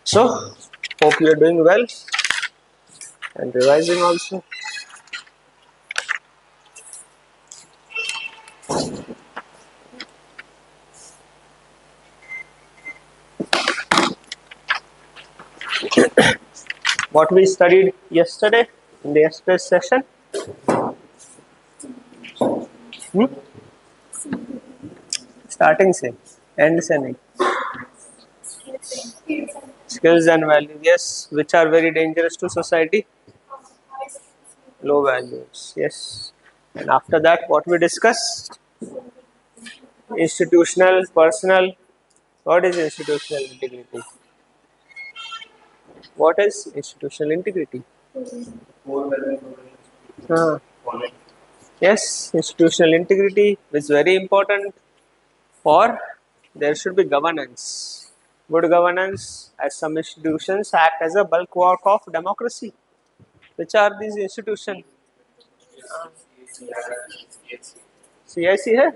So, hope you are doing well and revising also. What we studied yesterday in the yesterday's session? Hmm? Starting से, end से नहीं. Skills and values, yes, which are very dangerous to society. Low values, yes. And after that, what we discussed? Institutional, personal. What is institutional integrity? What is institutional integrity? Uh, yes, institutional integrity is very important for there should be governance. Good governance, as some institutions act as a bulwark of democracy. Which are these institutions? CIC है?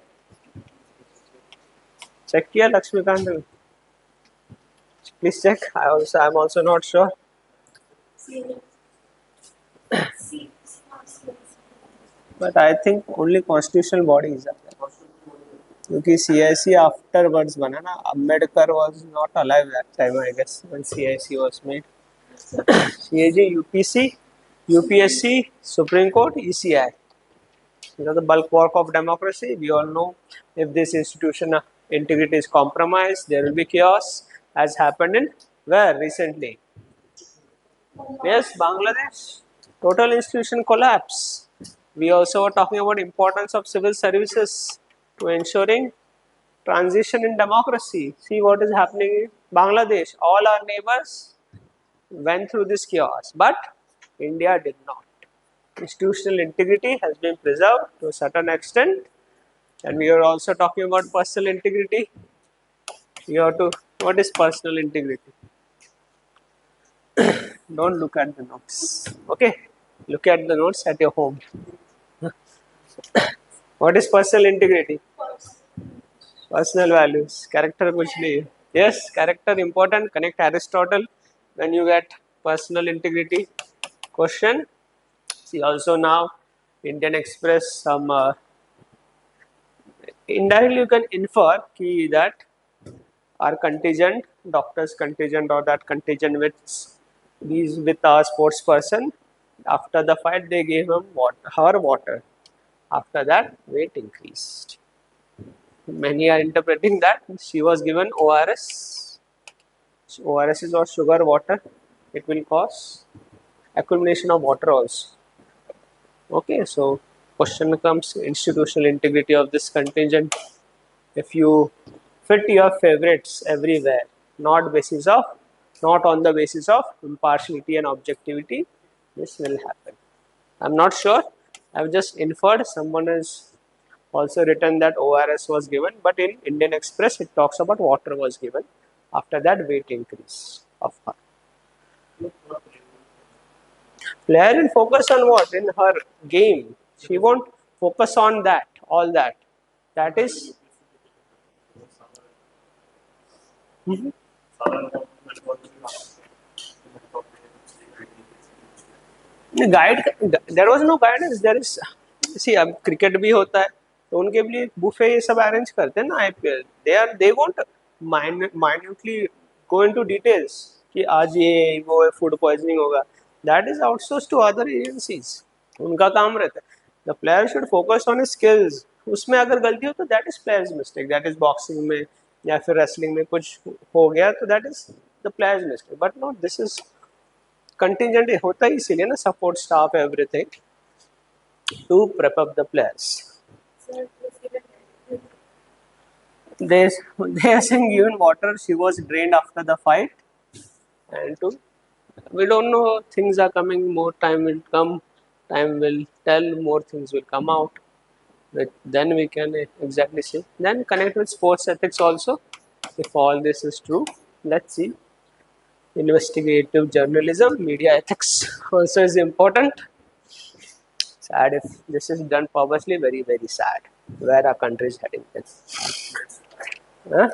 Check किया लक्ष्मीकांत ने? Please check. I'm also not sure. But I think only constitutional bodies are there. क्योंकि CIC afterwards बना ना. Ambedkar was not alive that time, I guess, when CIC was made. CAG, UPSC, Supreme Court, ECI. The bulwark of democracy. We all know if this institution integrity is compromised, there will be chaos, as happened in where recently? Yes, Bangladesh. Total institution collapse. We also were talking about importance of civil services to ensuring transition in democracy. See what is happening in Bangladesh. All our neighbors went through this chaos, but India did not. Institutional integrity has been preserved to a certain extent, and we are also talking about personal integrity. You have to, what is personal integrity? Don't look at the notes, okay? Look at the notes at your home. What is personal integrity? Personal values, character कुछ नहीं है. Yes, character important. Connect Aristotle when you get personal integrity question. See also now Indian Express some indirectly you can infer that our contingent, doctors contingent or that contingent with our sports person, after the fight they gave him her water. After that weight increased. Many are interpreting that she was given ORS. So ORS is or sugar water. It will cause accumulation of water also. Okay, so question comes institutional integrity of this contingent. If you fit your favorites everywhere, not on the basis of impartiality and objectivity, this will happen. I'm not sure. I've just inferred. Someone has also written that ORS was given, but in Indian Express it talks about water was given. After that, weight increase of her. Player will focus on what? In her game. She won't focus on that, all that. That is. Guide there was no guidance there is see अब cricket भी होता है तो उनके लिए buffet ये सब arrange करते हैं ना IPL they won't minutely go into details कि आज ये वो फूड पॉइजनिंग होगा that is outsource to other agencies उनका काम रहता है the player should focus on his skills उसमें अगर गलती हो तो that is player's mistake that is boxing में या फिर रेसलिंग में कुछ हो गया तो that is the player's mistake but not this is contingent होता ही इसीलिए ना support staff everything to prep up the players they are saying given water she was drained after the fight and to we don't know things are coming more time will come time will tell more things will come out but then we can exactly see then connect with sports ethics also if all this is true let's see investigative journalism, media ethics also is important. Sad if this is done purposely, very, very sad. Where our country is heading this. Huh?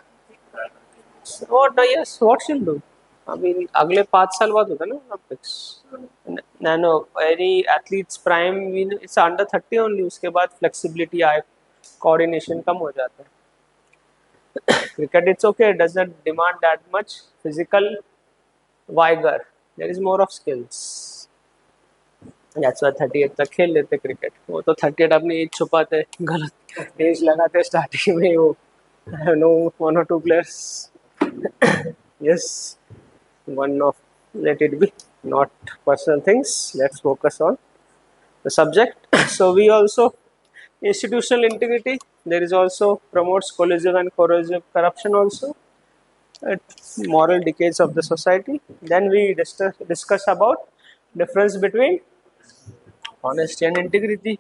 So what, yes, what she'll do? अभी अगले 5 साल बाद होता है ना Olympics. नैनो any athletes prime it's under 30 only, उसके बाद फ्लेक्सिबिलिटी आए, कोऑर्डिनेशन कम हो जाता है। Cricket it's okay, does not demand that much physical vigour, there is more of skills, that's why 38 तक खेल लेते क्रिकेट। वो तो 38 अपनी एज छुपाते, गलत एज लगाते स्टार्टिंग में वो। No, 1 or 2 players, yes, one of, let it be, not personal things, let's focus on the subject. So we also institutional integrity, there is also promotes collusive and corrosive corruption also, moral decays of the society. Then we discuss about difference between honesty and integrity.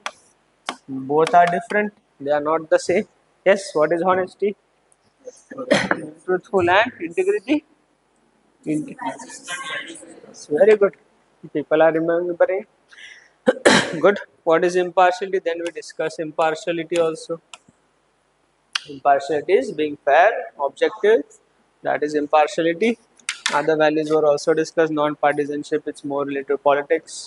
Both are different, they are not the same. Yes, what is honesty? Truthful and integrity. Very good, people are remembering. Good. What is impartiality? Then we discuss impartiality also. Impartiality is being fair, objective, that is impartiality. Other values were also discussed. Non-partisanship, it's more related to politics.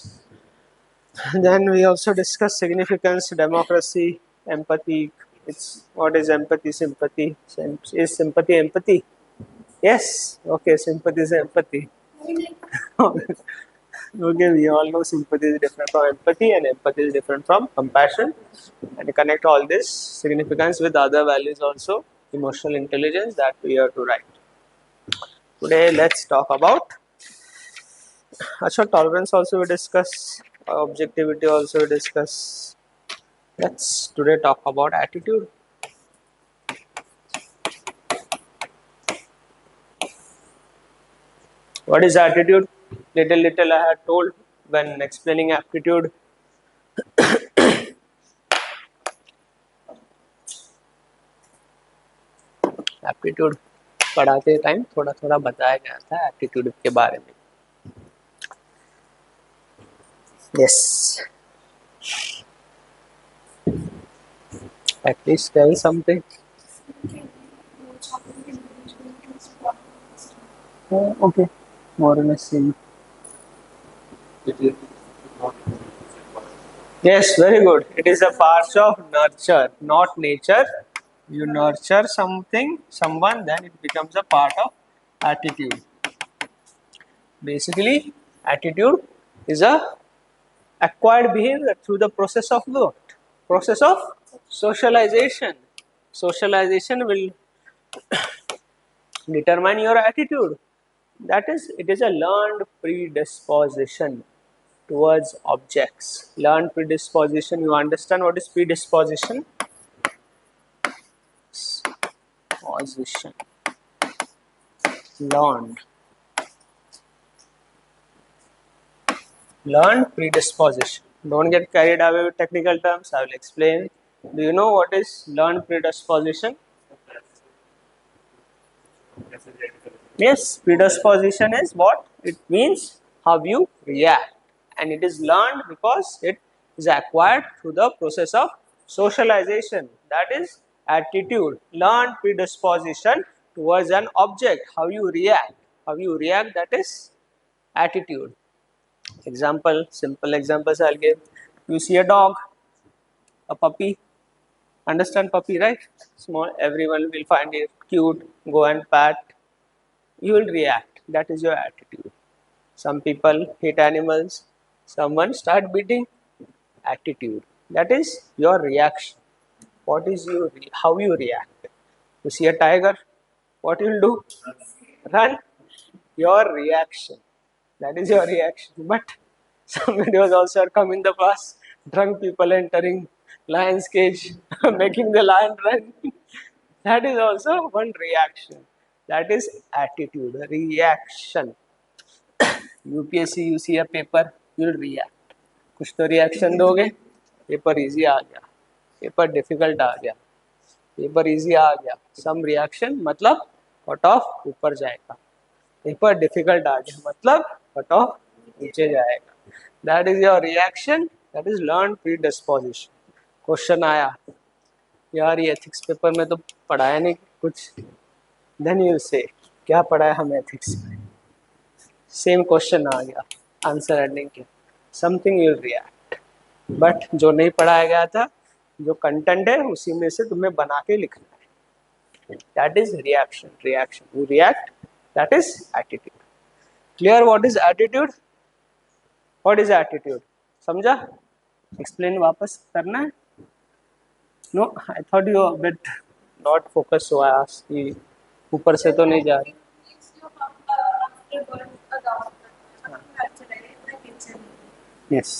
Then we also discuss significance, democracy, empathy. It's what is empathy, sympathy. Is sympathy empathy? Yes. Okay, sympathy is empathy. Okay, we all know sympathy is different from empathy, and empathy is different from compassion. And connect all this significance with other values also, emotional intelligence, that we have to write. Today, let's talk about tolerance also we discuss, objectivity also we discuss. Let's today talk about attitude. What is attitude? Little I had told when explaining aptitude. Aptitude पढ़ाते time थोड़ा थोड़ा बताया गया था aptitude के बारे में. Yes, at least tell something. Okay, more or less same. Yes, very good. It is a part of nurture, not nature. You nurture something, someone, then it becomes a part of attitude. Basically, attitude is a acquired behavior through the process of what? Process of socialization. Socialization will determine your attitude. That is, it is a learned predisposition towards objects. Learned predisposition, you understand what is predisposition? Position. Learned. Learned predisposition. Don't get carried away with technical terms. I will explain. Do you know what is learned predisposition? Yes, predisposition is what? It means how you react. And it is learned because it is acquired through the process of socialization. That is attitude. Learned predisposition towards an object. How you react. How you react, that is attitude. Example, simple examples I'll give. You see a dog, a puppy. Understand puppy, right? Small, everyone will find it cute, go and pat. You will react. That is your attitude. Some people hate animals. Someone start beating. Attitude. That is your reaction. What is you? How you react? You see a tiger. What you will do? Run. Your reaction. That is your reaction. But some videos also are come in the past. Drunk people entering lion's cage, making the lion run. That is also one reaction. That is attitude. Reaction. UPSC you see a paper, you will react. कुछ तो reaction दोगे, paper easy आ गया, paper difficult आ गया, paper easy आ गया, सम reaction मतलब cut off ऊपर जाएगा, paper difficult आ गया मतलब कट ऑफ नीचे जाएगा. That is your reaction. That is learn predisposition. Question आया यार ये एथिक्स पेपर में तो पढ़ाया नहीं कुछ, देन यू से क्या पढ़ाया हम एथिक्स में, सेम क्वेश्चन आ गया आंसर एडिंग के, समथिंग विल रिएक्ट, बट जो नहीं पढ़ाया गया था, जो कंटेंट है उसी में से तुम्हें बना के लिखना है, that is reaction. Reaction, you react, that is attitude. Clear what is attitude? What is attitude? समझा? एक्सप्लेन वापस करना है? No, I thought you bit not focus, so I asked कि ऊपर से तो नहीं जा रही. Yes.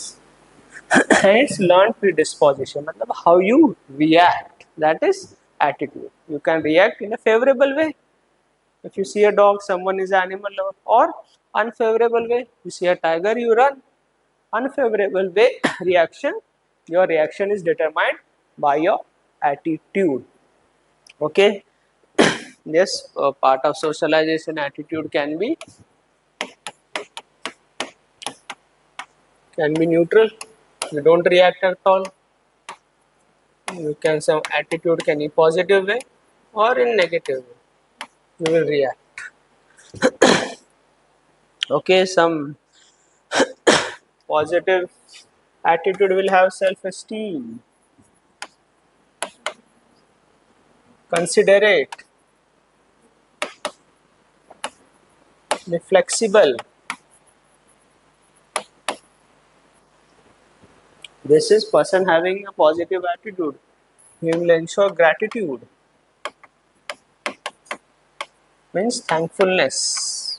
And it's learned predisposition, मतलब how you react, that is attitude. You can react in a favorable way. If you see a dog, someone is animal lover, or unfavorable way. You see a tiger, you run. Unfavorable way reaction. Your reaction is determined by your attitude. Okay. Yes, part of socialization attitude can be neutral. You don't react at all. You can, some attitude can be positive way or in negative way. You will react. Okay, some positive attitude will have self-esteem, considerate, be flexible. This is person having a positive attitude. He will ensure gratitude, means thankfulness.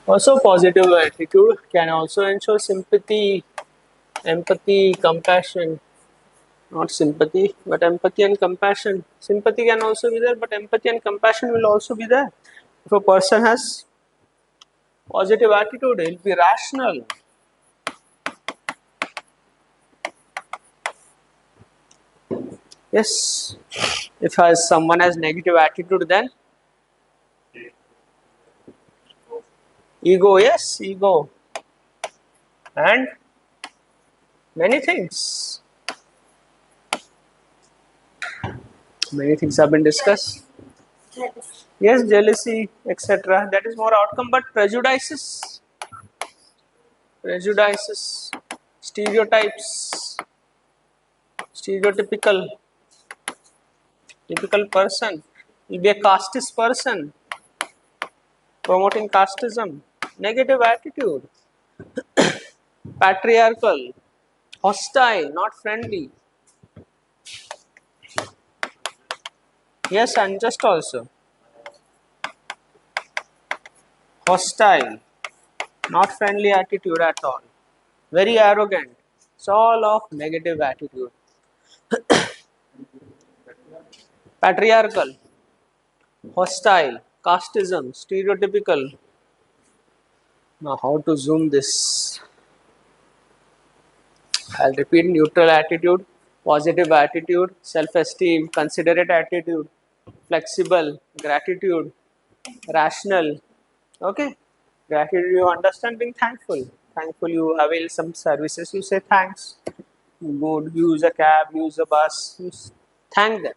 Also, positive attitude can also ensure sympathy, empathy, compassion. Not sympathy, but empathy and compassion. Sympathy can also be there, but empathy and compassion will also be there. If a person has positive attitude, he will be rational. Yes. If someone has negative attitude, then ego. Yes, ego, and many things. Many things have been discussed. Yes, jealousy, etc. That is more outcome, but prejudices, stereotypes, stereotypical, typical person will be a casteist person, promoting casteism, negative attitude, patriarchal, hostile, not friendly. Yes, unjust also. Hostile, not friendly attitude at all. Very arrogant. It's all of negative attitude. Patriarchal, hostile, casteism, stereotypical. Now, how to zoom this? I'll repeat: neutral attitude, positive attitude, self-esteem, considerate attitude, flexible, gratitude, rational. Okay, gratitude, you understand, being thankful. Thankful, you avail some services, you say thanks. You go use a cab, use a bus, thank them.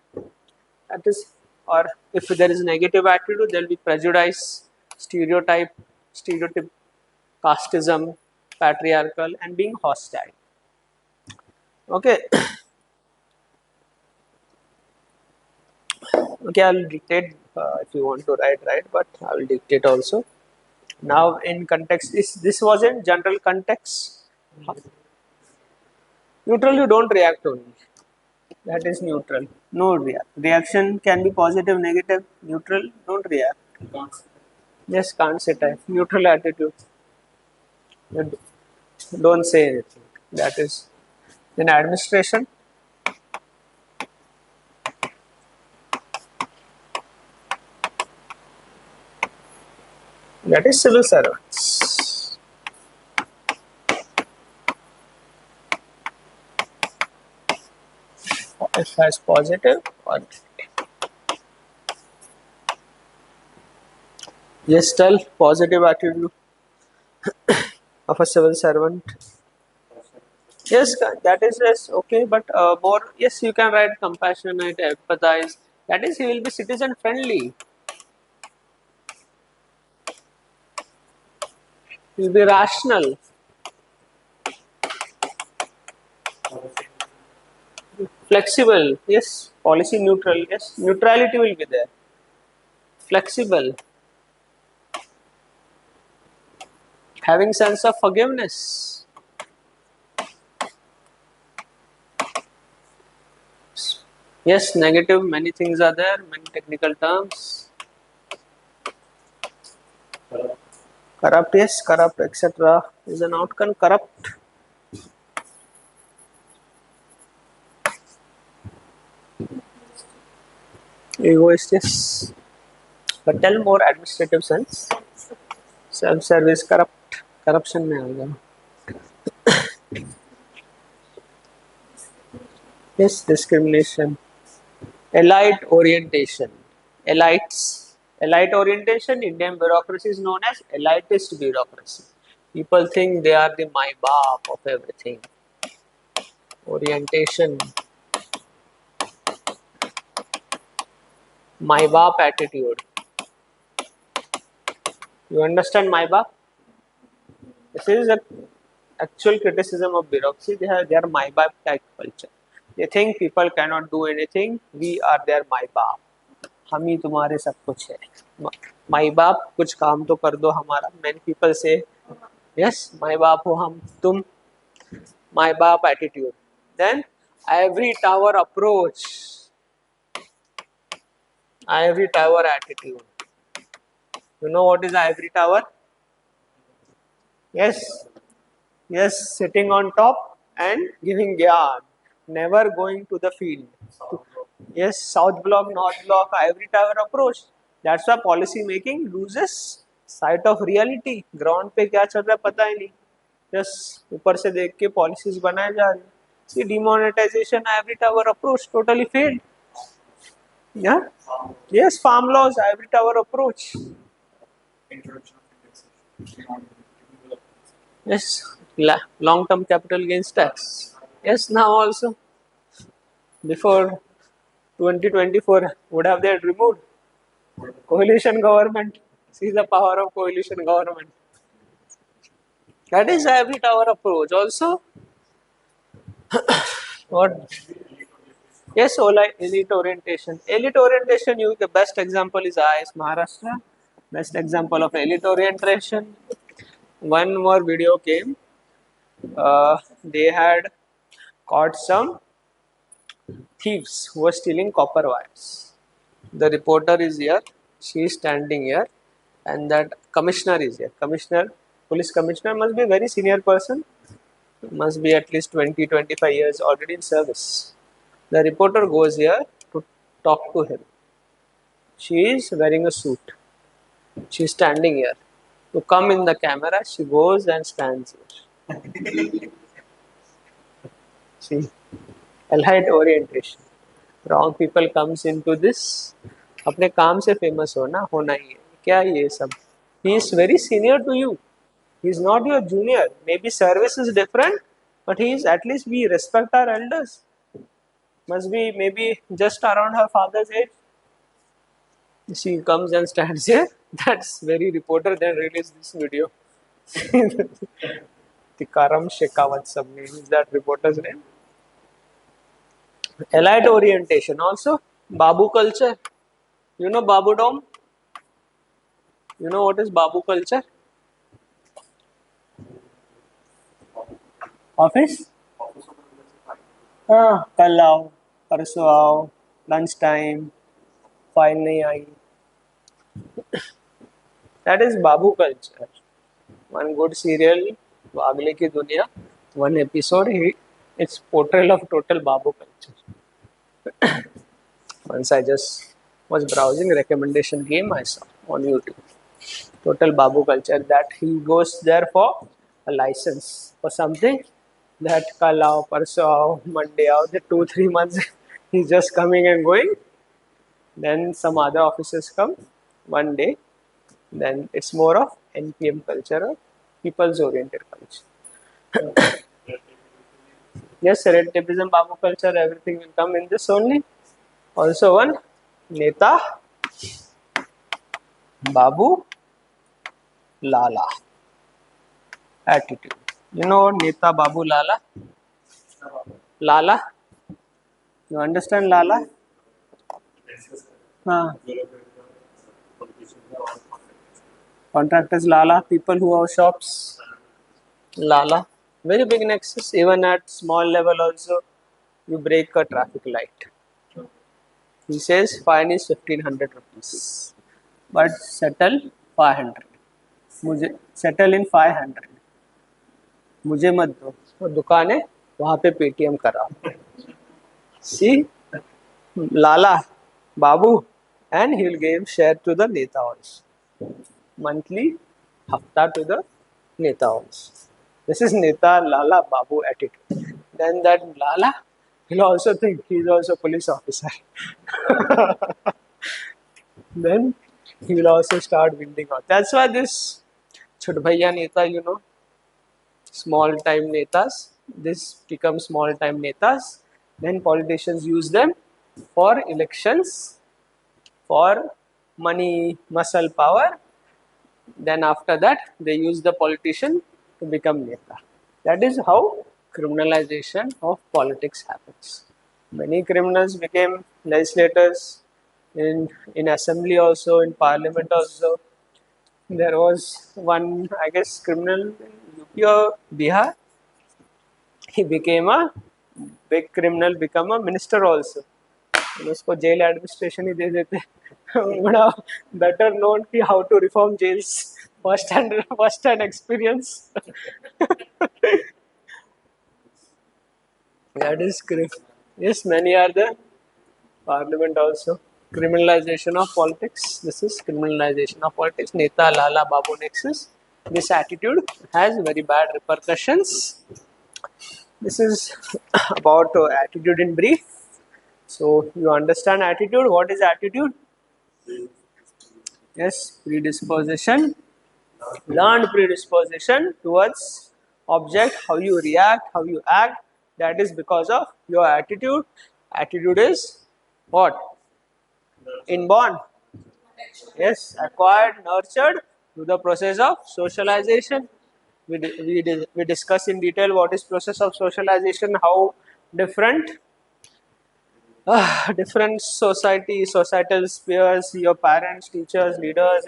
That is, or if there is negative attitude, there will be prejudice, stereotype, casteism, patriarchal, and being hostile. Okay. Okay, I'll dictate if you want to write, but I will dictate also. Now, in context, this was in general context. Neutral, you don't react only. That is neutral. No react. Reaction can be positive, negative. Neutral, don't react. Yes, can't say type. Neutral attitude. Don't say anything. That is in administration. That is civil servants. If has positive or negative. Yes, tell positive attitude of a civil servant. Yes, that is yes, okay, but more, yes, you can write compassionate, empathize, That is, he will be citizen friendly. He will be rational, flexible. Yes, policy neutral. Yes, neutrality will be there. Flexible, having sense of forgiveness. Yes, negative. Many things are there. Many technical terms. Corrupt. Yes, corrupt, etc. is an outcome. Corrupt. Egoist. Yes. But tell more administrative sense. Self-service. Corrupt. Corruption में आ गया. Yes, discrimination. Elite orientation. Elites. Elite orientation, Indian bureaucracy is known as elitist bureaucracy. People think they are the my baap of everything. Orientation. My baap attitude. You understand my baap? This is an actual criticism of bureaucracy. They are my baap type culture. They think people cannot do anything. We are their my baap. हम ही तुम्हारे सब कुछ है. माई बाप कुछ काम तो कर दो हमारा. Many people say yes, माई बाप हो हम तुम. My बाप attitude. Then ivory tower approach. Ivory tower attitude. You know what is ivory tower? Yes. Yes, sitting on top and giving guard. Never going to the field. Yes, south block, north block, ivory tower approach. That's why policy making loses sight of reality. Ground पे क्या चल रहा है पता ही नहीं. Just ऊपर से देख के policies बनाए जा रहे हैं. See, demonetization, ivory tower approach totally failed. Yeah. Yes, farm laws, ivory tower approach. Yes, long-term capital gains tax. Yes, now also. Before 2024, would have they removed? Coalition government. See the power of coalition government. That is ivory tower approach. Also, what? Yes, elite orientation. Elite orientation, the best example is IS Maharashtra. Best example of elite orientation. One more video came. They had caught some thieves who were stealing copper wires. The reporter is here. She is standing here. And that commissioner is here. Police commissioner must be a very senior person. Must be at least 20-25 years already in service. The reporter goes here to talk to him. She is wearing a suit. She is standing here. To come in the camera, she goes and stands here. See, allied orientation. Wrong people comes into this. अपने काम से famous होना ही है. क्या ये सब? He is very senior to you. He is not your junior. Maybe service is different, but he is at least we respect our elders. Must be maybe just around her father's age. She comes and stands here. That's very reporter then released this video. Tikaram Shekhawat sub name is that reporter's name. Allied orientation also. Babu culture. You know Babu Dom? You know what is Babu culture? Office? हाँ कल आओ परसों आओ lunch time file नहीं आई. That is Babu culture. One good serial, Wagle Ki Duniya. One episode, it's portrayal of total Babu culture. Once I just was browsing recommendation game I saw on YouTube. Total Babu culture, that he goes there for a license for something. That kal aao, parso aao, Monday aao, the 2-3 months he's just coming and going. Then some other officers come one day. Then it's more of NPM culture or people's oriented culture. Yes, relativism, Babu culture, everything will come in this only. Also one नेता बाबू लाला attitude. You know Neta Babu Lala? Lala? You understand Lala? Huh. Contractors Lala, people who have shops. Lala. Very big nexus. Even at small level also, you break a traffic light. He says fine is 1500 rupees. But settle 500. मुझे settle in 500. मुझे मत दो. वो दुकान है वहाँ पे Paytm कराओ. See? Lala, Babu, and he will give share to the Neta also. Monthly, hafta to the Neta also. This is Neta Lala Babu attitude. Then that Lala will also think he is also police officer. Then he will also start building out. That's why this Chhutbhaiya Neta, you know, small time Netas, this becomes small time Netas. Then politicians use them for elections, for money, muscle, power. Then after that, they use the politician to become neta. That is how criminalization of politics happens. Many criminals became legislators in assembly also, in parliament also. There was one, I guess, criminal in UP or Bihar. He became a big criminal, become a minister also. उसको jail administration ही दे देते बड़ा better known कि how to reform jails first hand experience that is yes, many are there. Parliament also. Criminalization of politics. This is criminalization of politics. Neta Lala Babu nexus. This attitude has very bad repercussions. This is about attitude in brief. So you understand attitude. What is attitude? Yes, predisposition, learned predisposition towards object, how you react, how you act. That is because of your attitude. Attitude is what? Inborn. Yes, acquired, nurtured through the process of socialization. We discuss in detail what is process of socialization, how different different societal spheres, your parents, teachers, leaders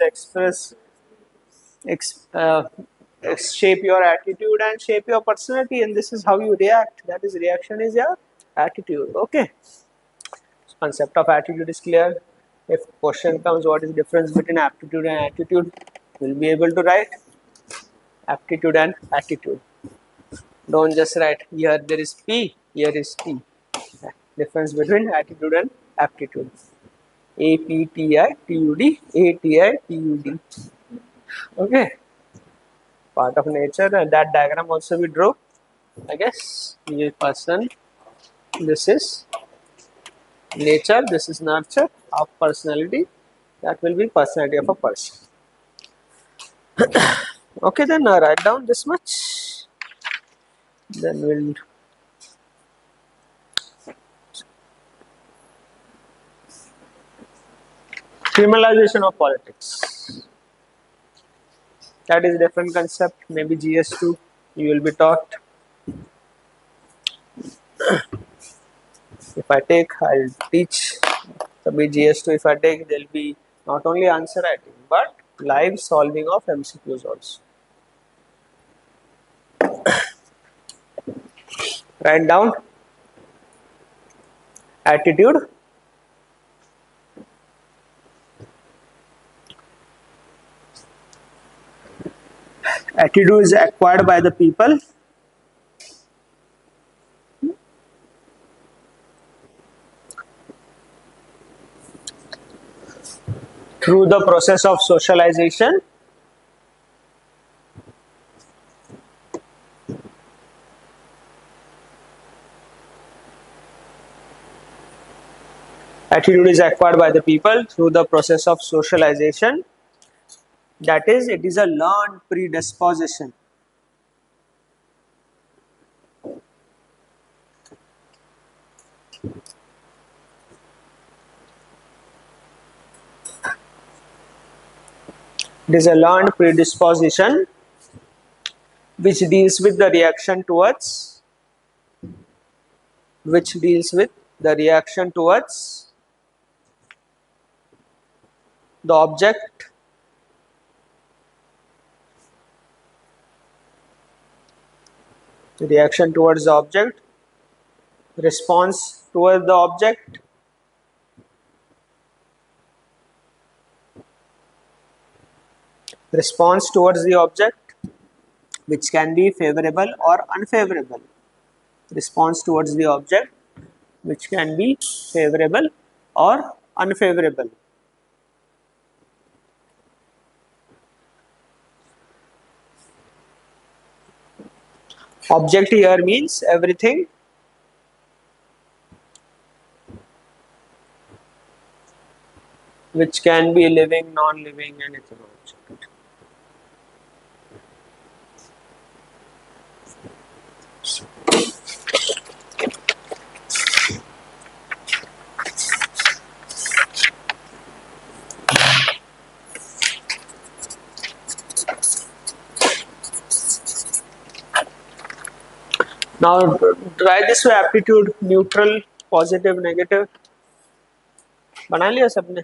ex, uh, shape your attitude and shape your personality, and this is how you react. That is, reaction is your attitude. Okay, concept of attitude is clear. If question comes, what is the difference between aptitude and attitude, you'll be able to write aptitude and attitude. Don't just write here there is P, here is T. Difference between attitude and aptitude. APTITUD, ATITUD. Okay, part of nature, and that diagram also we drew. I guess this person, this is nature, this is nurture of personality. That will be personality of a person. Okay, then write down this much. Then we'll criminalization of politics. That is a different concept. Maybe GS2 you will be taught. If I take, I'll teach. So be GS2. If I take, there'll be not only answer writing but live solving of MCQs also. Write down attitude. Attitude is acquired by the people. Through the process of socialization. Attitude is acquired by the people through the process of socialization. That is, it is a learned predisposition. It is a learned predisposition which deals with the reaction towards the object, reaction towards the object, response towards the object, response towards the object, which can be favorable or unfavorable. Response towards the object, which can be favorable or unfavorable. Object here means everything which can be living, non-living, anything object. Now try this way, aptitude, neutral, positive, negative. बना लिया सबने?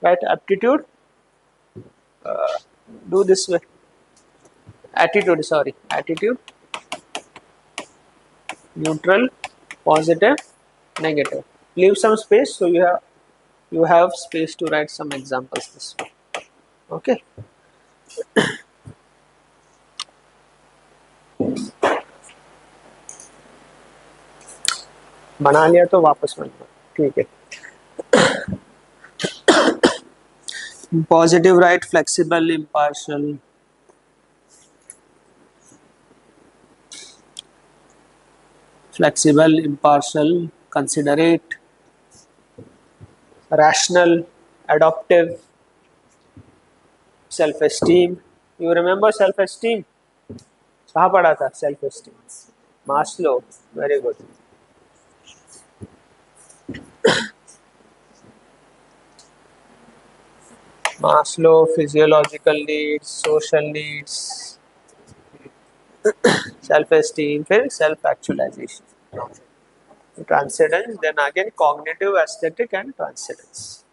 Right, aptitude. Do this way. Attitude, neutral, positive, negative. Leave some space so you have space to write some examples this way. Okay. बना लिया तो वापस बनना, ठीक है. Positive, right, flexible, impartial. Flexible, impartial, considerate, rational, adaptive, self-esteem. You remember self-esteem? कहाँ पढ़ा था self-esteem? Maslow. Very good. Maslow, physiological needs, social needs, self-esteem, फिर self-actualization. Transcendence, then again cognitive, aesthetic and transcendence.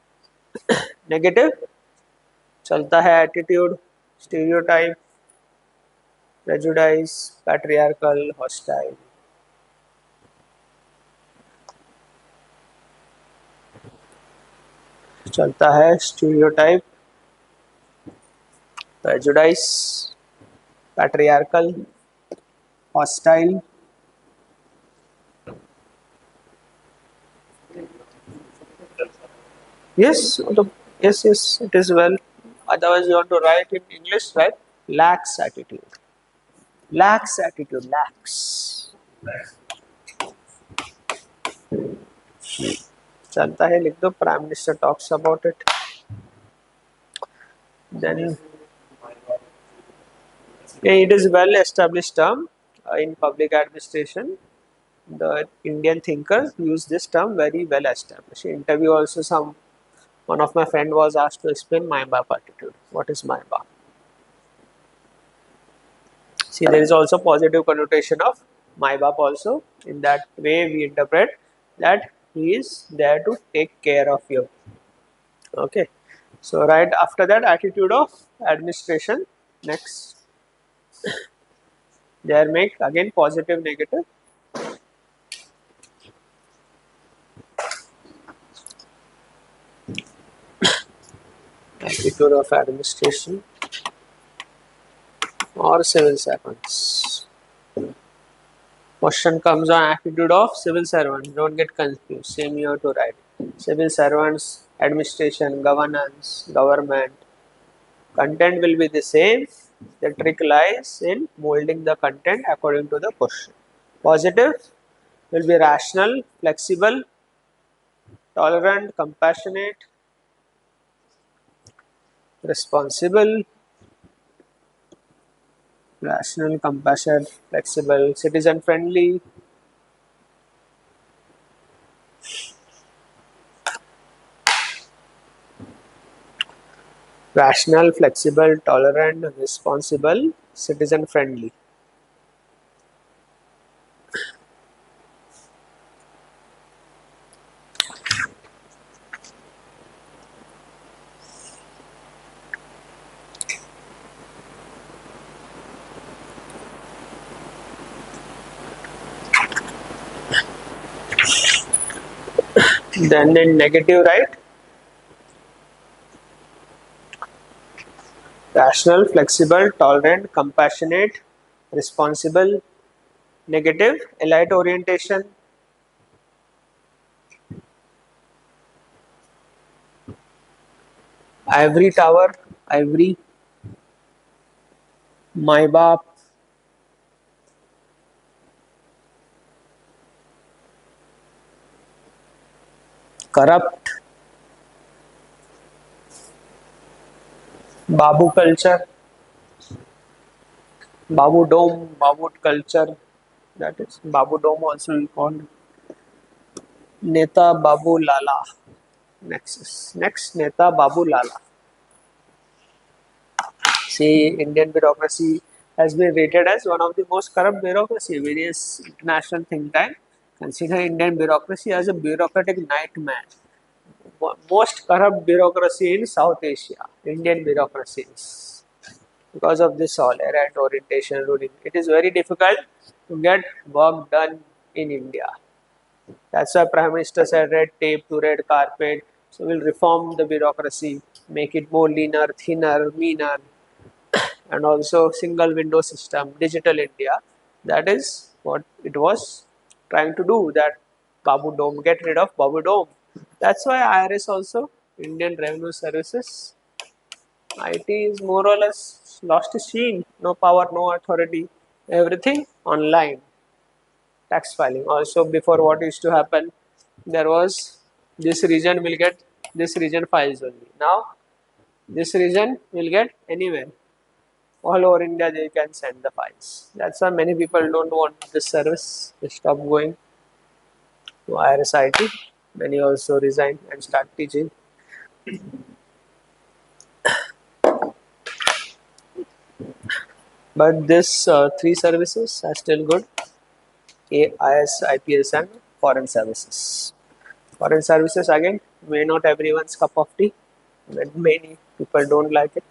Negative चलता है attitude, stereotype, prejudice, patriarchal, hostile. चलता है stereotype, prejudice, patriarchal, hostile. Yes, it is well. Otherwise, you want to write in English, right? Lax attitude. Lax. चलता है, लिख दो. Prime Minister talks about it. Then it is well established term in public administration. The Indian thinkers use this term very well established. In interview also one of my friend was asked to explain my-bap attitude. What is my-bap? See, there is also positive connotation of my-bap also. In that way we interpret that he is there to take care of you. Okay. So right after that, attitude of administration. Next. There make again positive, negative. Attitude of administration or civil servants. Question comes on attitude of civil servants. Don't get confused. Same you have to write. Civil servants, administration, governance, government. Content will be the same. The trick lies in molding the content according to the question. Positive will be rational, flexible, tolerant, compassionate, responsible, rational, compassionate, flexible, citizen friendly. Rational, flexible, tolerant, responsible, citizen friendly. Then in negative, right? Rational, flexible, tolerant, compassionate, responsible. Negative, elite orientation, ivory tower, ivory, my baap, corrupt, babu culture, babu dome, babu culture, that is babu dome also we called. Neta babu lala. Next Neta babu lala. See, Indian bureaucracy has been rated as one of the most corrupt bureaucracy. Various international think tanks consider Indian bureaucracy as a bureaucratic nightmare. Most corrupt bureaucracy in South Asia, Indian bureaucracies. Because of this all errant orientation ruling, it is very difficult to get work done in India. That's why Prime Minister said red tape to red carpet. So we'll reform the bureaucracy, make it more leaner, thinner, meaner, and also single window system, digital India. That is what it was trying to do. That Babu Dome, get rid of Babu Dome. That's why IRS also, Indian Revenue Services, IT is more or less lost its sheen. No power, no authority, everything online. Tax filing. Also, before what used to happen, there was this region will get this region files only. Now, this region will get anywhere. All over India, they can send the files. That's why many people don't want this service. They stop going to IRSIT. Many also resign and start teaching. But this three services are still good: AIS, IPS, and foreign services. Foreign services again may not everyone's cup of tea. Many people don't like it.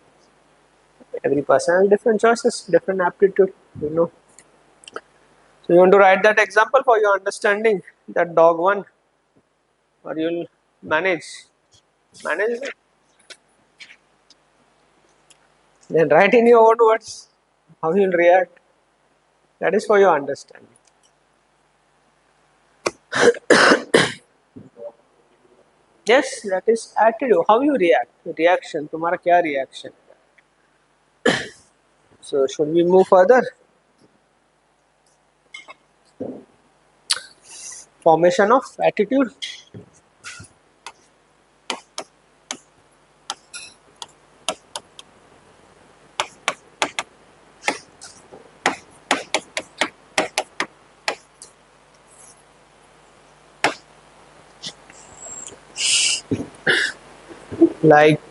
Every person has different choices, different aptitude. You know. So you want to write that example for your understanding. That dog one, or you'll manage. Manage it. Then write in your own words how you'll react. That is for your understanding. Yes, that is attitude. How you react. Reaction. तुम्हारा क्या reaction? So should we move further? Formation of attitude. Like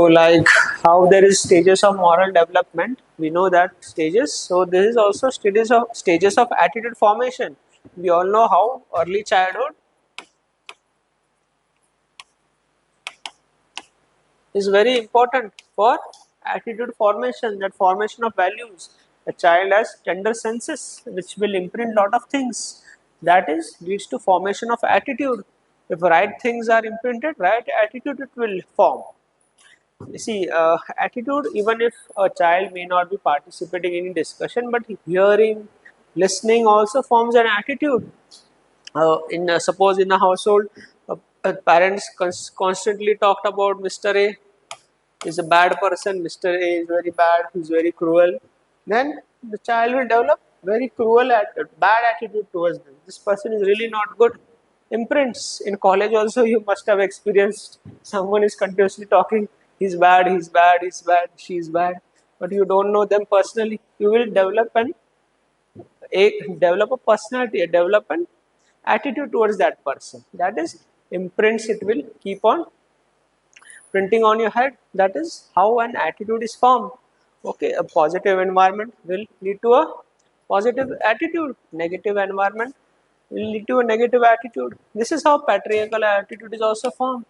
like how there is stages of moral development. We know that stages. So this is also stages of attitude formation. We all know how early childhood is very important for attitude formation, that formation of values. A child has tender senses which will imprint lot of things. That is leads to formation of attitude. If right things are imprinted, right attitude it will form. You see, attitude, even if a child may not be participating in discussion, but hearing, listening also forms an attitude. Suppose in a household, parents constantly talked about Mr. A is a bad person, Mr. A is very bad, he's very cruel, then the child will develop very bad attitude towards them. This person is really not good. Imprints in college also you must have experienced. Someone is continuously talking he's bad, he's bad, he's bad, she's bad, but you don't know them personally. You will develop a personality, develop an attitude towards that person. That is imprints. It will keep on printing on your head. That is how an attitude is formed. Okay, a positive environment will lead to a positive attitude. Negative environment will lead to a negative attitude. This is how patriarchal attitude is also formed.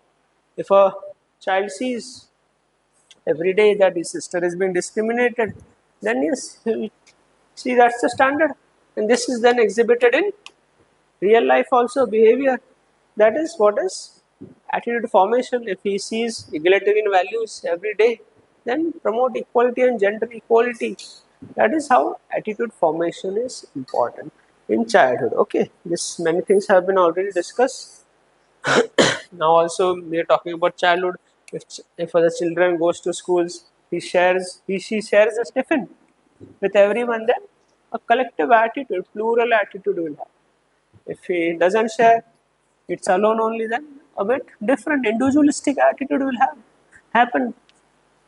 If a child sees every day that his sister is being discriminated, then yes, he'll see that's the standard. And this is then exhibited in real life also behavior. That is what is attitude formation. If he sees egalitarian values every day, then promote equality and gender equality. That is how attitude formation is important in childhood. Okay, this many things have been already discussed. Now also we are talking about childhood. If the children goes to schools, she shares a tiffin with everyone, then a collective attitude, plural attitude will have. If he doesn't share, it's alone only, then a bit different individualistic attitude will have happen.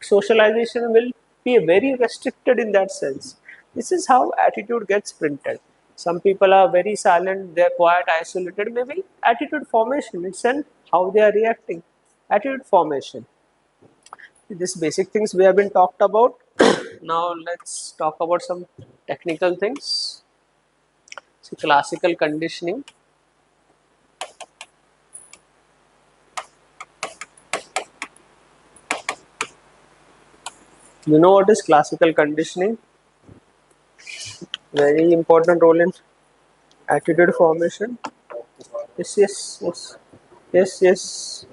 Socialization will be very restricted in that sense. This is how attitude gets printed. Some people are very silent, they're quiet, isolated. Maybe attitude formation, it's an how they are reacting. Attitude formation. These basic things we have been talked about. Now let's talk about some technical things. So classical conditioning. You know what is classical conditioning? Very important role in attitude formation. Yes, yes, yes, yes, yes.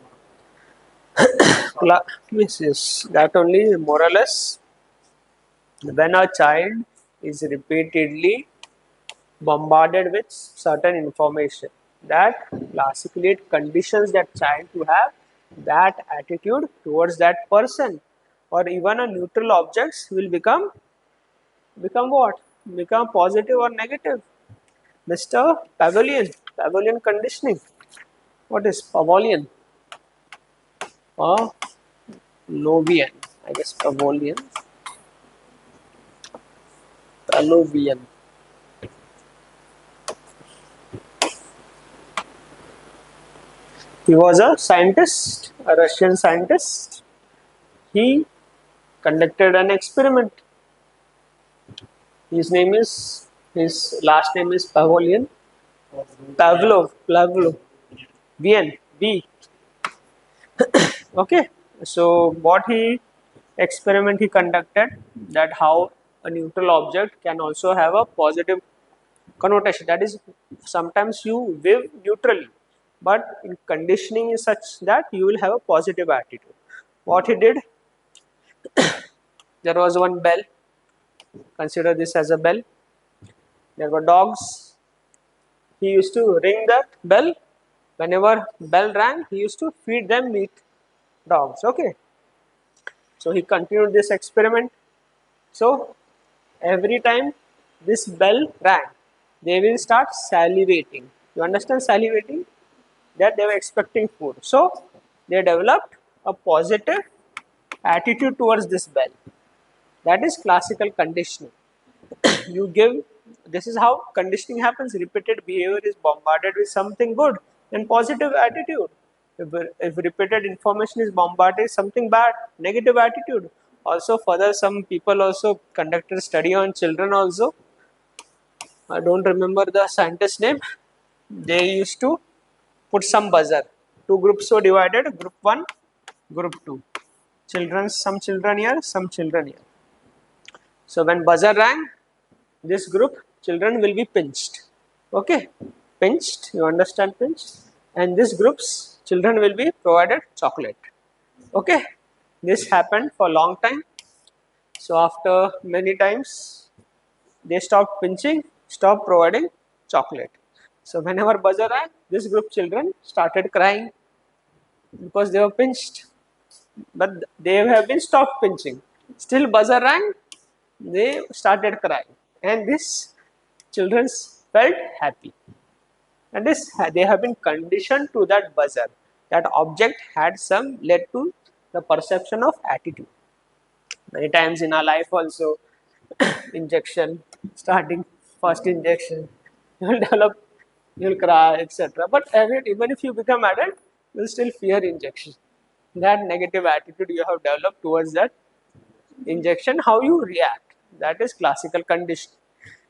Yes, yes. That only more or less. When a child is repeatedly bombarded with certain information, that classically it conditions that child to have that attitude towards that person, or even a neutral objects will become what? Become positive or negative. Mr. Pavilion conditioning. What is Pavilion? Or Lovian? I guess Pavilion. Pavlovian. He was a scientist, a Russian scientist. He conducted an experiment. His last name is Pavilion. Pavlov. Vien. V. Okay. So what experiment he conducted, that how a neutral object can also have a positive connotation. That is, sometimes you live neutrally, but in conditioning is such that you will have a positive attitude. What he did, there was one bell. Consider this as a bell. There were dogs. He used to ring the bell. Whenever bell rang, he used to feed them meat. Dogs. Okay. So he continued this experiment. So every time this bell rang, they will start salivating. You understand salivating? That they were expecting food. So they developed a positive attitude towards this bell. That is classical conditioning. You give, this is how conditioning happens. Repeated behavior is bombarded with something good and positive attitude. If repeated information is bombarded with something bad, negative attitude. Also further, some people also conducted study on children also. I don't remember the scientist name. They used to put some buzzer. Two groups were divided, group 1, group 2. Some children here, some children here. So when buzzer rang, this group children will be pinched. Okay, pinched, you understand pinched? And this group's children will be provided chocolate. Okay, this happened for a long time. So after many times, they stopped pinching, stopped providing chocolate. So whenever buzzer rang, this group children started crying because they were pinched. But they have been stopped pinching. Still buzzer rang, they started crying. And this children felt happy. And this they have been conditioned to that buzzer. That object had some led to the perception of attitude. Many times in our life also, injection, starting first injection, you will develop, you will cry, etc. But even if you become adult, you will still fear injection. That negative attitude you have developed towards that injection, how you react, that is classical conditioning.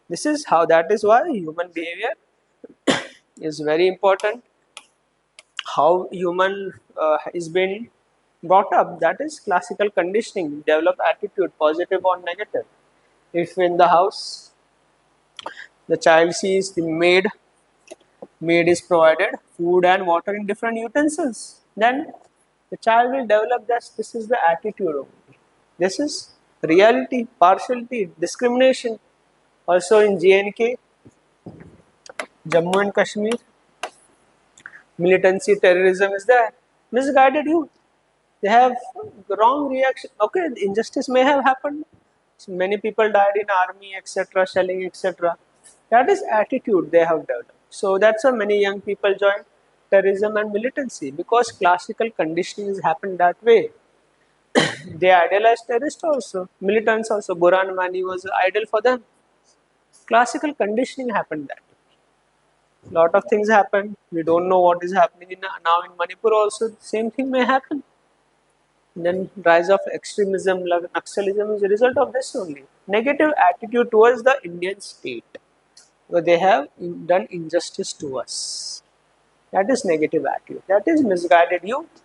This is how, that is why human behavior is very important. How human is been brought up, that is classical conditioning. Develop attitude, positive or negative. If in the house the child sees the maid is provided food and water in different utensils, then the child will develop that this is the attitude only. This is reality, partiality, discrimination. Also in JNK, Jammu and Kashmir, militancy, terrorism is there. Misguided youth, they have wrong reaction. Okay, injustice may have happened. So many people died in army, etc., shelling, etc. That is attitude they have developed. So that's why many young people join terrorism and militancy, because classical conditioning has happened that way. They idolize terrorists also, militants also. Burhan Wani was an idol for them. Classical conditioning happened that way. Lot of things happen. We don't know what is happening now in Manipur also. Same thing may happen. Then rise of extremism, Naxalism is a result of this only. Negative attitude towards the Indian state. So they have done injustice to us. That is negative attitude. That is misguided youth.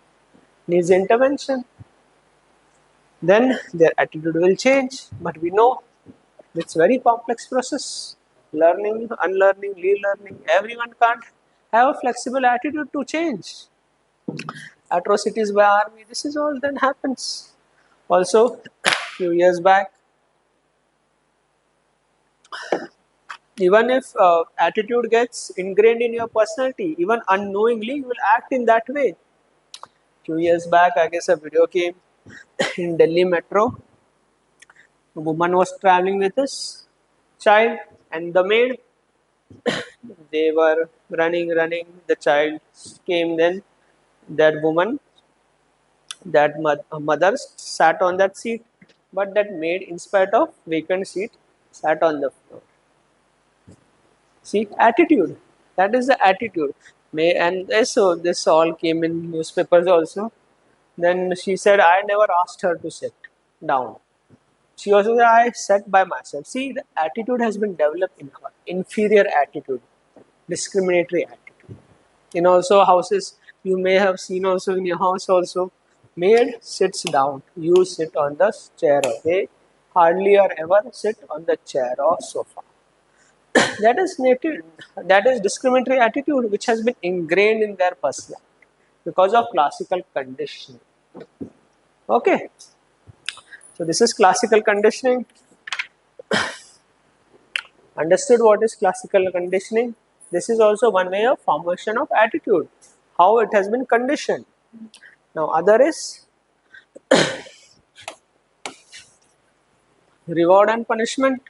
Needs intervention. Then their attitude will change. But we know it's a very complex process. Learning, unlearning, relearning. Everyone can't have a flexible attitude to change. Atrocities by army, this is all then happens. Also, few years back, even if attitude gets ingrained in your personality, even unknowingly, you will act in that way. Few years back, I guess a video came in Delhi metro. A woman was traveling with his child and the maid. They were running. The child came. Then that woman, that mother sat on that seat, but that maid, in spite of vacant seat, sat on the floor. See, attitude. That is the attitude. And so this all came in newspapers also. Then she said, I never asked her to sit down. She also said, I sat by myself. See, the attitude has been developed in her. Inferior attitude, discriminatory attitude. In also houses, you may have seen also in your house also, maid sits down. You sit on the chair. They hardly or ever sit on the chair or sofa. That is native, that is discriminatory attitude which has been ingrained in their personality because of classical conditioning. Okay, so this is classical conditioning. Understood what is classical conditioning? This is also one way of formation of attitude, how it has been conditioned. Now other is reward and punishment.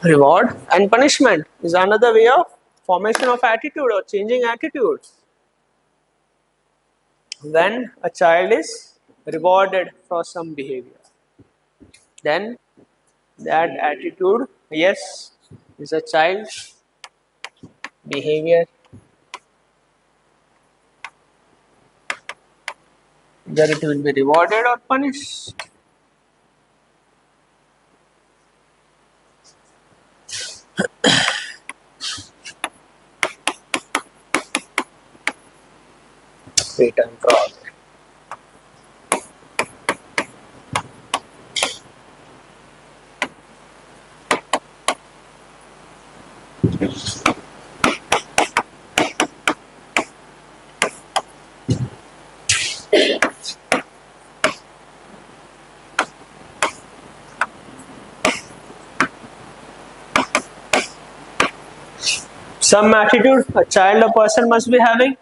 Reward and punishment is another way of formation of attitude or changing attitudes. When a child is rewarded for some behavior, then that attitude, yes, is a child's behavior. Either it will be rewarded or punished. Wait and draw. Some attitude a child, a person must be having,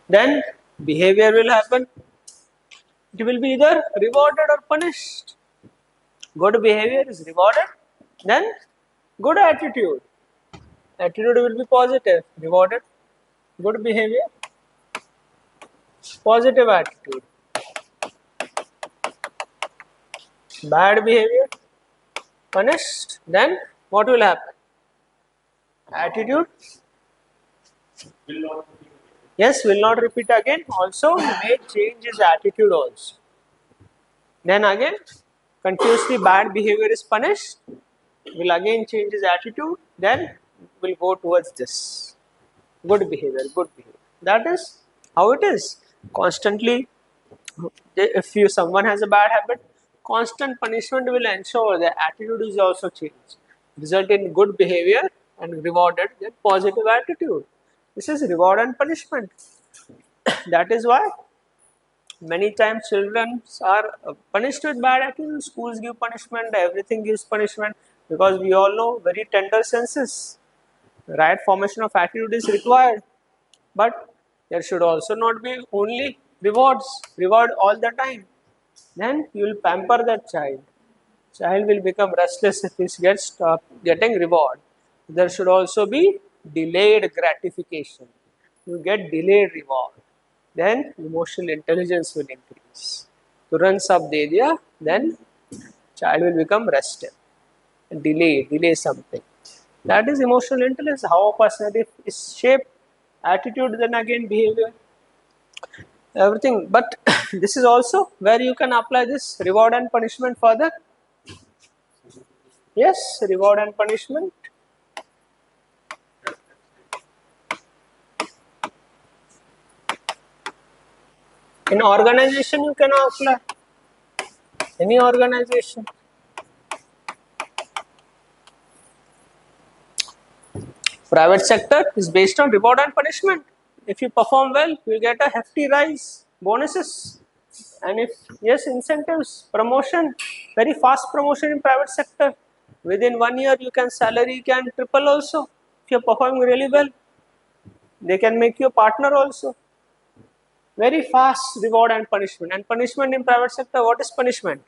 then behavior will happen. it will be either rewarded or punished. Good behavior is rewarded, then good attitude. Attitude will be positive, rewarded. Good behavior, positive attitude. Bad behavior, punished, then what will happen? Attitude, yes, will not repeat again. Also, he may change his attitude also. Then again, continuously bad behavior is punished, will again change his attitude, then will go towards this. Good behavior, good behavior. That is how it is. Constantly, if someone has a bad habit, constant punishment will ensure the attitude is also changed. Result in good behavior and rewarded with positive attitude. This is reward and punishment. That is why many times children are punished with bad attitude. Schools give punishment, everything gives punishment because we all know very tender senses. Right formation of attitude is required, but there should also not be only reward all the time. Then you will pamper that child. Child will become restless if he gets stop getting reward. There should also be delayed gratification. You get delayed reward. Then emotional intelligence will increase. तुरंत सब दे दिया, then child will become restive. Delay something. That is emotional intelligence. How a personality is shaped, attitude, then again behavior, everything. But this is also where you can apply this reward and punishment further. Yes, reward and punishment. In organization, you can apply. Any organization. Private sector is based on reward and punishment. If you perform well, you will get a hefty rise, bonuses. And if, yes, incentives, promotion, very fast promotion in private sector. Within 1 year, salary can triple also. If you are performing really well, they can make you a partner also. Very fast reward and punishment. And punishment in private sector, what is punishment?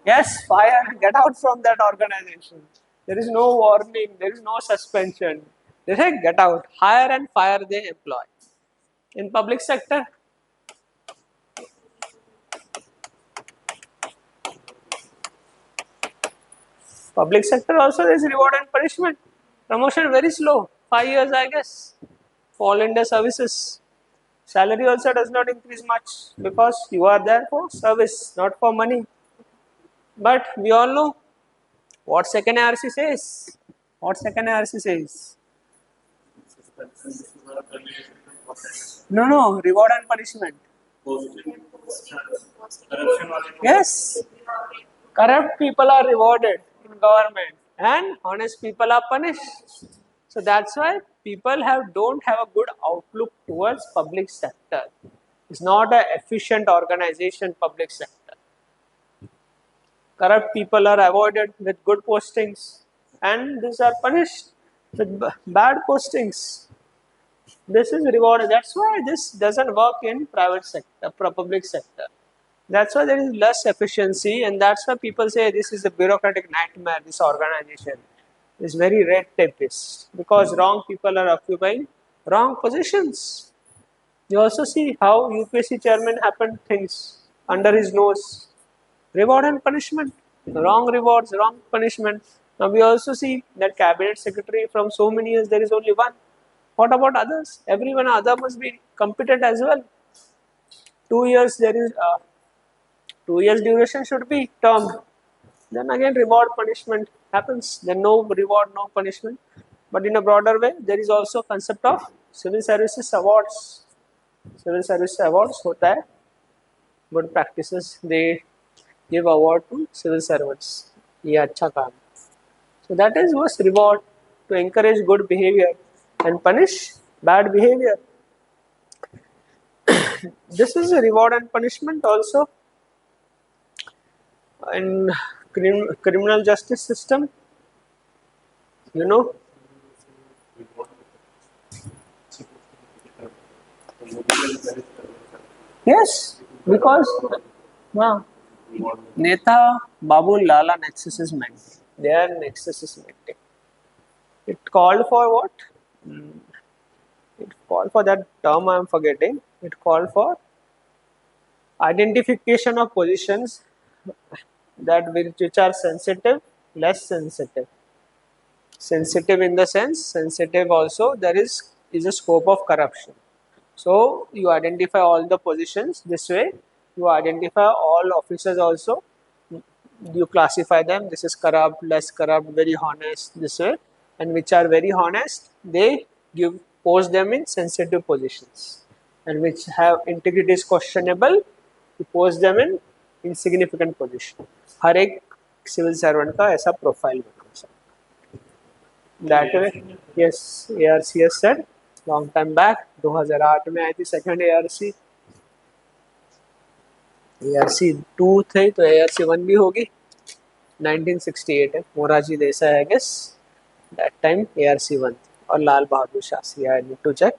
Yes, fire, get out from that organization. There is no warning, there is no suspension. They say get out, hire and fire they employ. In public sector, also there is reward and punishment. Promotion very slow, 5 years I guess. For all India services, salary also does not increase much because you are there for service, not for money. But we all know what second ARC says. What second ARC says? No, reward and punishment. Yes, corrupt people are rewarded in government and honest people are punished. So that's why people don't have a good outlook towards public sector. It's not an efficient organization, public sector. Corrupt people are avoided with good postings and these are punished with bad postings. This is rewarded. That's why this doesn't work in private sector, public sector. That's why there is less efficiency, and that's why people say this is a bureaucratic nightmare. This organization is very red tapist because wrong people are occupying wrong positions. You also see how UPSC chairman happened things under his nose. Reward and punishment. Wrong rewards, wrong punishment. Now we also see that cabinet secretary from so many years there is only one. What about others? Everyone other must be competent as well. 2 years there is 2 years duration should be termed. Then again reward punishment happens. Then no reward, no punishment. But in a broader way, there is also concept of civil services awards. Civil service awards होता है. Good practices they give award to civil servants. ये अच्छा काम. So that is was reward to encourage good behavior and punish bad behavior. This is a reward and punishment also in criminal justice system. You know. Yes, because हाँ, Neta Babu Lala nexus is maintained. Their nexus is maintained. It called for what? Mm, It called for that term I am forgetting. It called for identification of positions that which are sensitive, less sensitive. Sensitive in the sense, sensitive also there is a scope of corruption. So you identify all the positions this way. You identify all officers also. You classify them. This is corrupt, less corrupt, very honest. This way, and which are very honest, they give post them in sensitive positions, and which have integrity is questionable, you post them in insignificant position. हर एक civil servant का ऐसा profile बनना चाहिए. That way, yes, ARCS said long time back 2008 में आई थी second ARC. ARC 2 थे तो ARC 1 भी होगी. 1968 है, Morarji Desai I guess that time ARC 1 और Lal Bahadur Shastri. I need to check.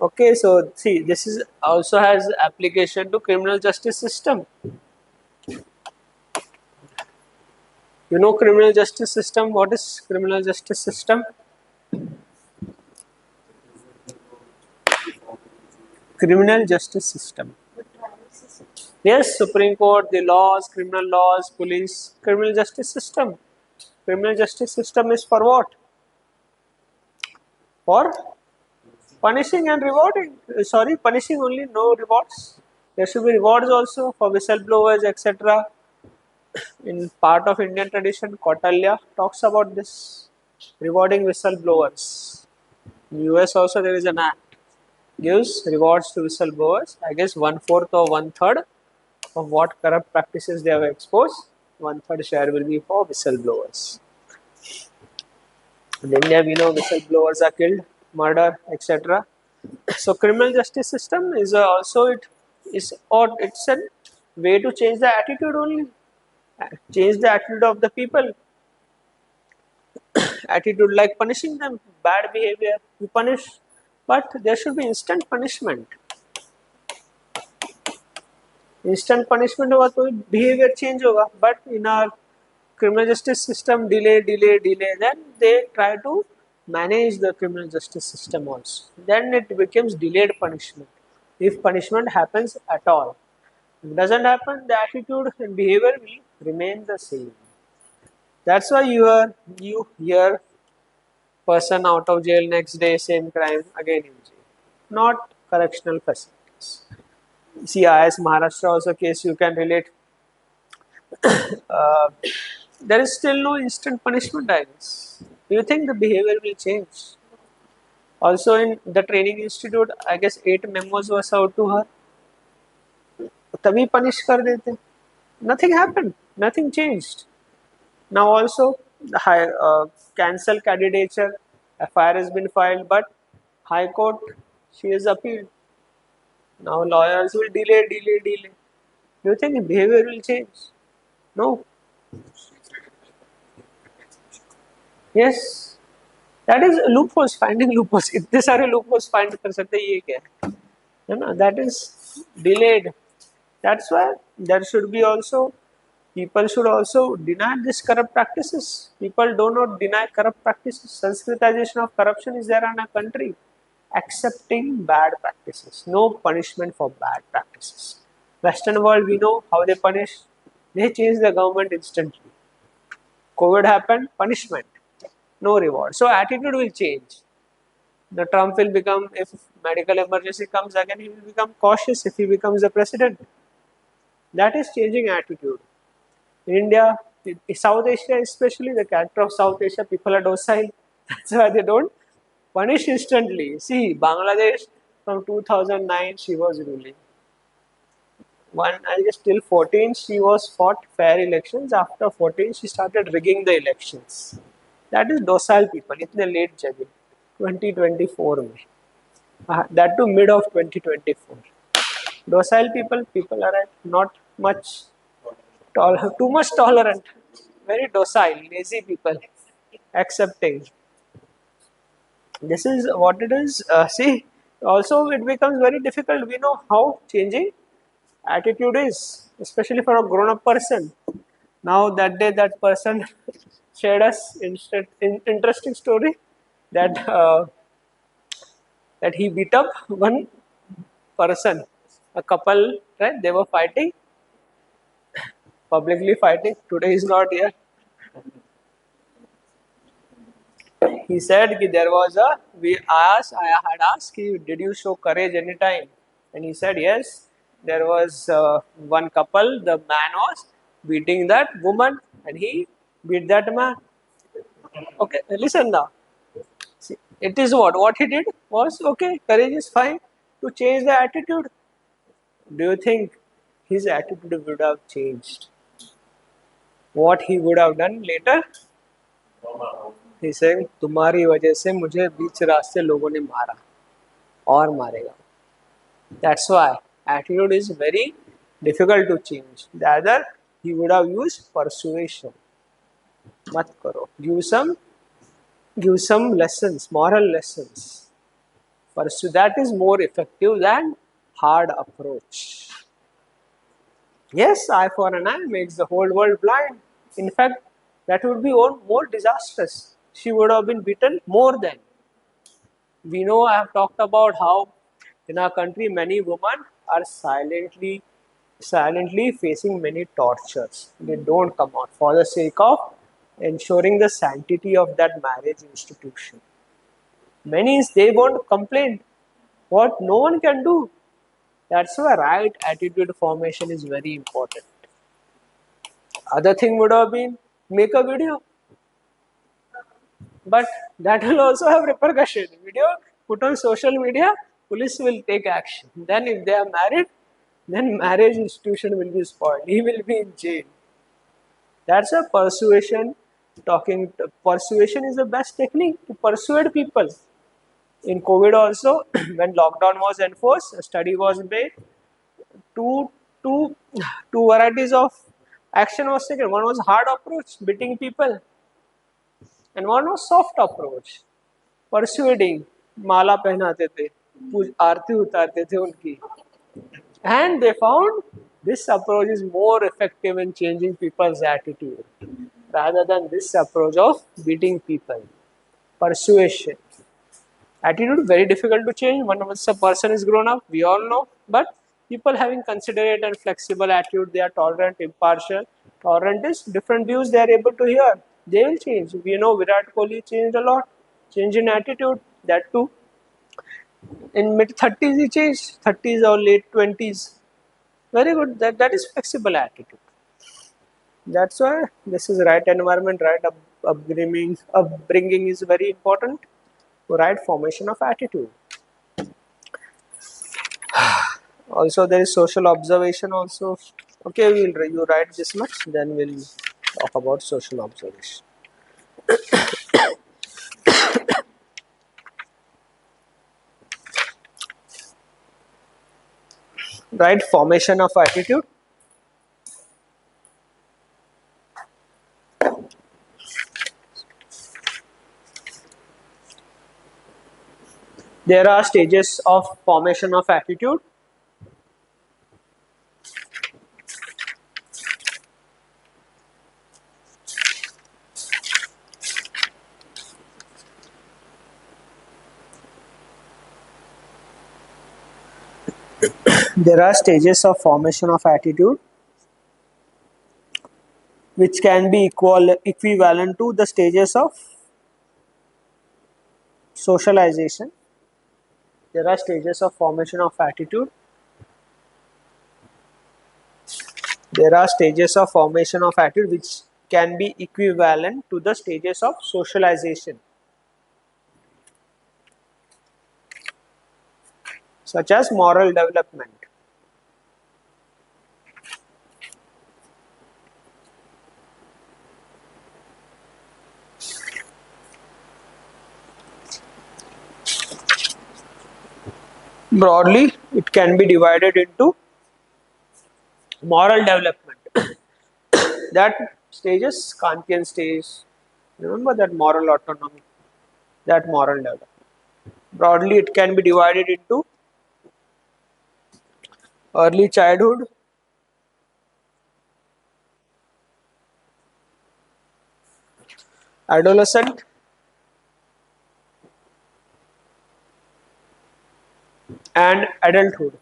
Okay, so see, this is also has application to criminal justice system. You know criminal justice system. What is criminal justice system? Criminal justice system. Yes, Supreme Court, the laws, criminal laws, police, criminal justice system. Criminal justice system is for what? For punishing and rewarding. Sorry, punishing only, no rewards. There should be rewards also for whistleblowers, etc. In part of Indian tradition, Kautalya talks about this, rewarding whistleblowers. In US also there is an act gives rewards to whistleblowers. I guess 1/4 or 1/3 of what corrupt practices they have exposed. 1/3 share will be for whistleblowers. In India, we know whistleblowers are killed, murder, etc. So, criminal justice system is also it's a way to change the attitude only, change the attitude of the people. Attitude like punishing them, bad behavior, you punish, but there should be instant punishment. Instant punishment होगा तो behavior change होगा, but in our criminal justice system, delay, then they try to manage the criminal justice system also. Then it becomes delayed punishment. If punishment happens at all, if it doesn't happen, the attitude and behavior will remain the same. That's why you hear person out of jail next day, same crime again in jail. Not correctional facilities. See, as Maharashtra also case you can relate. Uh, there is still no instant punishment, I guess. Do you think the behavior will change? Also, in the training institute, I guess 8 memos were served to her. तभी punish कर देते. Nothing happened. Nothing changed. Now also, the cancel candidature. FIR has been filed, but High Court, she has appealed. Now lawyers will delay. Do you think behavior will change? No. Yes. That is loopholes, finding loopholes. इतने सारे loopholes find कर सकते ये क्या है ना? That is delayed. That's why there should be also, people should also deny this corrupt practices. People do not deny corrupt practices. Sanskritization of corruption is there in a country. Accepting bad practices. No punishment for bad practices. Western world, we know how they punish. They change the government instantly. COVID happened, punishment. No reward. So attitude will change. The Trump will become, if medical emergency comes again, he will become cautious if he becomes the president. That is changing attitude. In India, South Asia especially, the character of South Asia, people are docile. That's why they don't punish instantly. See, Bangladesh from 2009 she was ruling. I guess till 14 she was fought fair elections. After 14 she started rigging the elections. That is docile people. इतने late जगे 2024 में. That to mid of 2024. Docile people are not much too much tolerant. Very docile, lazy people, accepting. This is what it is. See, also it becomes very difficult. We know how changing attitude is, especially for a grown-up person. Now that day, that person shared us interesting story that that he beat up one person, a couple, right? They were fighting, publicly fighting. Today is not here. He said ki there was a, I had asked, ki, did you show courage anytime? And he said, yes, there was one couple, the man was beating that woman and he beat that man. Okay, listen now. See, it is what he did was, okay, courage is fine to change the attitude. Do you think his attitude would have changed? What he would have done later? He said, तुम्हारी वजह से मुझे बीच रास्ते लोगों ने मारा और मारेगा. That's why attitude is very difficult to change. The other, he would have used persuasion. मत करो. Give some lessons, moral lessons. Pursue, that is more effective than hard approach. Yes, eye for an eye makes the whole world blind. In fact, that would be more disastrous. She would have been beaten more than. We know, I have talked about how in our country many women are silently facing many tortures. They don't come out for the sake of ensuring the sanctity of that marriage institution. Many, they won't complain. What no one can do. That's why right attitude formation is very important. Other thing would have been make a video, but that will also have repercussion. Video put on social media, police will take action. Then if they are married, then marriage institution will be spoiled. He will be in jail. That's a persuasion. Persuasion is the best technique to persuade people. In COVID also, when lockdown was enforced, a study was made. Two, two, two varieties of action was taken. One was hard approach, beating people, and one was soft approach, persuading. माला पहनाते थे, आरती उतारते थे उनकी, and they found this approach is more effective in changing people's attitude rather than this approach of beating people. Persuasion. Attitude very difficult to change. Once a person is grown up, we all know. But people having considerate and flexible attitude, they are tolerant, impartial. Tolerant is different views they are able to hear. They will change. We know Virat Kohli changed a lot. Change in attitude, that too. In mid-30s he changed, 30s or late 20s. Very good. That is flexible attitude. That's why this is right environment, right upbringing is very important. Right formation of attitude. Also, there is social observation also. Okay, you write this much, then we'll talk about social observation. Right formation of attitude. There are stages of formation of attitude. There are stages of formation of attitude which can be equivalent to the stages of socialization. There are stages of formation of attitude. There are stages of formation of attitude which can be equivalent to the stages of socialization, such as moral development. Broadly, it can be divided into moral development. That stage is Kantian stage. Remember that moral autonomy, that moral development. Broadly, it can be divided into early childhood, adolescent, and adulthood.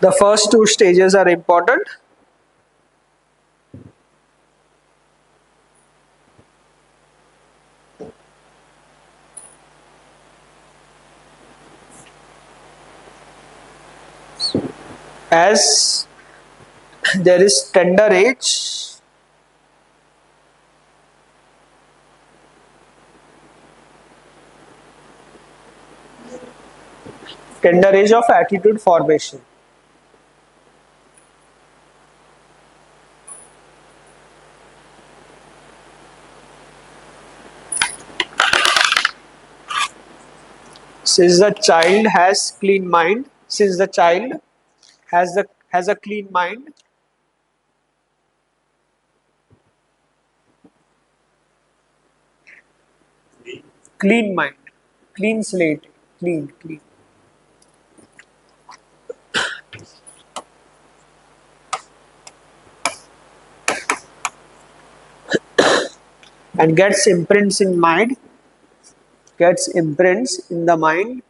The first two stages are important. As there is tender age of attitude formation. Since the child has clean mind, since the child has a clean mind, clean mind, clean slate, clean, and gets imprints in the mind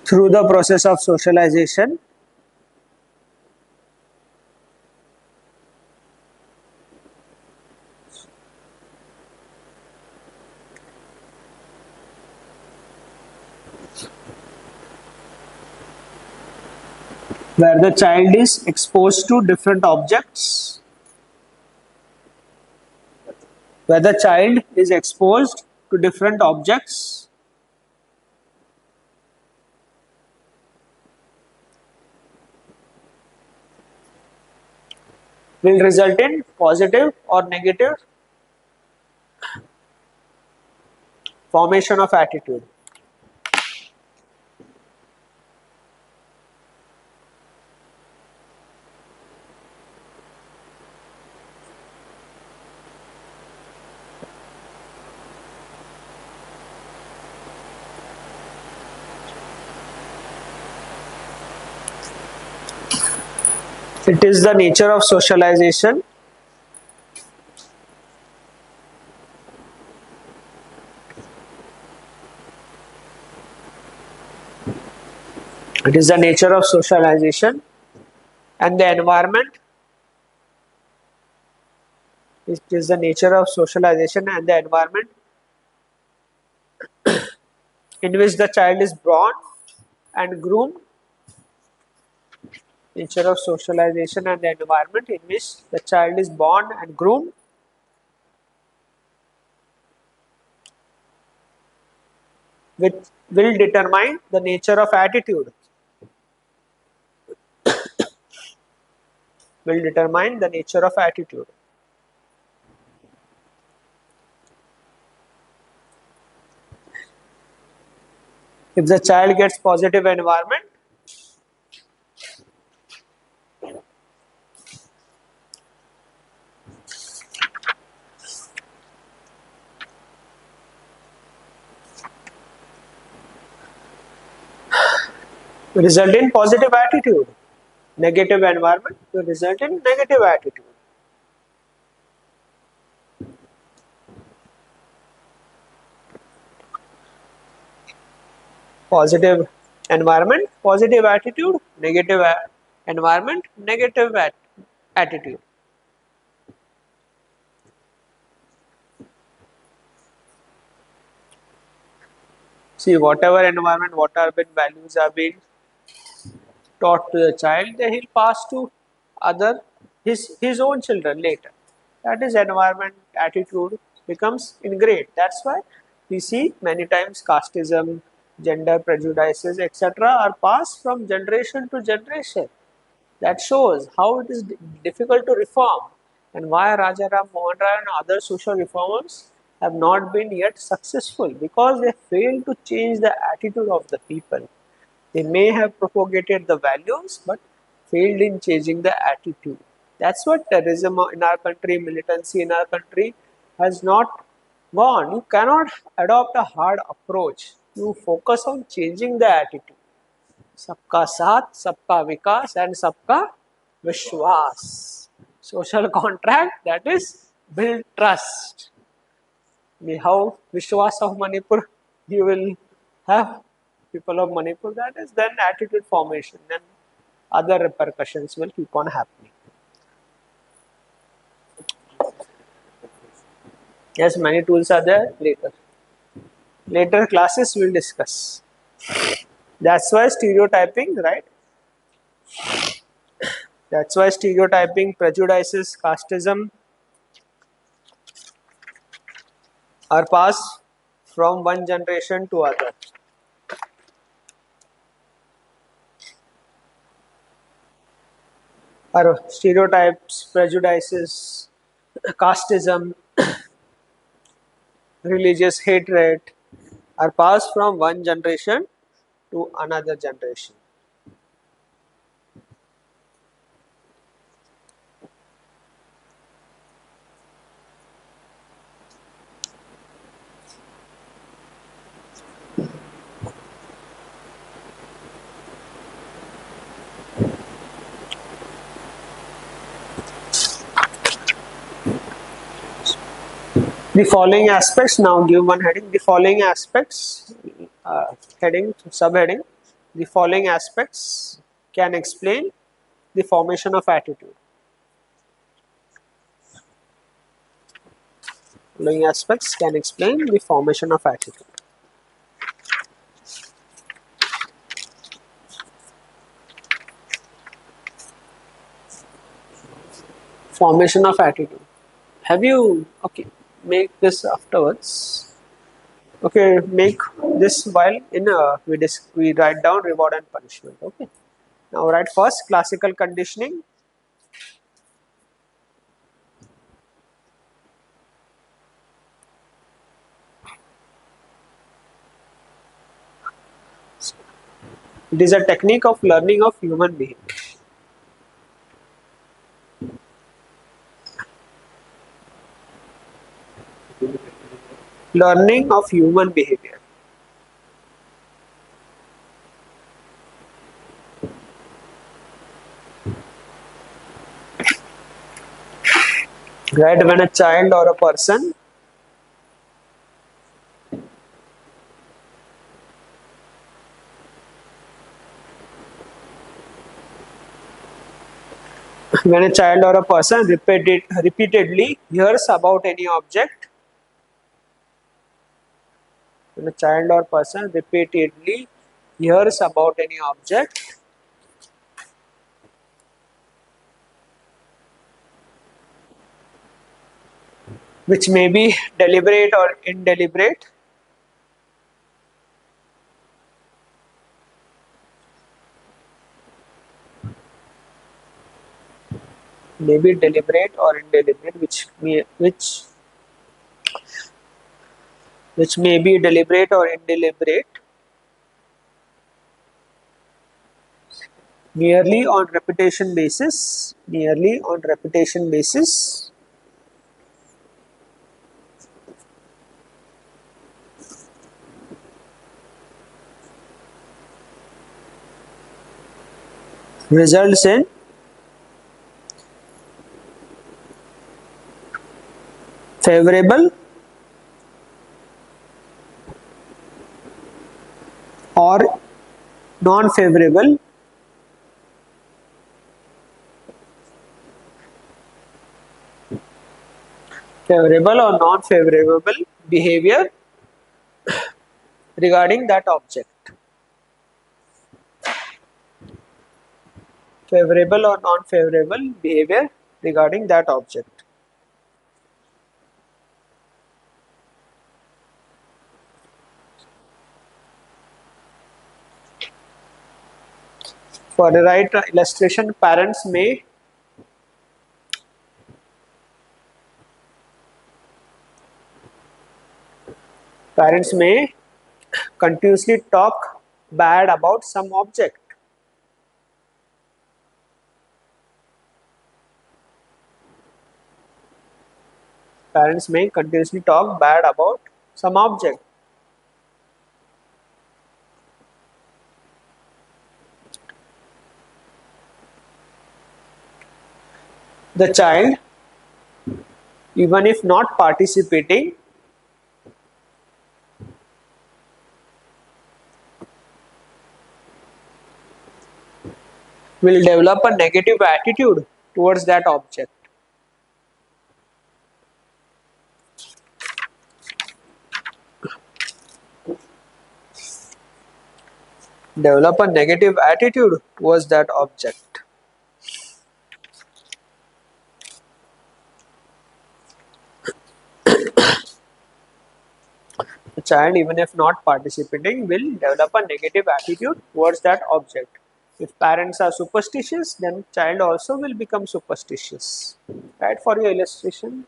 through the process of socialization. Where the child is exposed to different objects, where the child is exposed to different objects will result in positive or negative formation of attitude. It is the nature of socialization it is the nature of socialization and the environment. It is the nature of socialization and the environment in which the child is born and groomed. Nature of socialization and the environment in which the child is born and groomed which will determine the nature of attitude. Will determine the nature of attitude. If the child gets positive environment, result in positive attitude. Negative environment will result in negative attitude. Positive environment, positive attitude, negative environment, negative attitude. See, whatever environment, what are been values are being taught to the child, then he'll pass to other his own children later. That is environment, attitude becomes ingrained. That's why we see many times casteism, gender prejudices, etc. are passed from generation to generation. That shows how it is difficult to reform and why Raja Ram Mohan Rai and other social reformers have not been yet successful, because they failed to change the attitude of the people. They may have propagated the values but failed in changing the attitude. That's what terrorism in our country, militancy in our country has not gone. You cannot adopt a hard approach. You focus on changing the attitude. Sabka saath, sabka vikas, and sabka vishwas. Social contract, that is build trust. How Vishwas of Manipur you will have people of Manipur, that is then attitude formation, then other repercussions will keep on happening. Yes, many tools are there later. Later classes will discuss. That's why stereotyping, right? That's why stereotyping, prejudices, casteism are passed from one generation to other. Are stereotypes, prejudices, casteism, religious hatred are passed from one generation to another generation. The following aspects, now give one heading, the following aspects, heading, subheading, the following aspects can explain the formation of attitude. Following aspects can explain the formation of attitude. Formation of attitude. Have you, okay, make this afterwards. Okay, make this while in we write down reward and punishment. Okay. Now write first classical conditioning. It is a technique of learning of human behavior. Learning of human behavior. Right, when a child or a person when a child or a person repeatedly hears about any object, when a child or person repeatedly hears about any object, which may be deliberate or indeliberate, may be deliberate or indeliberate, which may be deliberate or indeliberate, merely on repetition basis, merely on repetition basis, results in favorable or non-favorable favorable or non-favorable behavior regarding that object. Favorable or non-favorable behavior regarding that object. For the right illustration, parents may continuously talk bad about some object. Parents may continuously talk bad about some object. The child, even if not participating, will develop a negative attitude towards that object. Develop a negative attitude towards that object. The child, even if not participating, will develop a negative attitude towards that object. If parents are superstitious, then child also will become superstitious. Right, for your illustration.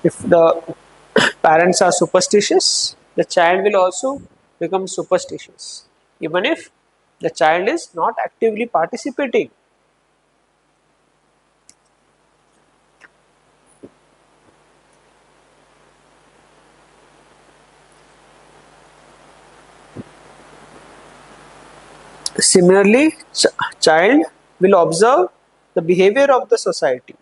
If the parents are superstitious, the child will also become superstitious, even if the child is not actively participating. Similarly, child will observe the behavior of the society.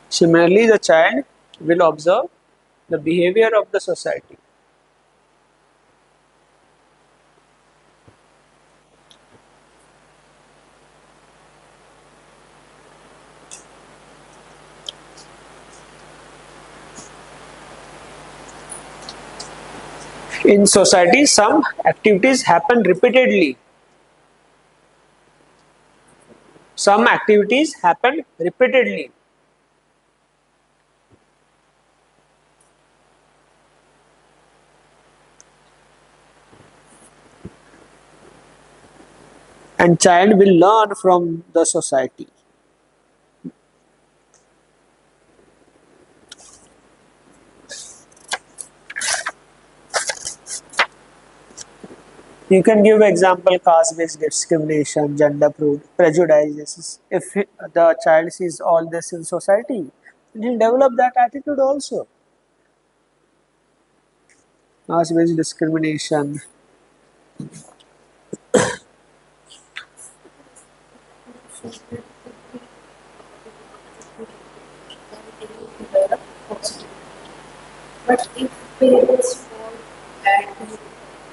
Similarly, the child will observe the behavior of the society. In society, some activities happen repeatedly. Some activities happen repeatedly. And child will learn from the society. You can give example caste-based discrimination, gender prejudices. If the child sees all this in society, then he'll develop that attitude also. Caste-based discrimination. But if parents want that,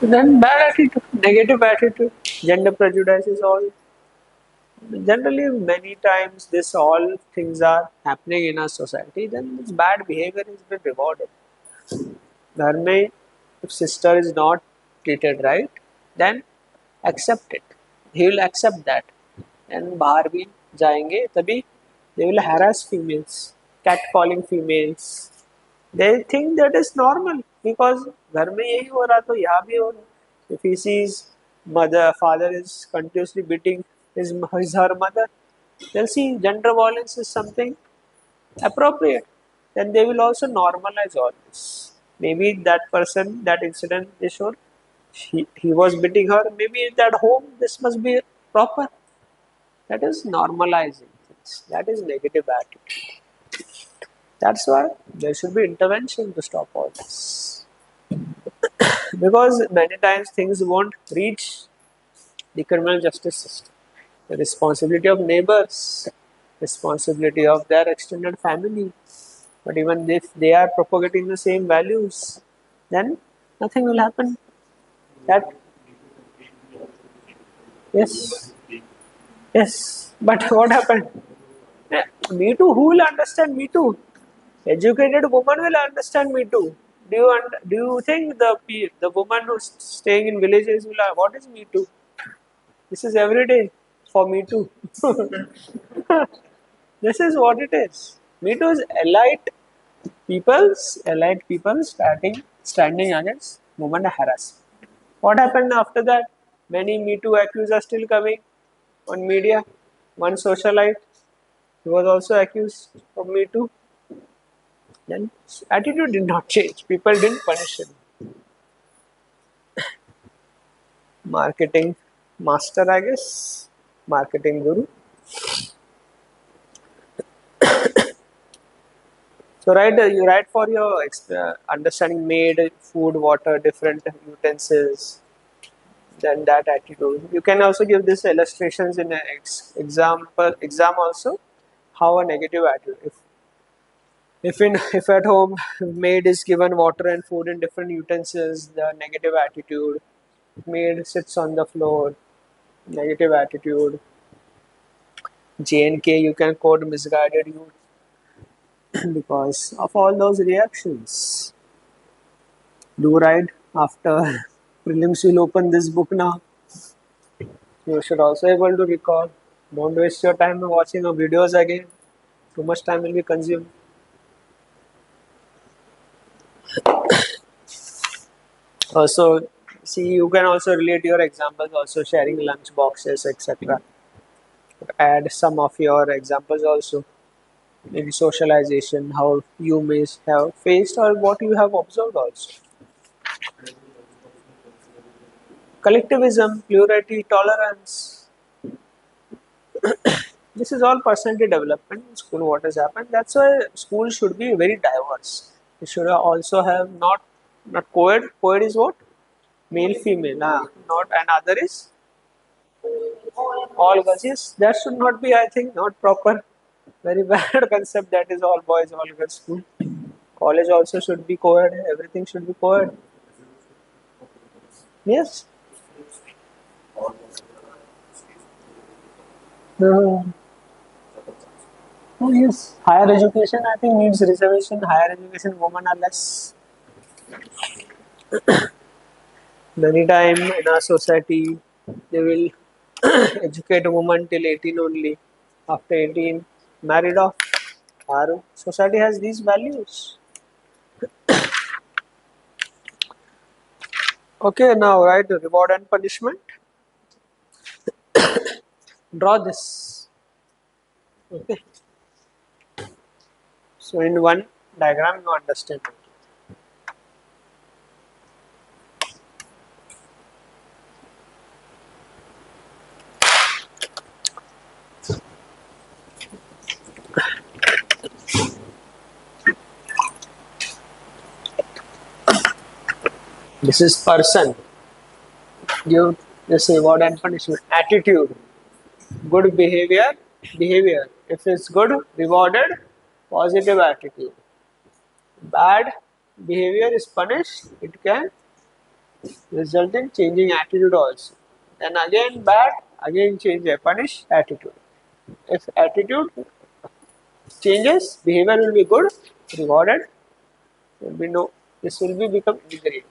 Then bad attitude, negative attitude, gender prejudice is all. Generally, many times this all things are happening in our society. Then this bad behavior is been rewarded. घर में if sister is not treated right, then accept it. He will accept that. And बाहर भी जाएंगे तभी they will harass females, catcalling females. They think that is normal because घर में यही हो रहा तो यहाँ भी हो रहा. If he sees father is continuously beating her mother, they'll see gender violence is something appropriate. Then they will also normalize all this. Maybe that person, that incident they showed, he was beating her. Maybe at home this must be proper. That is normalizing things. That is negative attitude. That's why there should be intervention to stop all this. Because many times things won't reach the criminal justice system. The responsibility of neighbors, responsibility of their extended family. But even if they are propagating the same values, then nothing will happen. That yes, yes. But what happened? Me too. Who will understand Me Too? Educated woman will understand Me Too. Do you think the woman who's staying in villages will what is Me Too? This is every day for Me Too. This is what it is. Me Too is elite people standing against women harassment. What happened after that? Many Me Too accused are still coming on media. One socialite, he was also accused of Me Too. Then attitude did not change. People didn't punish him. Marketing master, I guess. Marketing guru. So you write for your understanding made food, water, different utensils. Then that attitude. You can also give this illustrations in an exam also. How a negative attitude. If at home maid is given water and food in different utensils, the negative attitude. Maid sits on the floor, negative attitude. JNK you can quote misguided youth because of all those reactions. Do right after prelims will open this book now. You should also able to recall. Don't waste your time watching the videos again. Too much time will be consumed. Also, see you can also relate your examples. Also sharing lunch boxes, etc. Add some of your examples also. Maybe socialization, how you may have faced or what you have observed also. Collectivism, plurality, tolerance. This is all personality development in school. What has happened? That's why school should be very diverse. It should also have not co-ed. Co-ed is what? Male, female. Not another is all girls. Yes, that should not be. I think not proper. Very bad concept. That is all boys, all girls school. College also should be co-ed. Everything should be co-ed. Yes. Uh, oh yes. Higher education, I think, needs reservation. Higher education, women are less. Many time in our society, they will educate a woman till 18 only. After 18, married off. Our society has these values. Okay, now right, reward and punishment. Draw this. Okay. So in one diagram, you understand. This is person. Give this reward and punishment. Attitude. Good behavior. Behavior. If it's good, rewarded. Positive attitude. Bad behavior is punished. It can result in changing attitude also. Then again bad, again change a punish attitude. If attitude changes, behavior will be good, rewarded, will be no. This will be become ingredient.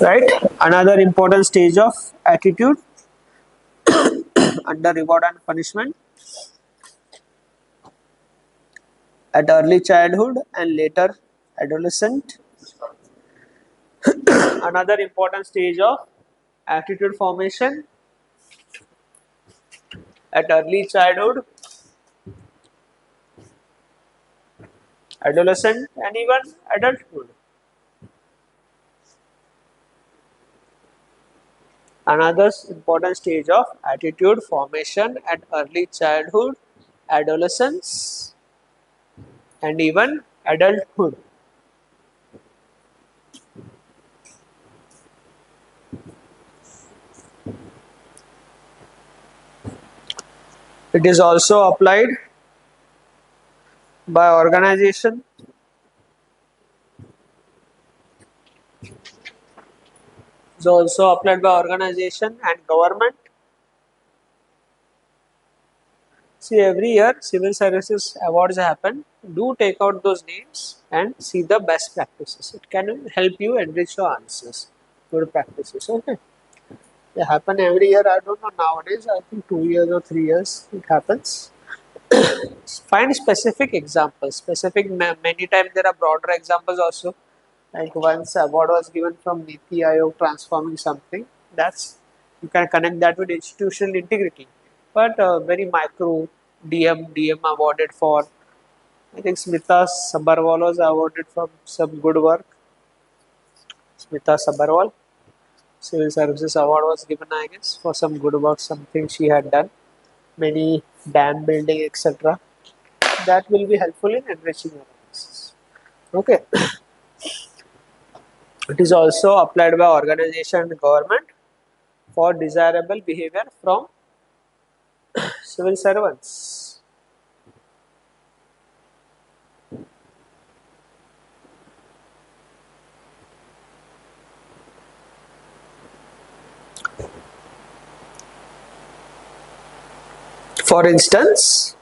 Right? Another important stage of attitude under reward and punishment at early childhood and later adolescent. Another important stage of attitude formation at early childhood, adolescent, and even adulthood. Another important stage of attitude formation at early childhood, adolescence, and even adulthood. It is also applied by organization. It's also applied by organization and government. See, every year civil services awards happen. Do take out those names and see the best practices. It can help you enrich your answers. Good practices. Okay. They happen every year. I don't know nowadays. I think 2 years or 3 years it happens. Find specific examples. Many times there are broader examples also. Like once award was given from Niti Aayog transforming something. That's you can connect that with institutional integrity. But very micro DM awarded for. I think Smita Sabharwal was awarded for some good work. Smita Sabharwal Civil Services Award was given, I guess, for some good work, something she had done, many dam building, etc. That will be helpful in enriching your analysis. Okay. It is also applied by organization and government for desirable behavior from civil servants. For instance,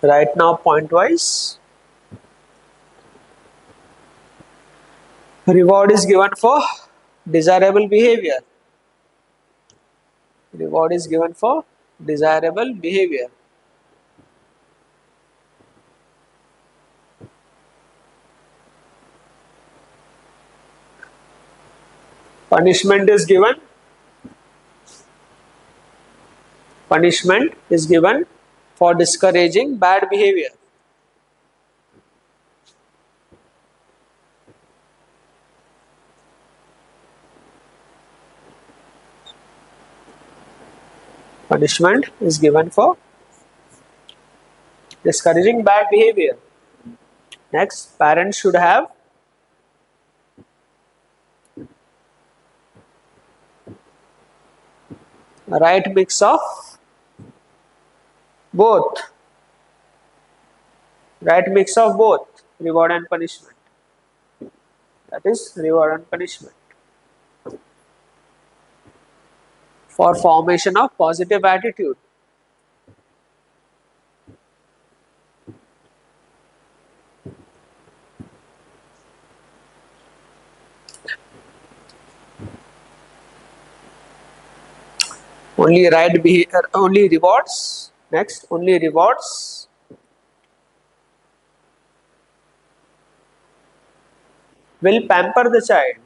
right now point wise, reward is given for desirable behavior. Reward is given for desirable behavior. Punishment is given. Punishment is given for discouraging bad behavior. Punishment is given for discouraging bad behavior. Next, parents should have a right mix of both. Right mix of both reward and punishment. That is reward and punishment. For formation of positive attitude. Only right behavior, only rewards. Next, only rewards will pamper the child.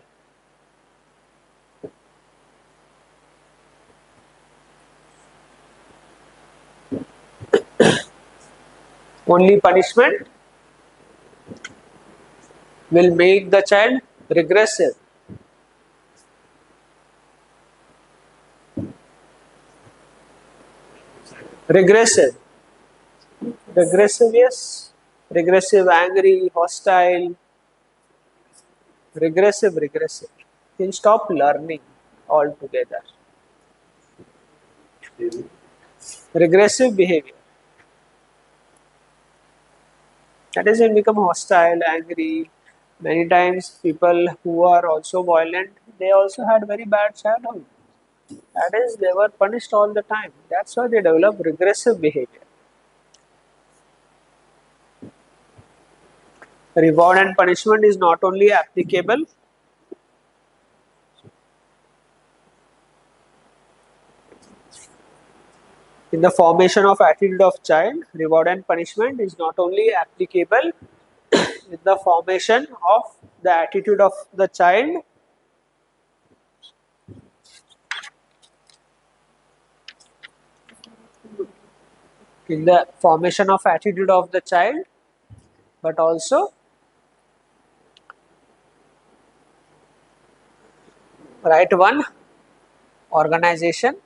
Only punishment will make the child regressive. Regressive. Regressive, yes. Regressive, angry, hostile. Regressive. He'll stop learning altogether. Regressive behavior. That is, he'll become hostile, angry. Many times, people who are also violent, they also had very bad childhood. That is, they were punished all the time. That's why they develop regressive behavior. Reward and punishment is not only applicable in the formation of attitude of child, reward and punishment is not only applicable in the formation of the attitude of the child but also right one organization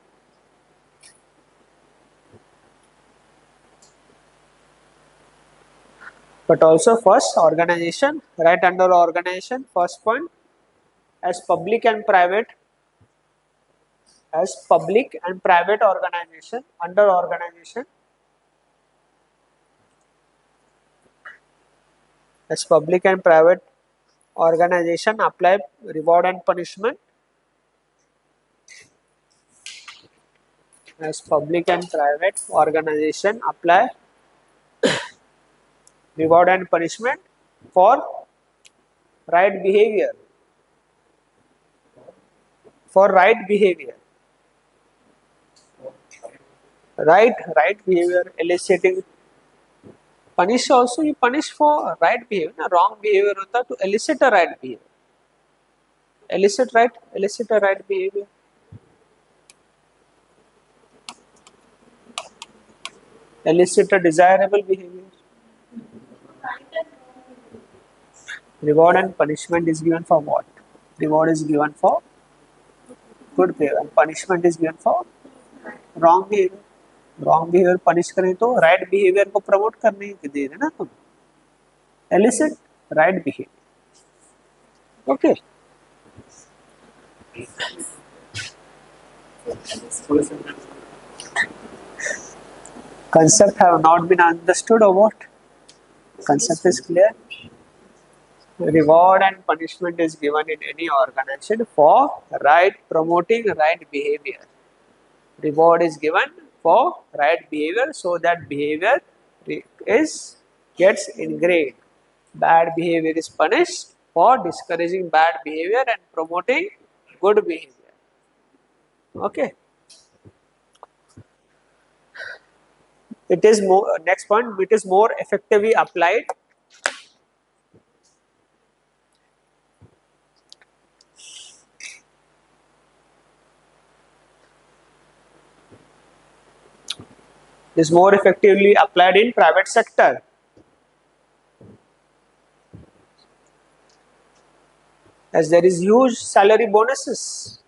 but also first organization, right under organization, first point, as public and private organization, under organization, as public and private organization apply reward and punishment, as public and private organization apply reward and punishment for right behavior, for right behavior, right behavior eliciting. Punish also, you punish for right behavior, na wrong behavior hota to elicit a right behavior, elicit a right behavior, elicit a desirable behavior. Reward and punishment is given for what? Reward is given for good behavior and punishment is given for wrong behavior. Wrong behaviour punish करें तो right behaviour को promote करने के दे रहे ना तुम, elicit right behaviour. Okay, concept have not been understood or what? Concept is clear. Reward and punishment is given in any organization for right promoting right behavior. Reward is given for right behavior so that behavior gets ingrained. Bad behavior is punished for discouraging bad behavior and promoting good behavior. Okay. It is more, next point, it is more effectively applied in private sector. As there is huge salary bonuses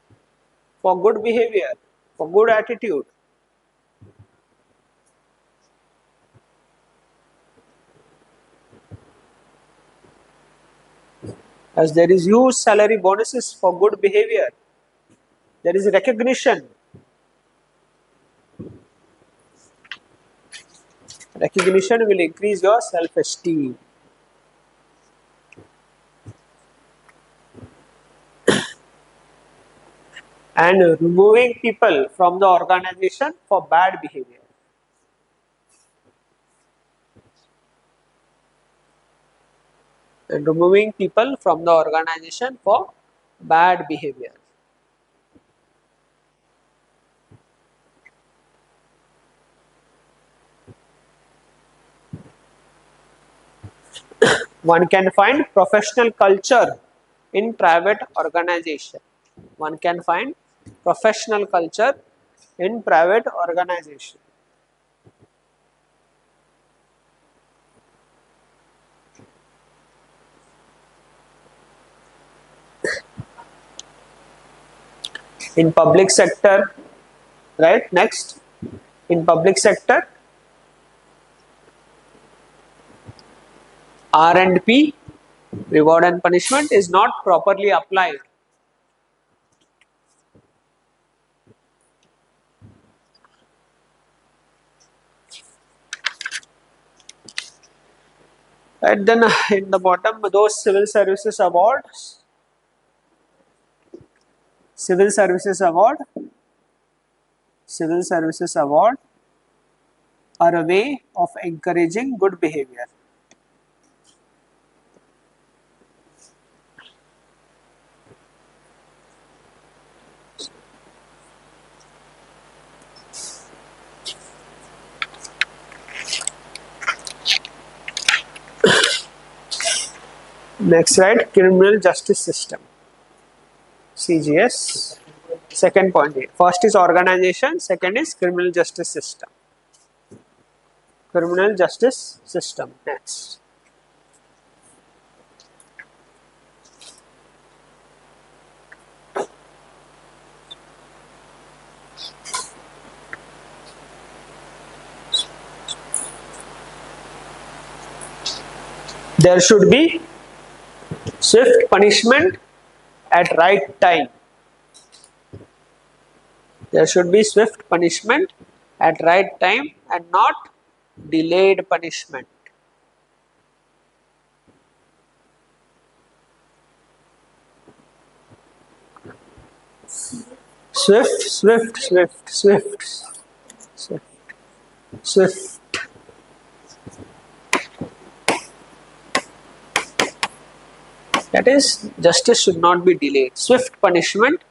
for good behavior, for good attitude. As there is huge salary bonuses for good behavior, there is recognition. Recognition will increase your self-esteem. And removing people from the organization for bad behavior. And removing people from the organization for bad behavior. One can find professional culture in private organization. One can find professional culture in private organization. In public sector, right? Next, in public sector, R&P, reward and punishment, is not properly applied. And then in the bottom, those civil services awards are a way of encouraging good behavior. Next, right, criminal justice system, CGS. Second point here. First is organization, second is criminal justice system. Criminal justice system. Next. There should be swift punishment at right time. There should be swift punishment at right time and not delayed punishment. Swift, swift, swift, swift, swift, swift. That is, justice should not be delayed. Swift punishment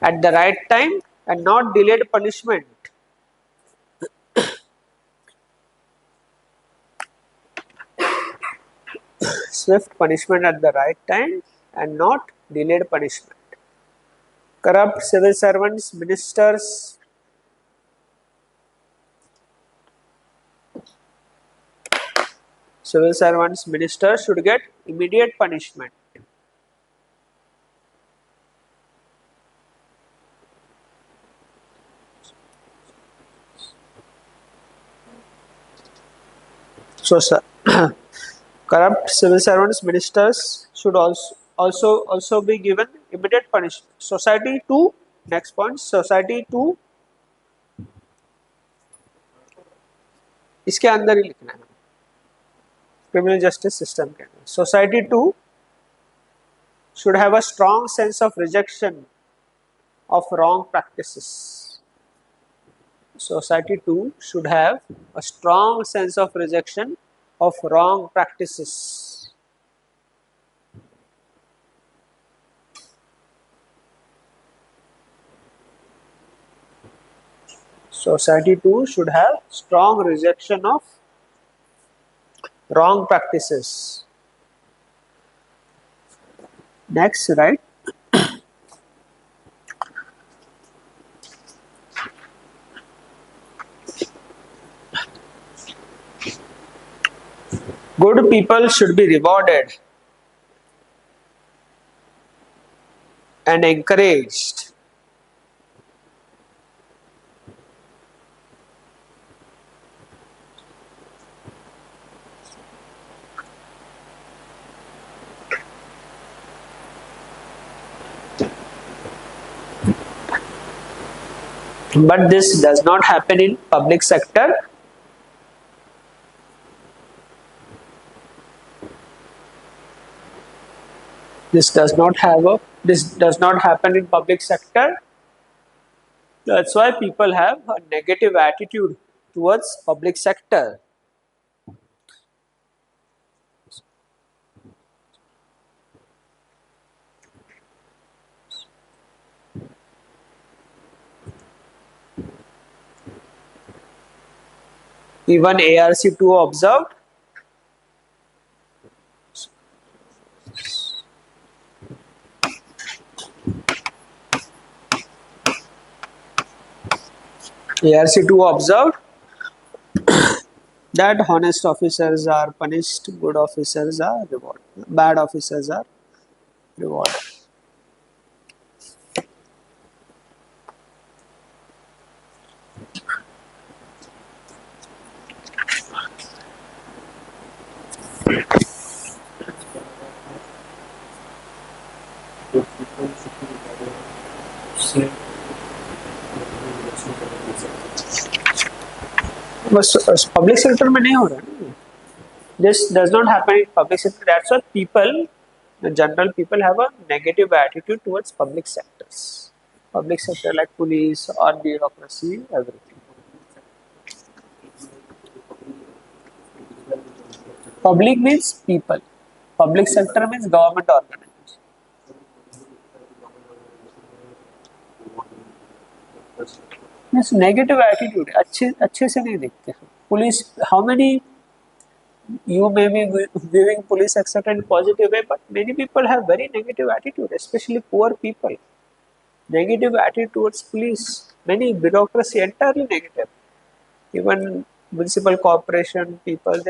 at the right time and not delayed punishment. Swift punishment at the right time and not delayed punishment. Corrupt civil servants, ministers, ministers should get immediate punishment. So, corrupt civil servants, ministers should also be given immediate punishment. Society too. Next point. Society too. इसके अंदर ही लिखना है. Criminal justice system के अंदर. Society too should have a strong sense of rejection of wrong practices. Society too should have a strong sense of rejection of wrong practices. Society too should have strong rejection of wrong practices. Next, right? Good people should be rewarded and encouraged. But this does not happen in public sector. This does not happen in public sector. That's why people have a negative attitude towards public sector. Even ARC2 observed that honest officers are punished, good officers are rewarded, bad officers are rewarded. बस public sector में नहीं हो रहा है. This does not happen in public sector. That's why people, the general people, have a negative attitude towards public sectors. Public sector like police or bureaucracy, everything. Public means people. Public sector means government organization. This negative attitude अच्छे से नहीं देखते हैं. Police, how many You may be viewing police etc. in positive way, but many people have very negative attitude, especially poor people. Negative attitude towards police. Many bureaucracy entirely negative. Even municipal corporation people,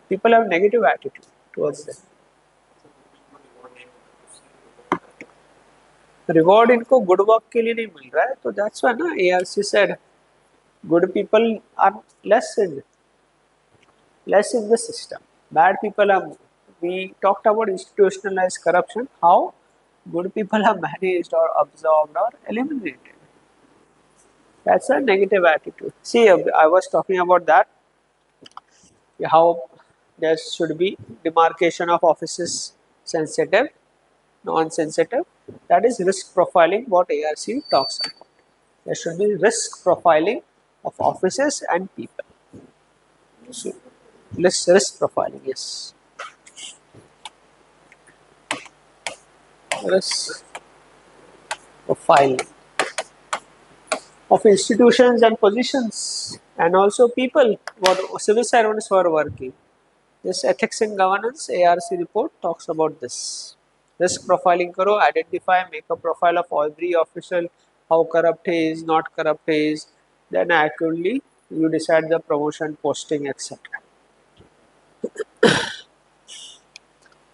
people have negative attitude towards them. Reward इनको good work के लिए नहीं मिल रहा है, तो that's why ना ARC said good people are less in less in the system. Bad people are more. We talked about institutionalized corruption, how good people are managed or absorbed or eliminated. That's a negative attitude. See, I was talking about that, how there should be demarcation of offices, sensitive, non-sensitive. That is risk profiling, what ARC talks about. There should be risk profiling of offices and people. So, risk profiling, yes. Risk profiling of institutions and positions, and also people, what civil servants were working. This ethics in governance ARC report talks about this. Risk profiling karo, identify, make a profile of every official, how corrupt he is, not corrupt he is, then accurately you decide the promotion, posting, etc.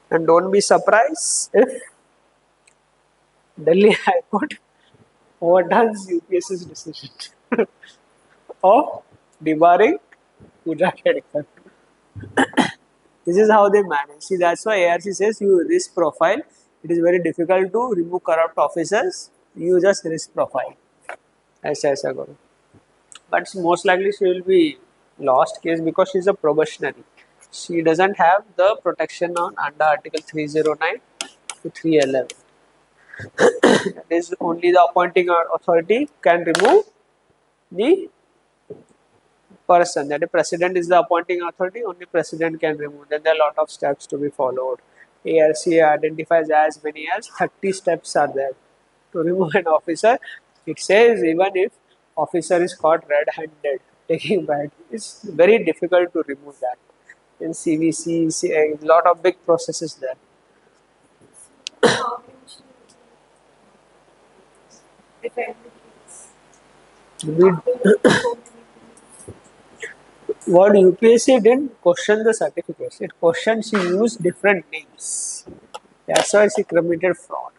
And don't be surprised if Delhi High Court overturns UPSC's decision of debarring Pooja Khedkar. This is how they manage. See, that's why ARC says you risk profile. It is very difficult to remove corrupt officers. You just risk profile. ऐसा करो. But most likely she will be lost case because she is a probationary. She doesn't have the protection on under Article 309 to 311. That is only the appointing authority can remove the person. That the president is the appointing authority, only president can remove. Then there are a lot of steps to be followed. ARC identifies as many as 30 steps are there to remove an officer. It says even if officer is caught red-handed taking bribe, it's very difficult to remove that. In CVC, a lot of big processes there. How can she defend the case? We, what UPSC didn't question the certificates, it questioned she used different names. That's why she committed fraud.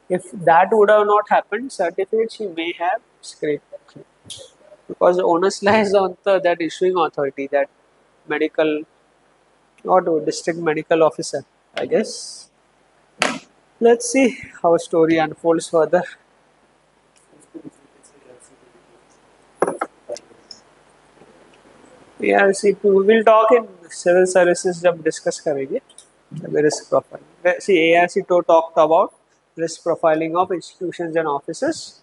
If that would have not happened, certificate she may have scraped because the onus lies on that issuing authority, that medical, not district medical officer, I guess. Let's see how story unfolds further. Yeah, see, we will talk in civil services जब discuss करेंगे risk profiling. See, ARC talked about risk profiling of institutions and offices.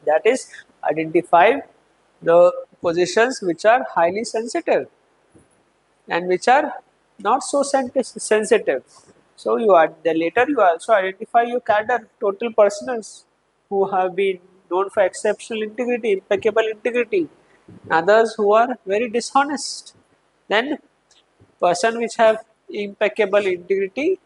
That is, identify the positions which are highly sensitive and which are not so sensitive. So you are then later you also identify your cadre, total personals who have been known for exceptional integrity, impeccable integrity, others who are very dishonest. Then person which have impeccable integrity,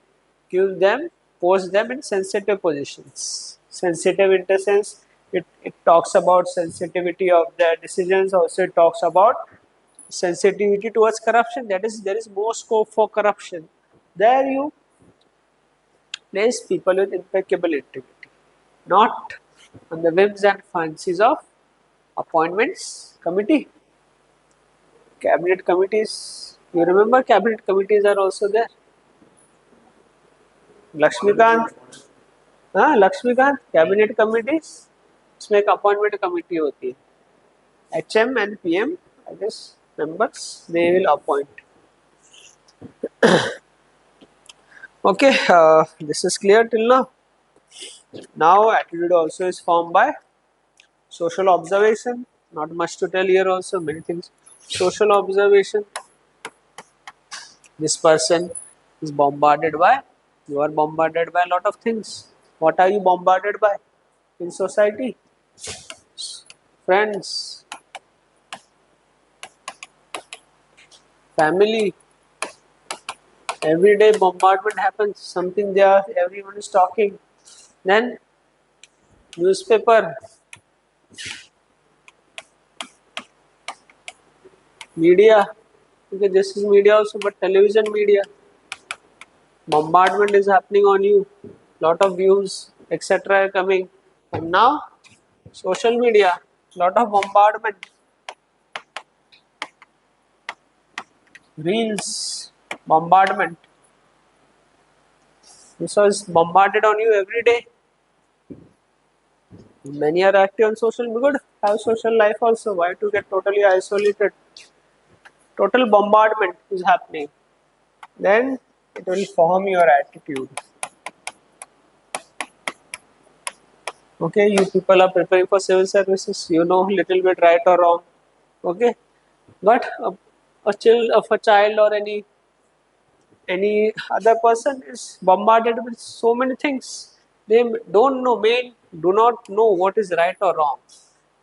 give them, post them in sensitive positions. Sensitive in the sense it talks about sensitivity of their decisions, also it talks about sensitivity towards corruption. That is, there is more scope for corruption. There you place people with impeccable integrity, not on the whims and fancies of appointments committee, cabinet committees. You remember cabinet committees are also there. Laxmikant, हाँ Laxmikant cabinet committees, इसमें एक appointment committee होती है, HM and PM, I guess members they will appoint. Okay, this is clear till now. Now attitude also is formed by social observation. Not much to tell here also, many things. Social observation. This person is bombarded by, you are bombarded by a lot of things. What are you bombarded by in society? Friends, family, Every day bombardment happens. Something there, everyone is talking. Then newspaper, media. Okay, this is media also, but television media. Bombardment is happening on you. Lot of views, etc. are coming. And now social media. Lot of bombardment. Reels, bombardment. This was bombarded on you every day. Many are active on social media. Good. Have social life also. Why to get totally isolated? Total bombardment is happening. Then it will form your attitude. Okay, you people are preparing for civil services. You know little bit right or wrong. Okay, but a child or any other person is bombarded with so many things. They don't know, do not know what is right or wrong.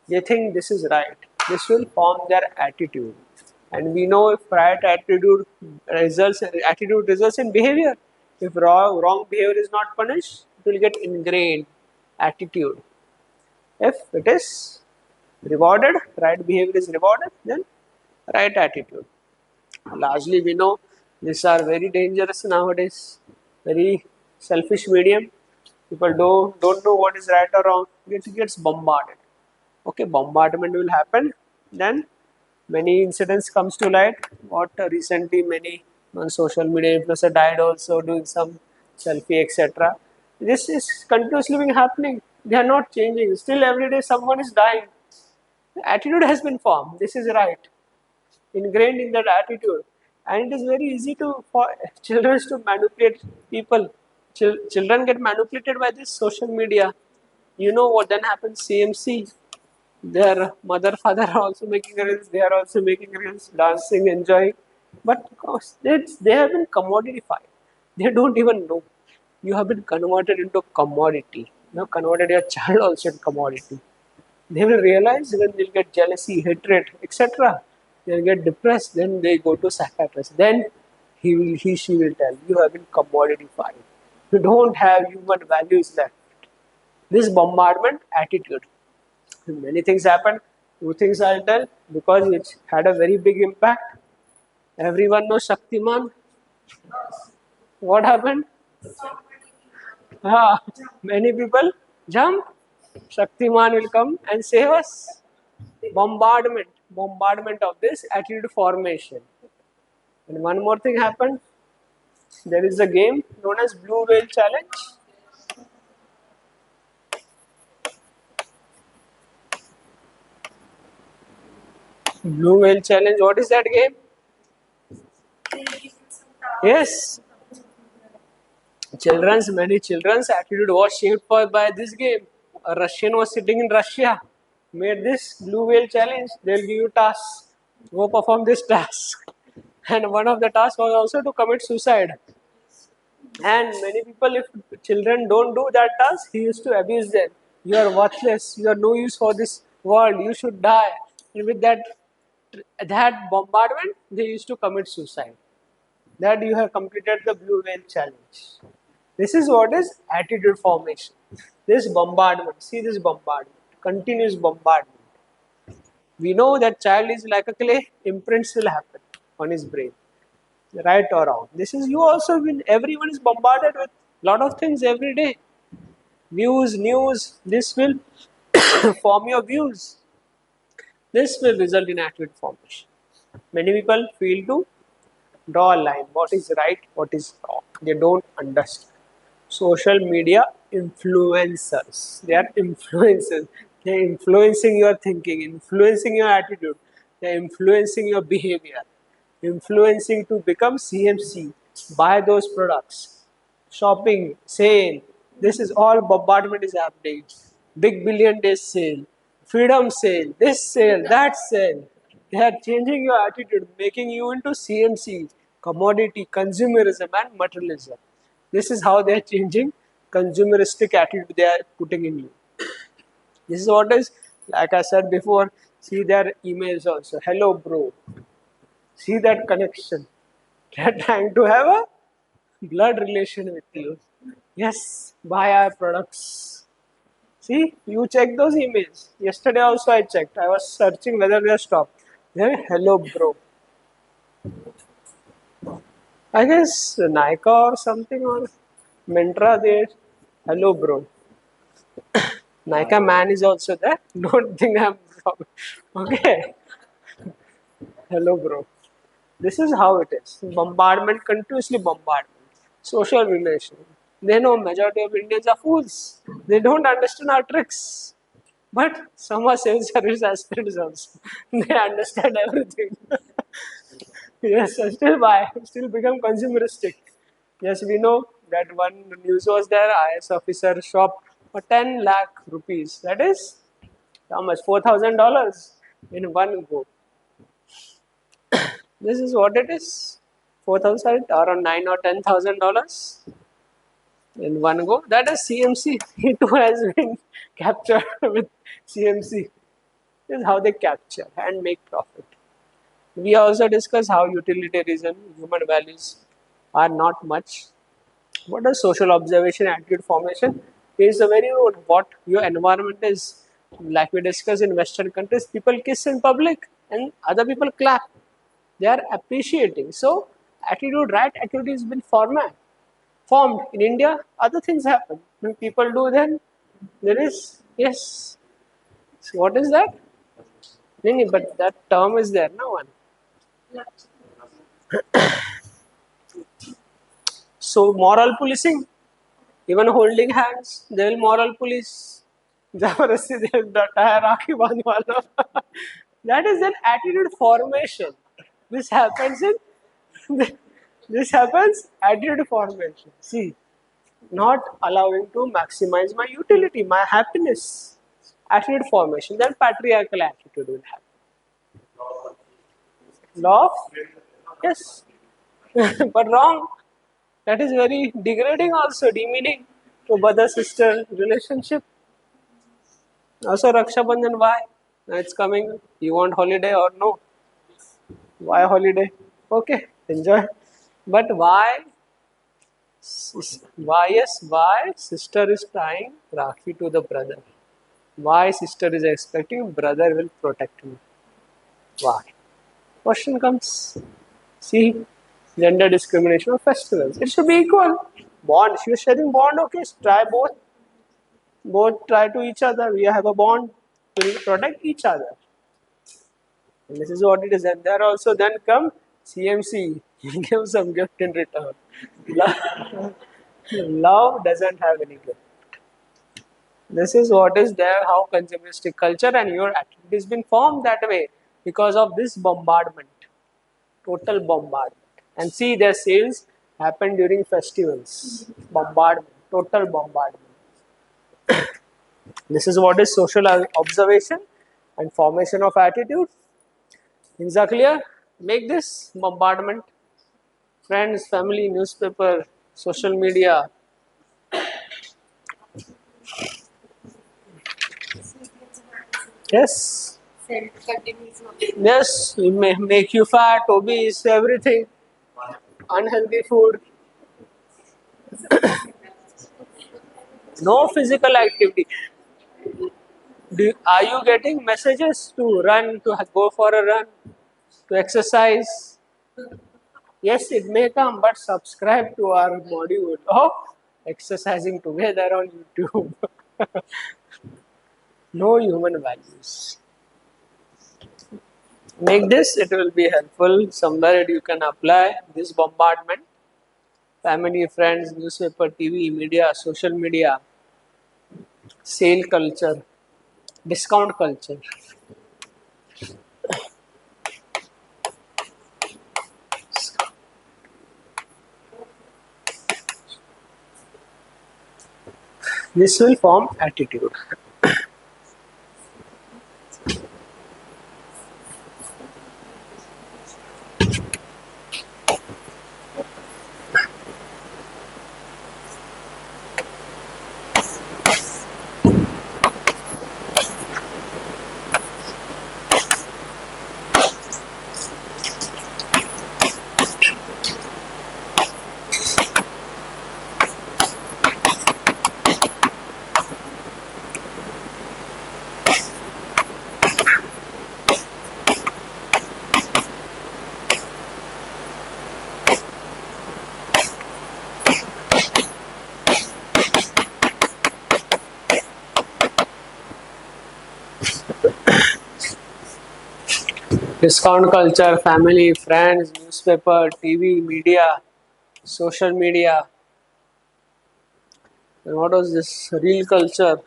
They think this is right. This will form their attitude. And we know if right attitude results in behavior. If wrong behavior is not punished, it will get ingrained attitude. If it is rewarded, right behavior is rewarded, then right attitude. Largely, we know these are very dangerous nowadays. Very selfish medium. People don't know what is right or wrong. It gets bombarded. Okay, bombardment will happen. Then many incidents comes to light. What recently many on social media influencer died also doing some selfie etc. This is continuously being happening. They are not changing. Still every day someone is dying. The attitude has been formed. This is right, ingrained in that attitude, and it is very easy to for children to manipulate people. Children get manipulated by this social media. You know what then happens? CMC, their mother father are also making reels. They are also making reels, dancing, enjoying, but because they have been commodified. They don't even know. You have been converted into commodity. You have converted your child also into commodity. They will realize when they'll get jealousy, hatred, etc. They'll get depressed, then they go to psychiatrist. Then she will tell, you have been commodified. You don't have human values left. This bombardment attitude. Many things happen. Two things I'll tell because it had a very big impact. Everyone knows Shaktiman. What happened? Ah, many people jump. Shaktiman will come and save us. Bombardment of this attitude formation. And one more thing happened. There is a game known as Blue Whale Challenge. Blue Whale Challenge. What is that game? Yes, many children's attitude was shaped by this game. A Russian was sitting in Russia, made this Blue Whale Challenge. They'll give you tasks. Go perform this task. And one of the tasks was also to commit suicide. And many people, if children don't do that task, he used to abuse them. You are worthless. You are no use for this world. You should die. And with that bombardment, they used to commit suicide. That you have completed the Blue Whale Challenge. This is what is attitude formation. This bombardment. See this bombardment. Continuous bombardment. We know that child is like a clay. Imprints will happen on his brain, right or wrong. This is you also will. Everyone is bombarded with lot of things every day. Views, news. This will form your views. This will result in attitude formation. Many people feel to draw a line. What is right? What is wrong? They don't understand. Social media influencers. They are influencers. They are influencing your thinking, influencing your attitude. They are influencing your behavior, influencing to become CMC, buy those products, shopping, sale. This is all bombardment is happening. Big billion days sale, freedom sale, this sale, that sale. They are changing your attitude, making you into CMC, commodity, consumerism, and materialism. This is how they are changing consumeristic attitude they are putting in you. This is what is, like I said before, see their emails also. Hello, bro. See that connection. They are trying to have a blood relation with you. Yes, buy our products. See, you check those emails. Yesterday also I checked. I was searching whether they are stopped. They're hello bro. I guess Nike or something or Mintra there. Hello bro. Nike man is also there. Don't think I'm wrong. Okay. Hello bro. This is how it is. Bombardment, continuously bombardment. Social relation. They know majority of Indians are fools. They don't understand our tricks. But some are civil service aspirants also. They understand everything. Yes, and still buy, still become consumeristic. Yes, we know that one news was there, IS officer shop for 10 lakh rupees. That is how much? $4,000 in one go. This is what it is. 4,000 around 9 or $10,000 in one go. That is CMC. It too has been captured with CMC. This is how they capture and make profit. We also discuss how utilitarianism, human values are not much. What does social observation, attitude formation plays a very role. What your environment is. Like we discuss in Western countries, people kiss in public and other people clap. They are appreciating. So attitude, right attitude has been formed. In India, other things happen. When people do then there is yes. So what is that? No, but that term is there, no one. So moral policing, even holding hands, they will moral police. जबरदस्ती they will rakhi बांधवाना. That is an attitude formation. This happens in this happens attitude formation. See, not allowing to maximize my utility, my happiness. Attitude formation. Then patriarchal attitude will happen. Law of yes, but wrong. That is very degrading also, demeaning to brother sister relationship. Also, Raksha Bandhan, why? Now it's coming. You want holiday or no? Why holiday? Okay, enjoy. But why? Why, yes, why sister is tying Rakhi to the brother? Why sister is expecting brother will protect me? Why? Question comes. See, gender discrimination of festivals. It should be equal. Bond. If you're sharing bond, okay, try both. Both try to each other. We have a bond. We'll protect each other. And this is what it is. And there also then come CMC. He gives some gift in return. Love doesn't have any gift. This is what is there, how consumeristic culture and your attitude has been formed that way because of this bombardment, total bombardment. And see, their sales happen during festivals. Bombardment, total bombardment. This is what is social observation and formation of attitude. Things are clear. Make this bombardment. Friends, family, newspaper, social media. Yes. Yes, it may make you fat, obese, everything. Unhealthy food. No physical activity. Are you getting messages to run, to go for a run, to exercise? Yes, it may come, but subscribe to our module of exercising together on YouTube. No human values. Make this, it will be helpful. Somewhere you can apply this bombardment. Family, friends, newspaper, TV, media, social media, sale culture, discount culture. This will form attitude. Discount culture, family, friends, newspaper, TV, media, social media. And what was this? Real culture.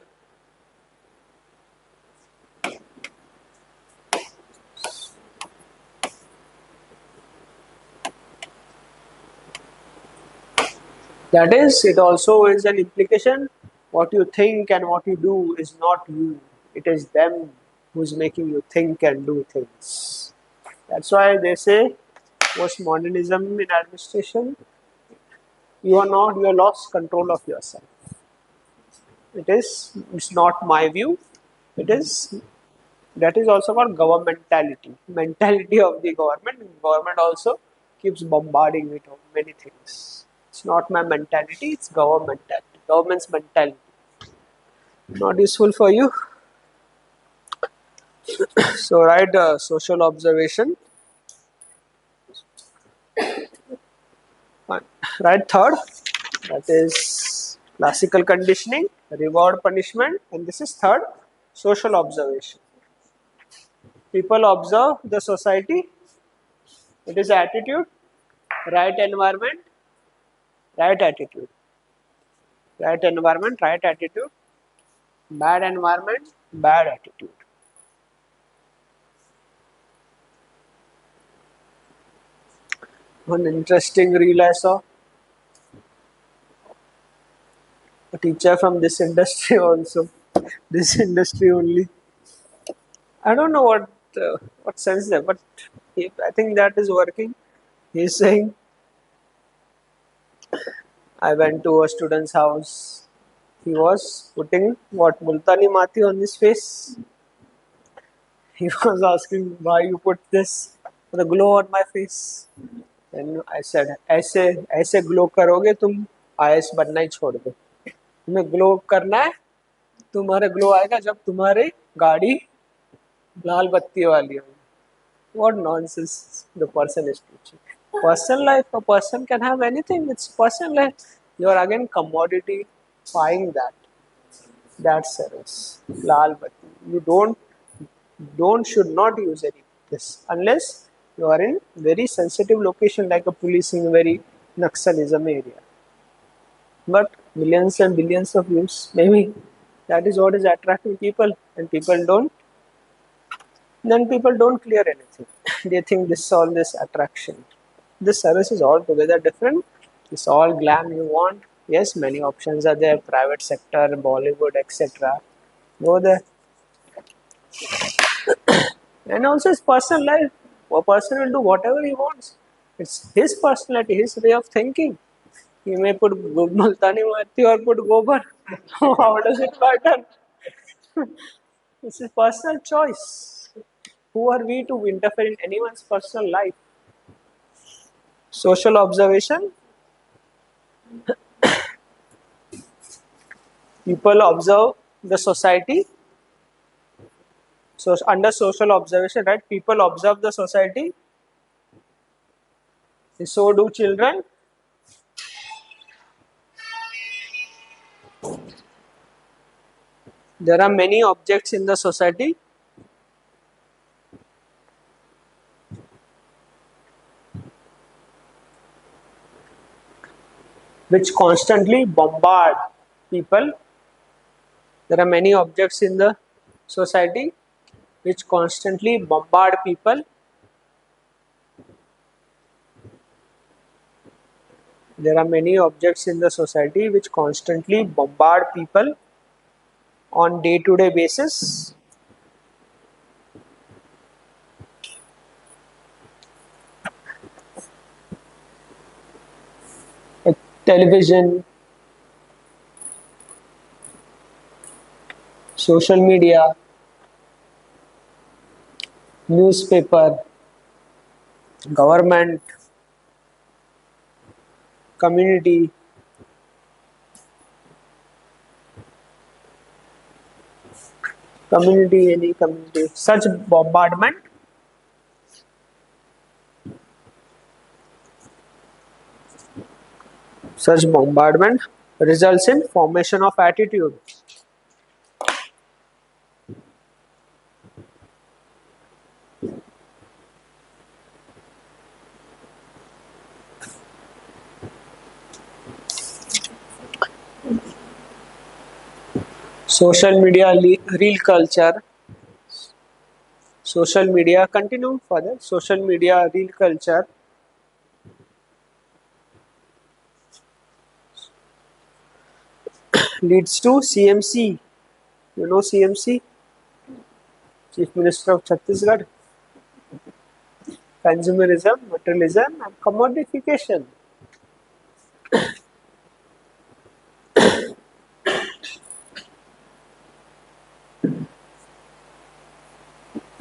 That is, it also is an implication. What you think and what you do is not you. It is them who's making you think and do things. That's why they say postmodernism in administration, you are not, you are lost control of yourself. It's not my view. It is, that is also called governmentality. Mentality of the government. Government also keeps bombarding with many things. It's not my mentality, it's government mentality. Government's mentality. Not useful for you. So write social observation. Fine. Write third. That is classical conditioning, reward punishment, and this is third, social observation. People observe the society. It is attitude, right environment, right attitude. Right environment, right attitude. Bad environment, bad attitude. One interesting reel I saw. A teacher from this industry also. This industry only. I don't know what sense there, but I think that is working. He's saying, I went to a student's house. He was putting what multani mati on his face. He was asking why you put this for the glow on my face. And I said, ऐसे ऐसे glow करोगे तुम IAS बनना ही छोड़ दो. तुम्हें glow करना है, तुम्हारे ग्लो आएगा जब तुम्हारी गाड़ी लाल बत्ती वाली होगी. What nonsense the person is teaching. Personal life, a person can have anything. It's personal life. You are again commodifying that. That's service. Lal batti. You don't should not use any this unless you are in very sensitive location like a policing very Naxalism area. But millions and billions of views, maybe that is what is attracting people, and people don't clear anything. They think this all this attraction. This service is altogether different. It's all glam you want. Yes, many options are there, private sector, Bollywood, etc. Go there. And also his personal life. A person will do whatever he wants. It's his personality, his way of thinking. He may put multani matti or put gobar. How does it matter? It's his personal choice. Who are we to interfere in anyone's personal life? Social observation. People observe the society. So under social observation, right? People observe the society. So do children. There are many objects in the society. Which constantly bombard people. There are many objects in the society which constantly bombard people. There are many objects in the society which constantly bombard people on day-to-day basis. Like television, social media, newspaper, government, community, any community. Such bombardment results in formation of attitude. social media real culture. Social media, continue further. Social media real culture leads to CMC. You know CMC, Chief Minister of Chhattisgarh. Consumerism, materialism, and commodification.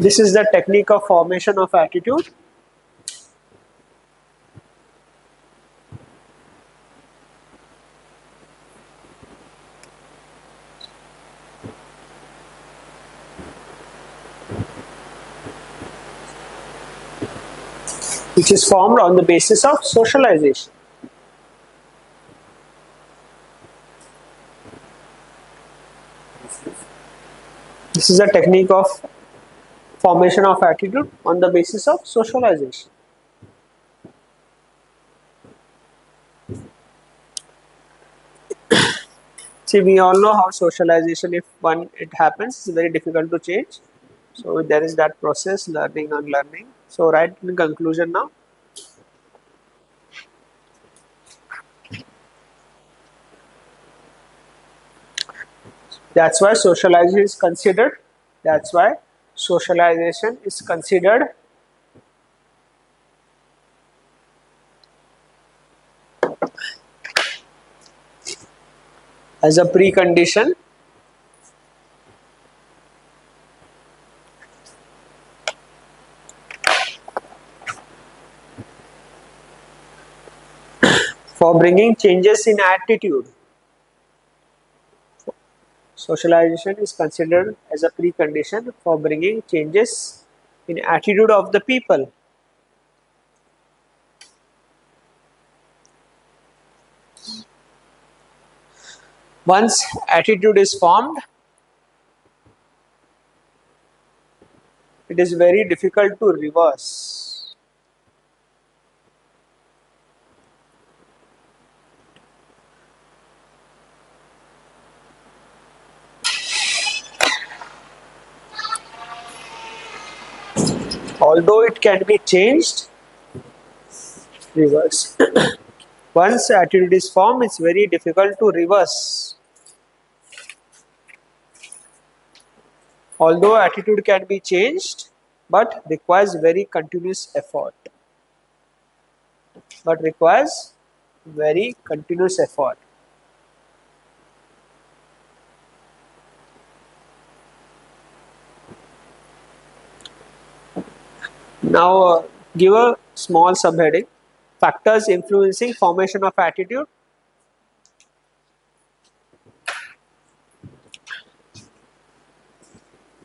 This is the technique of formation of attitude. Which is formed on the basis of socialization. This is a technique of formation of attitude on the basis of socialization. See, we all know how socialization, if it happens, is very difficult to change. So there is that process, learning, unlearning. So right in conclusion now. That's why socialization is considered. That's why socialization is considered as a precondition for bringing changes in attitude. Socialization is considered as a precondition for bringing changes in attitude of the people. Once attitude is formed, it is very difficult to reverse. Although it can be changed, reverse. Once attitude is formed, it's very difficult to reverse. Although attitude can be changed, but requires very continuous effort. But requires very continuous effort. Now, give a small subheading. Factors influencing formation of attitude.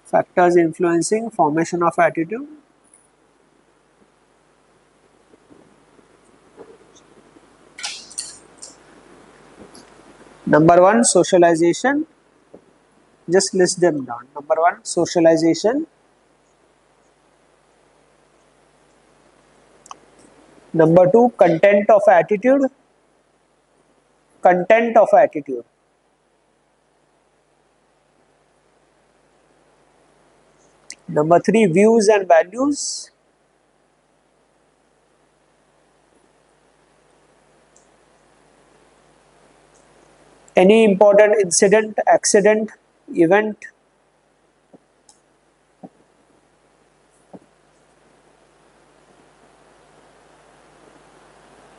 Factors influencing formation of attitude. Number one, socialization. Just list them down. Number one, socialization. Number two, content of attitude. Content of attitude. Number three, views and values. Any important incident, accident, event.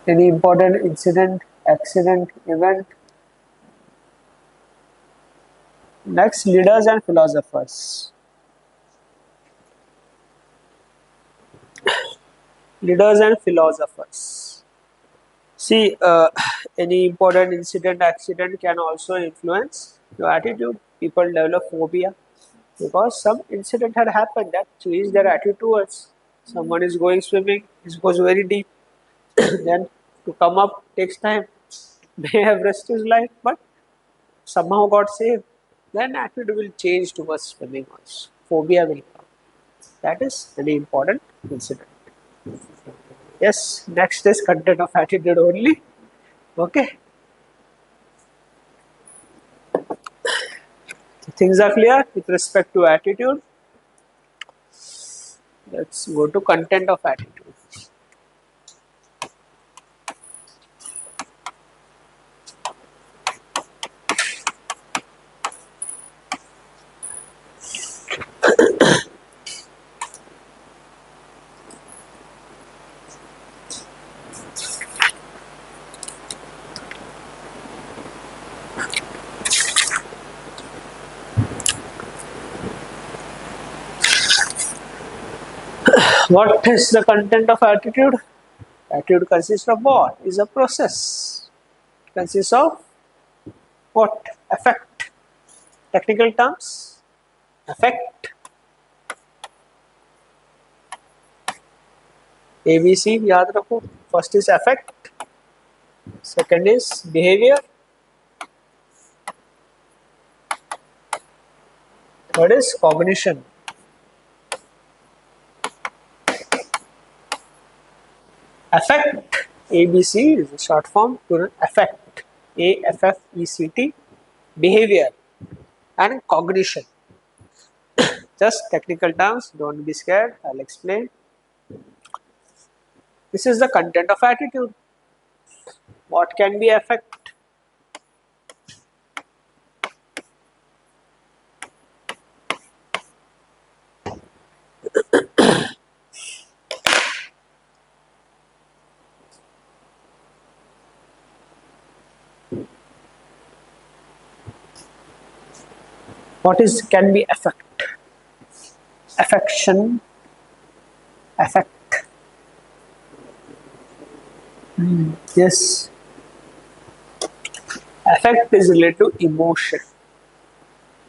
Any important incident, accident, event. Next, leaders and philosophers. Leaders and philosophers. See, any important incident, accident can also influence your attitude. People develop phobia because some incident had happened that changed their attitude towards. Someone is going swimming, it goes very deep. Then to come up takes time. May have risked his life, but somehow got saved. Then attitude will change towards swimming also. Phobia will come. That is very important incident. Yes, next is content of attitude only. Okay. Things are clear with respect to attitude. Let's go to content of attitude. What is the content of attitude? Attitude consists of what? Is a process. It consists of what? Affect. Technical terms. Affect. ABC याद रखो. First is affect. Second is behavior. Third is cognition. Affect. ABC is a short form to affect. AFFECT. Behavior and cognition. Just technical terms. Don't be scared. I'll explain. This is the content of attitude. What can be affect? What is can be affect? Affection. Affect. Yes. Affect is related to emotion.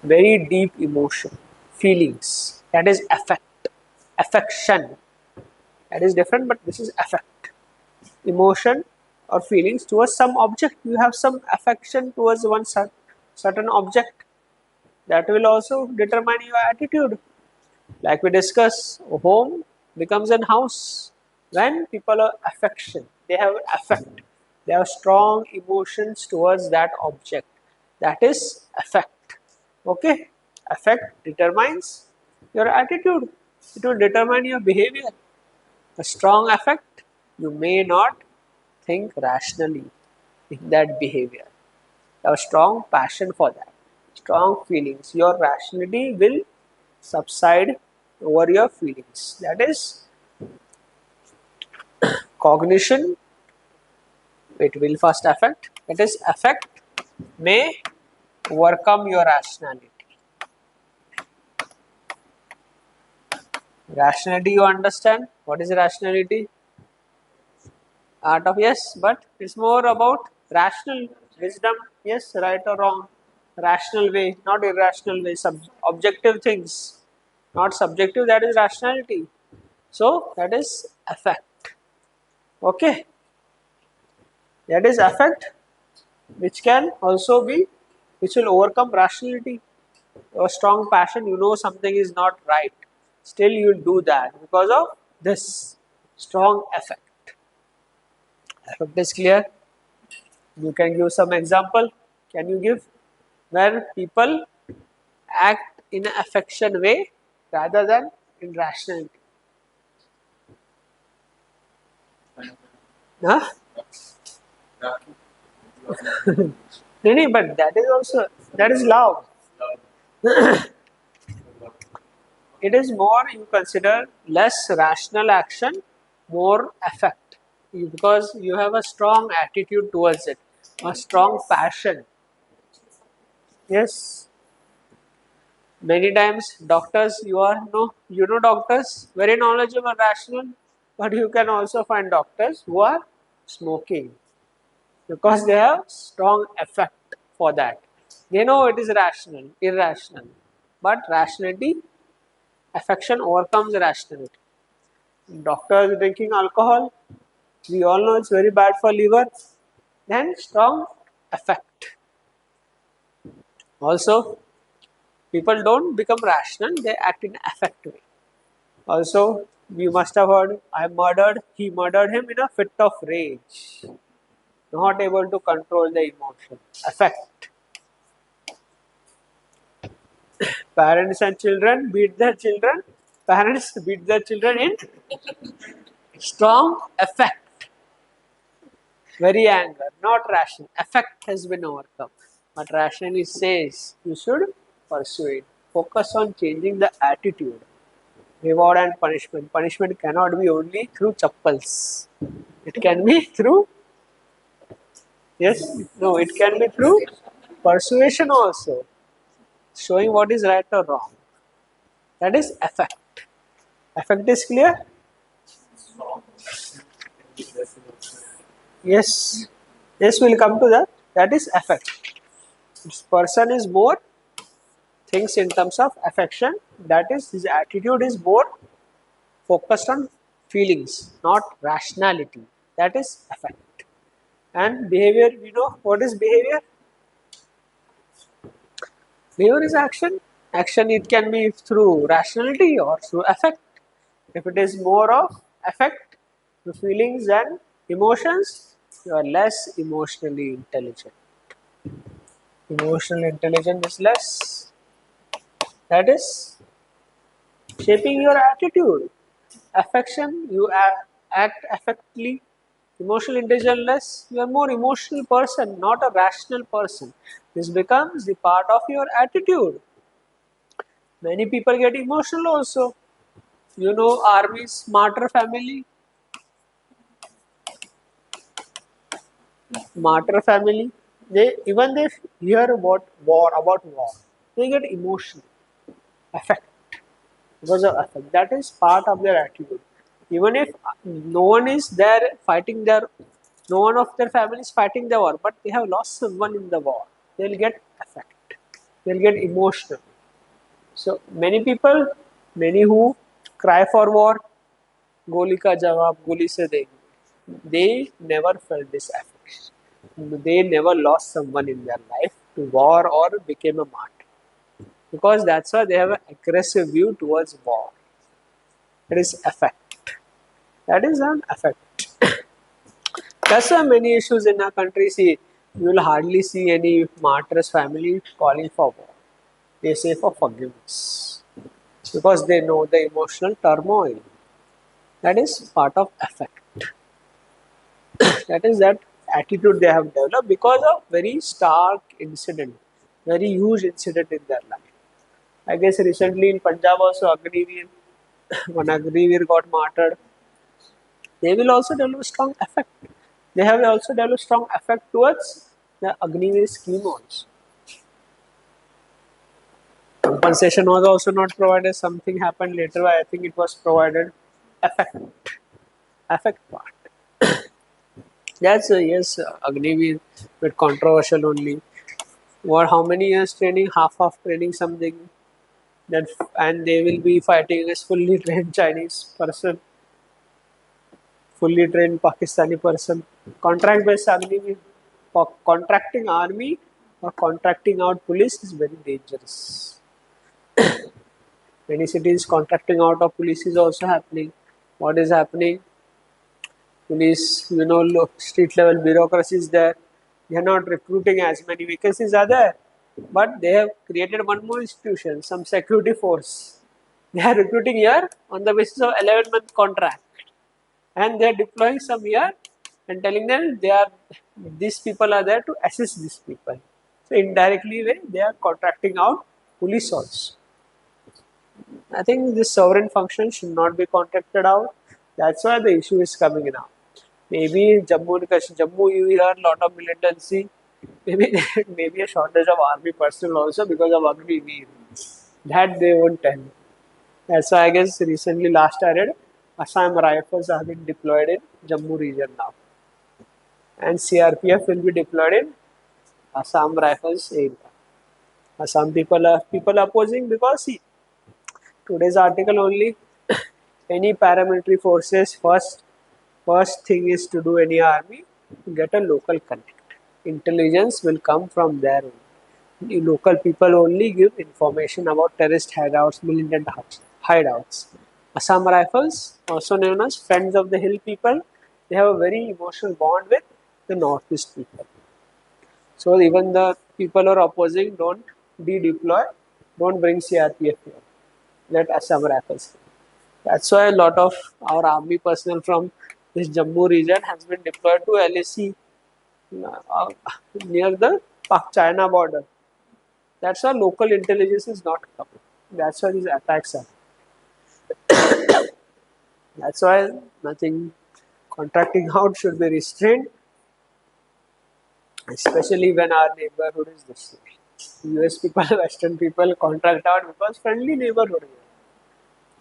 Very deep emotion. Feelings. That is affect. Affection. That is different, but this is affect. Emotion or feelings towards some object. You have some affection towards one certain object. That will also determine your attitude. Like we discussed, home becomes an house when people are affection. They have affect. They have strong emotions towards that object. That is affect. Okay? Affect determines your attitude. It will determine your behavior. A strong affect, you may not think rationally in that behavior. A strong passion for that. Strong feelings. Your rationality will subside over your feelings. That is cognition. It will first affect. That is affect may overcome your rationality. Rationality, you understand? What is rationality? Art of, yes, but it's more about rational wisdom. Yes, right or wrong. Rational way, not irrational way. Objective things, not subjective. That is rationality. So that is affect. Okay, that is affect, which can also be, which will overcome rationality. A strong passion, you know something is not right, still you will do that because of this strong affect. I hope this clear. You can give some example. Can you give where people act in an affection way rather than in rationality? Huh? No, no, but that is also, that is love. It is more, you consider less rational action, more affect. Because you have a strong attitude towards it, a strong passion. Yes, many times doctors, you know doctors very knowledgeable, rational, but you can also find doctors who are smoking because they have strong affect for that. They know it is rational, irrational, but rationality, affection overcomes rationality. Doctors drinking alcohol, we all know it's very bad for liver. Then strong affect. Also, people don't become rational; they act in affect way. Also, you must have heard, he murdered him in a fit of rage. Not able to control the emotion. Affect. Parents and children beat their children. Parents beat their children in strong affect. Very anger, not ration. Affect has been overcome. But rationally says you should pursue it. Focus on changing the attitude. Reward and punishment. Punishment cannot be only through chappals. It can be through, yes, no, it can be through persuasion also. Showing what is right or wrong. That is affect. Affect is clear? Yes. Yes, we'll come to that. That is affect. This person is more thinks in terms of affection. That is, his attitude is more focused on feelings, not rationality. That is affect. And behavior, we know what is behavior? Behavior is action. Action, it can be through rationality or through affect. If it is more of affect, the feelings and emotions, you are less emotionally intelligent. Emotional intelligence is less. That is shaping your attitude. Affection, you act affectly. Emotional intelligence less, you are more emotional person, not a rational person. This becomes the part of your attitude. Many people get emotional also. You know, army's martyr family, martyr family. They hear about war, they get emotional, affect because of affect. That is part of their attitude. Even if no one is there fighting their, no one of their family is fighting the war, but they have lost someone in the war, they'll get affect. They'll get emotional. So many people, many who cry for war, goli ka jawab goli se denge. They never felt this affection. They never lost someone in their life to war or became a martyr. Because that's why they have an aggressive view towards war. It is affect. That is an affect. That's why many issues in our country. See, you will hardly see any martyrs' family calling for war. They say for forgiveness because they know the emotional turmoil. That is part of affect. That is that attitude they have developed because of very stark incident, very huge incident in their life. I guess recently in Punjab also Agniveer, when Agniveer got martyred, they will also develop strong affect. They have also developed strong affect towards the Agniveer scheme also. Compensation was also not provided. Something happened later. I think it was provided. Affect, affect part. That's yes, Agniveer bit controversial only. What? How many years training? Half of training something. That and they will be fighting against fully trained Chinese person, fully trained Pakistani person. Contract based Agniveer. For contracting army or contracting out police is very dangerous. Many cities contracting out of police is also happening. What is happening? Police, street level bureaucracy is there. They are not recruiting as many vacancies are there, but they have created one more institution, some security force. They are recruiting here on the basis of 11-month contract, and they are deploying some here and telling them these people are there to assist these people. So indirectly, they are contracting out police also. I think this sovereign function should not be contracted out. That's why the issue is coming now. Maybe Jammu and Kashmir, Jammu you hear a lot of militancy. Maybe maybe a shortage of army personnel also because of Agniveer. That they won't tell. That's why I guess recently last I read, Assam rifles have been deployed in Jammu region now, and CRPF will be deployed in Assam rifles area. Assam people are opposing because see today's article only any paramilitary forces first thing is to do any army to get a local connect. Intelligence will come from there only. The local people only give information about terrorist hideouts, militant hideouts. Assam Rifles, also known as Friends of the Hill people, they have a very emotional bond with the Northeast people. So even the people who are opposing don't de-deploy. Don't bring CRPF here. Let Assam rappers. That's why a lot of our army personnel from this Jammu region has been deployed to LAC uh, near the China border. That's why local intelligence is not coming. That's why these attacks are. That's why nothing contracting out should be restrained, especially when our neighborhood is this way. US people, Western people contract out because friendly neighborhood.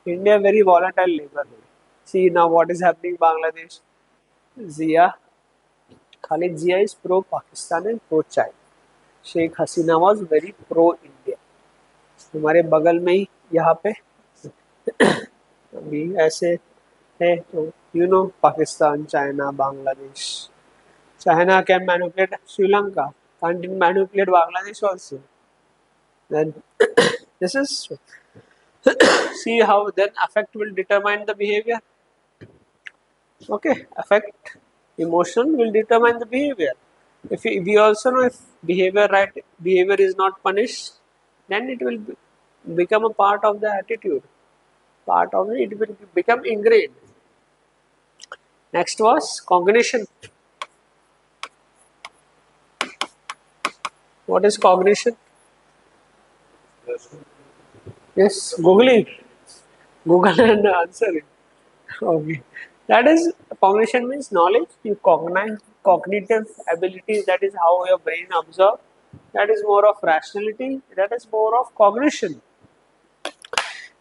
India very volatile neighborhood. See now what is happening in Bangladesh. Zia, Khalid Zia is pro-Pakistan and pro-China. Sheikh Hasina was very pro India. हमारे बगल में ही यहाँ पे अभी ऐसे है तो you know Pakistan China Bangladesh. China can manipulate Sri Lanka, can't manipulate Bangladesh also. Then this is see how then affect will determine the behavior. Okay, affect emotion will determine the behavior. If we also know if behavior is not punished, then it will become a part of the attitude. Part of it will become ingrained. Next was cognition. What is cognition? Yes, Googling. Google and answer it. Okay. That is cognition means knowledge. You cognize cognitive abilities. That is how your brain observes. That is more of rationality. That is more of cognition.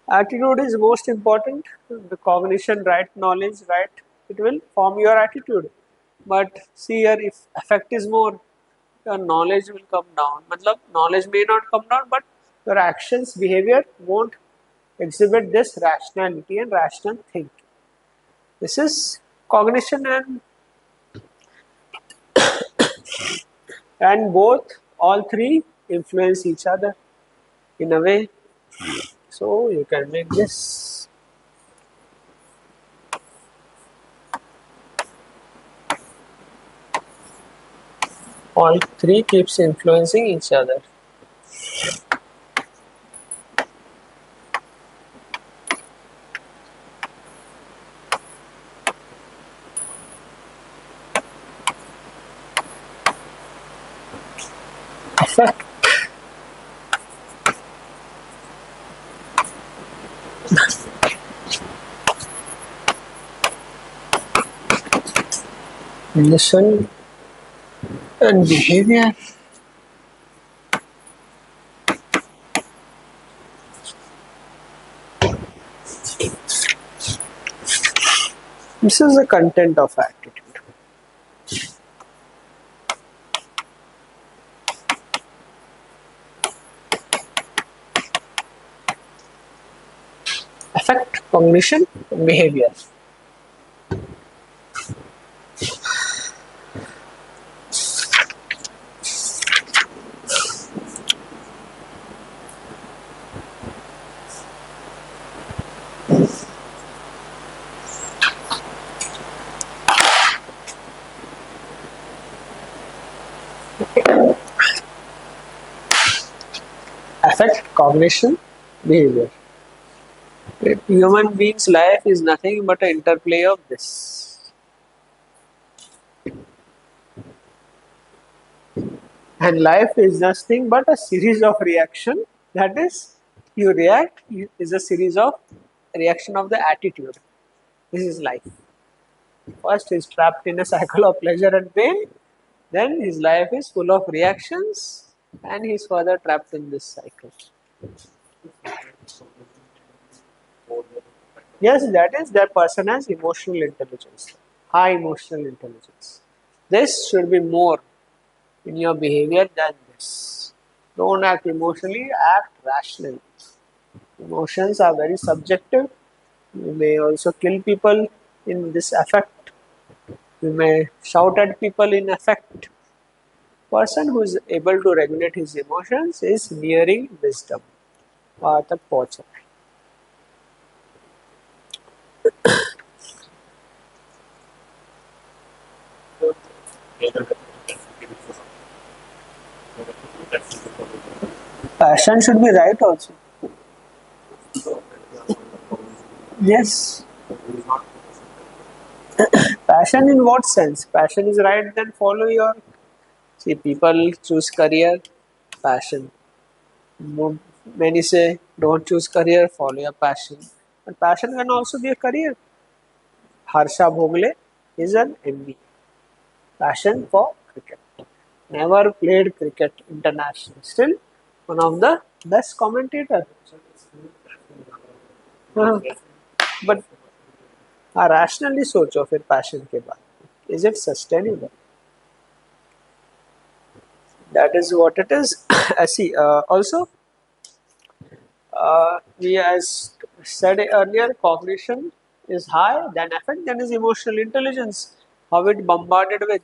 Attitude is most important. The cognition, right knowledge, right, it will form your attitude. But see here, if affect is more, your knowledge will come down. Matlab, knowledge may not come down, but your actions, behavior won't exhibit this rationality and rational thinking. This is cognition and both, all three influence each other in a way. So you can make this. All three keeps influencing each other. Affect. Listen and behavior. This is the content of attitude. Affect, cognition, behavior. Affect, cognition, behavior. Human being's life is nothing but an interplay of this. And life is nothing but a series of reaction. That is, you react is a series of reaction of the attitude. This is life. First, he's trapped in a cycle of pleasure and pain. Then his life is full of reactions, and he's further trapped in this cycle. Yes, that person has emotional intelligence, high emotional intelligence. This should be more in your behavior than this. Don't act emotionally, act rationally. Emotions are very subjective. You may also kill people in this affect. You may shout at people in affect. Person who is able to regulate his emotions is nearing wisdom. वहाँ तक पहुँच रहा है. Passion should be right also. Yes. Passion in what sense? Passion is right, then follow your. See, people choose career, passion. Many say don't choose career, follow your passion. But passion can also be a career. Harsha Bhogle is an MB. Passion for cricket. Never played cricket international. Still one of the best commentator. हाँ, but rationally सोचो फिर passion के बाद. Is it sustainable? That is what it is. I see. Also, we as said earlier, cognition is high, then affect, then is emotional intelligence. How it bombarded with.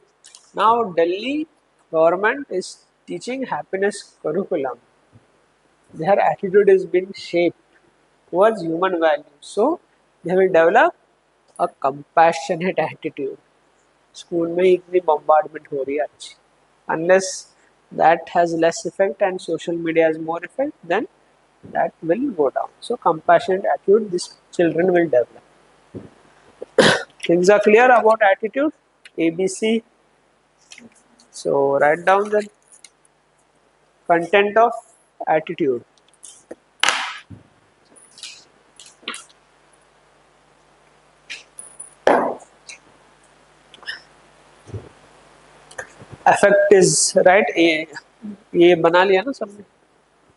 Now, Delhi government is teaching happiness curriculum. Their attitude is being shaped towards human values. So, they will develop a compassionate attitude. School में ही इतनी bombardment हो रही है अच्छी. Unless that has less effect and social media has more effect, then that will go down. So compassionate attitude, these children will develop. Things are clear about attitude, ABC. So write down the content of attitude. Affect is right. ये बना लिया ना सबने.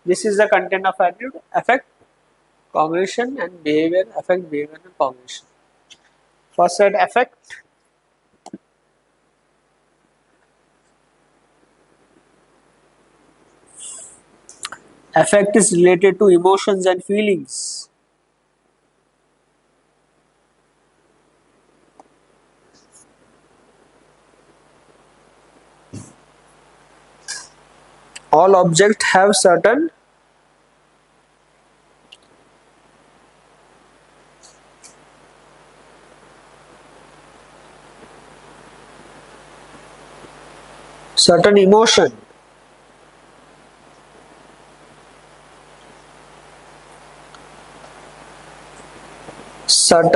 This is the content of attitude. Affect, cognition and behavior. Affect, behavior and cognition. First said affect. Affect is related to emotions and feelings. All objects have certain emotion.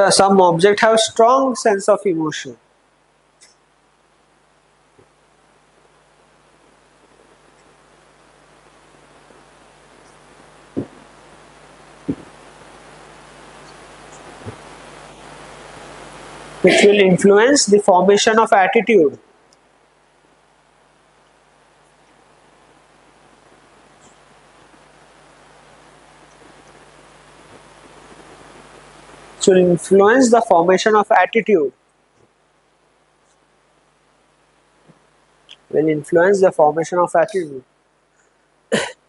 Some objects have strong sense of emotion. Which will influence the formation of attitude. Which will influence the formation of attitude. Will influence the formation of attitude.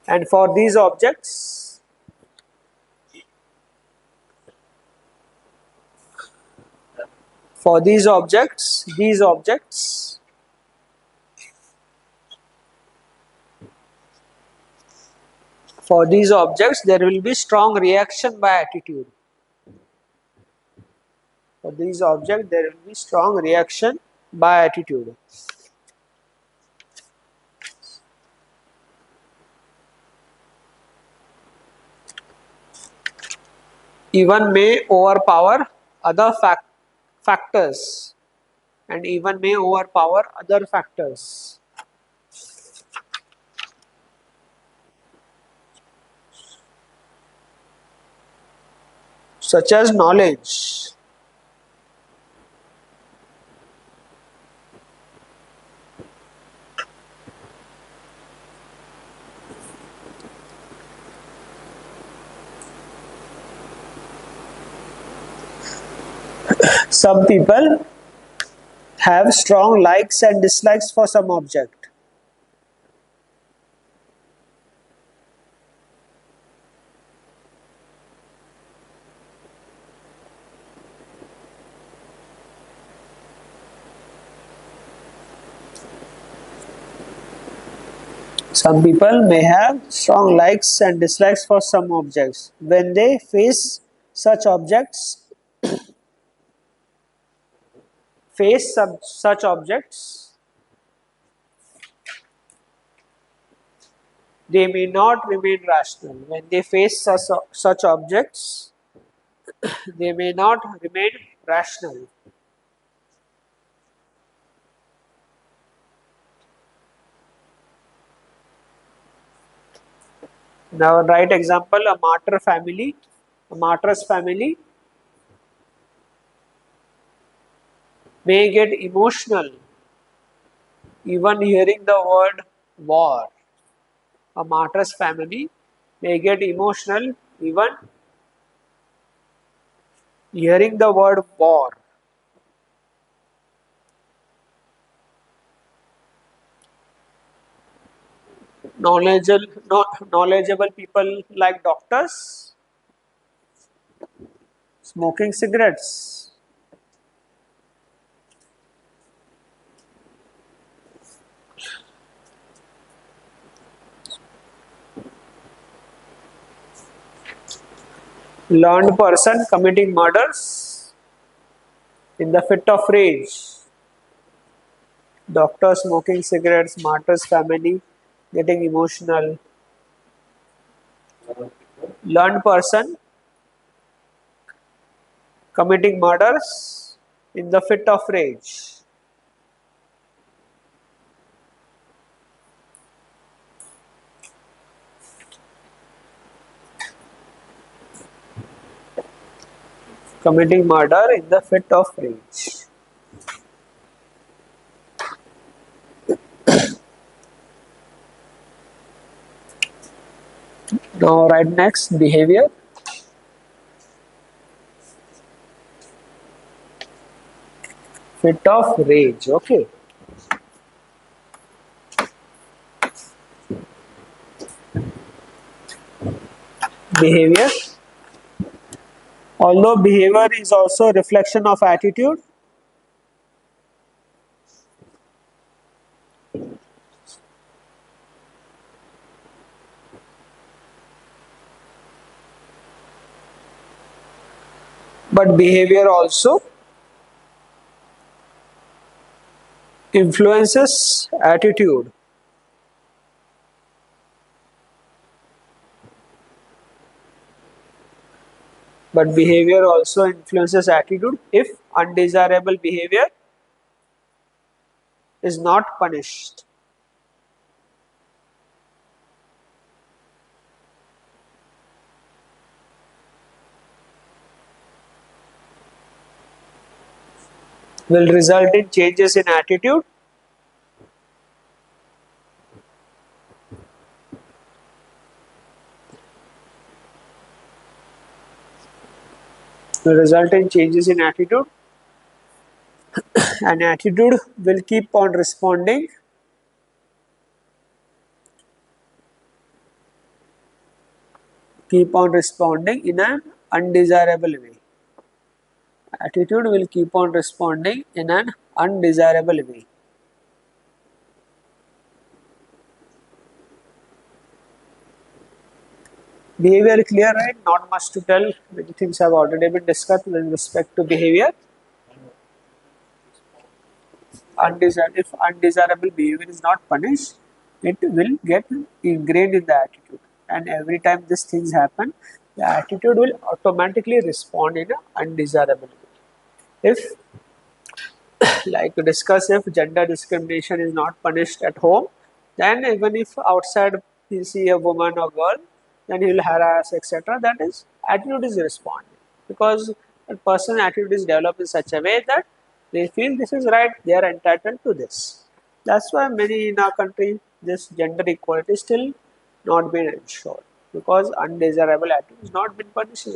And for these objects, for these objects, there will be strong reaction by attitude. For these objects, there will be strong reaction by attitude. Even may overpower other factors, and even may overpower other factors. Such as knowledge. Some people have strong likes and dislikes for some object. Some people may have strong likes and dislikes for some objects. When they face such objects, They may not remain rational. When they face such objects, they may not remain rational. Now, right example, a martyr's family may get emotional even hearing the word war. A martyr's family may get emotional even hearing the word war. Knowledgeable people like doctors smoking cigarettes. Learned person committing murders in the fit of rage. Doctor smoking cigarettes, martyr's family getting emotional. Learned person committing murders in the fit of rage. Committing murder in the fit of rage. Now, right next, behavior. Fit of rage. Okay. Behavior. Although behavior is also a reflection of attitude, but behavior also influences attitude. But behavior also influences attitude if undesirable behavior is not punished. Will result in changes in attitude. Will result in changes in attitude, and attitude will keep on responding in an undesirable way. Attitude will keep on responding in an undesirable way. Behavior clear, right? Not much to tell. Many things have already been discussed with respect to behavior. If undesirable behavior is not punished, it will get ingrained in the attitude. And every time these things happen, the attitude will automatically respond in an undesirable way. If, like to discuss, if gender discrimination is not punished at home, then even if outside you see a woman or girl, then he will harass, etc. That is, attitude is responding because a person's attitude is developed in such a way that they feel this is right, they are entitled to this. That's why many in our country, this gender equality is still not been ensured because undesirable attitude is not been punished.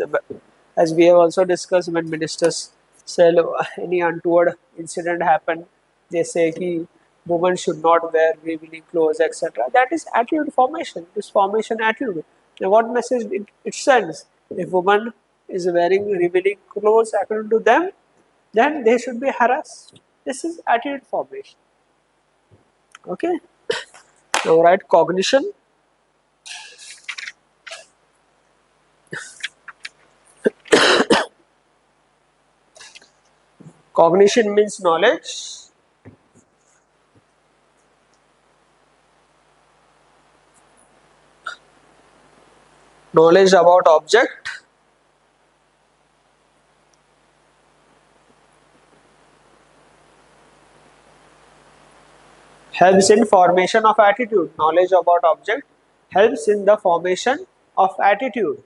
As we have also discussed, when ministers say any untoward incident happen, they say that women should not wear revealing clothes, etc. That is attitude formation. This formation attitude. Now, what message it sends? If woman is wearing revealing clothes according to them, then they should be harassed. This is attitude formation. Okay. Now, right, cognition. Cognition means knowledge. Knowledge about object helps in formation of attitude. Knowledge about object helps in the formation of attitude.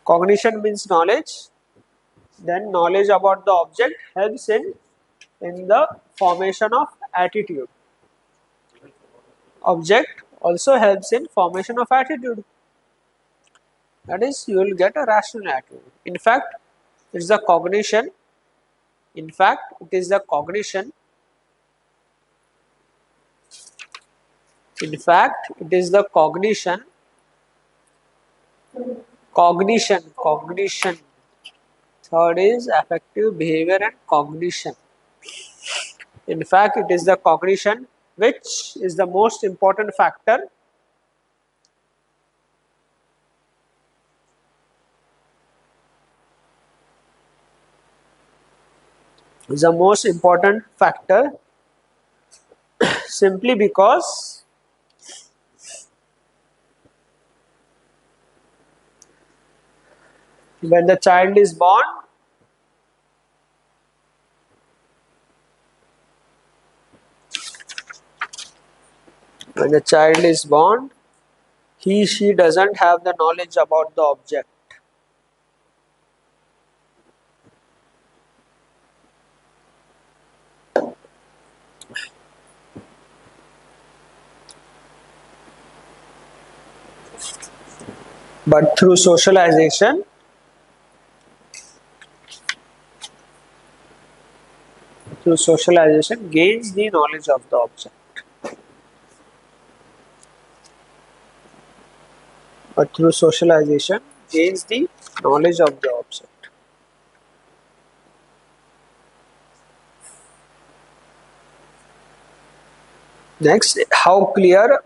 Cognition means knowledge. Then knowledge about the object helps in the formation of attitude. Object also helps in formation of attitude. That is, you will get a rational attitude. In fact, it's the cognition. In fact, it is the cognition. In fact, it is the cognition. Cognition. Third is affective behavior and cognition. In fact, it is the cognition which is the most important factor. Is the most important factor simply because when the child is born, she doesn't have the knowledge about the object. But through socialization, gains the knowledge of the object. But through socialization gains the knowledge of the object. Next, how clear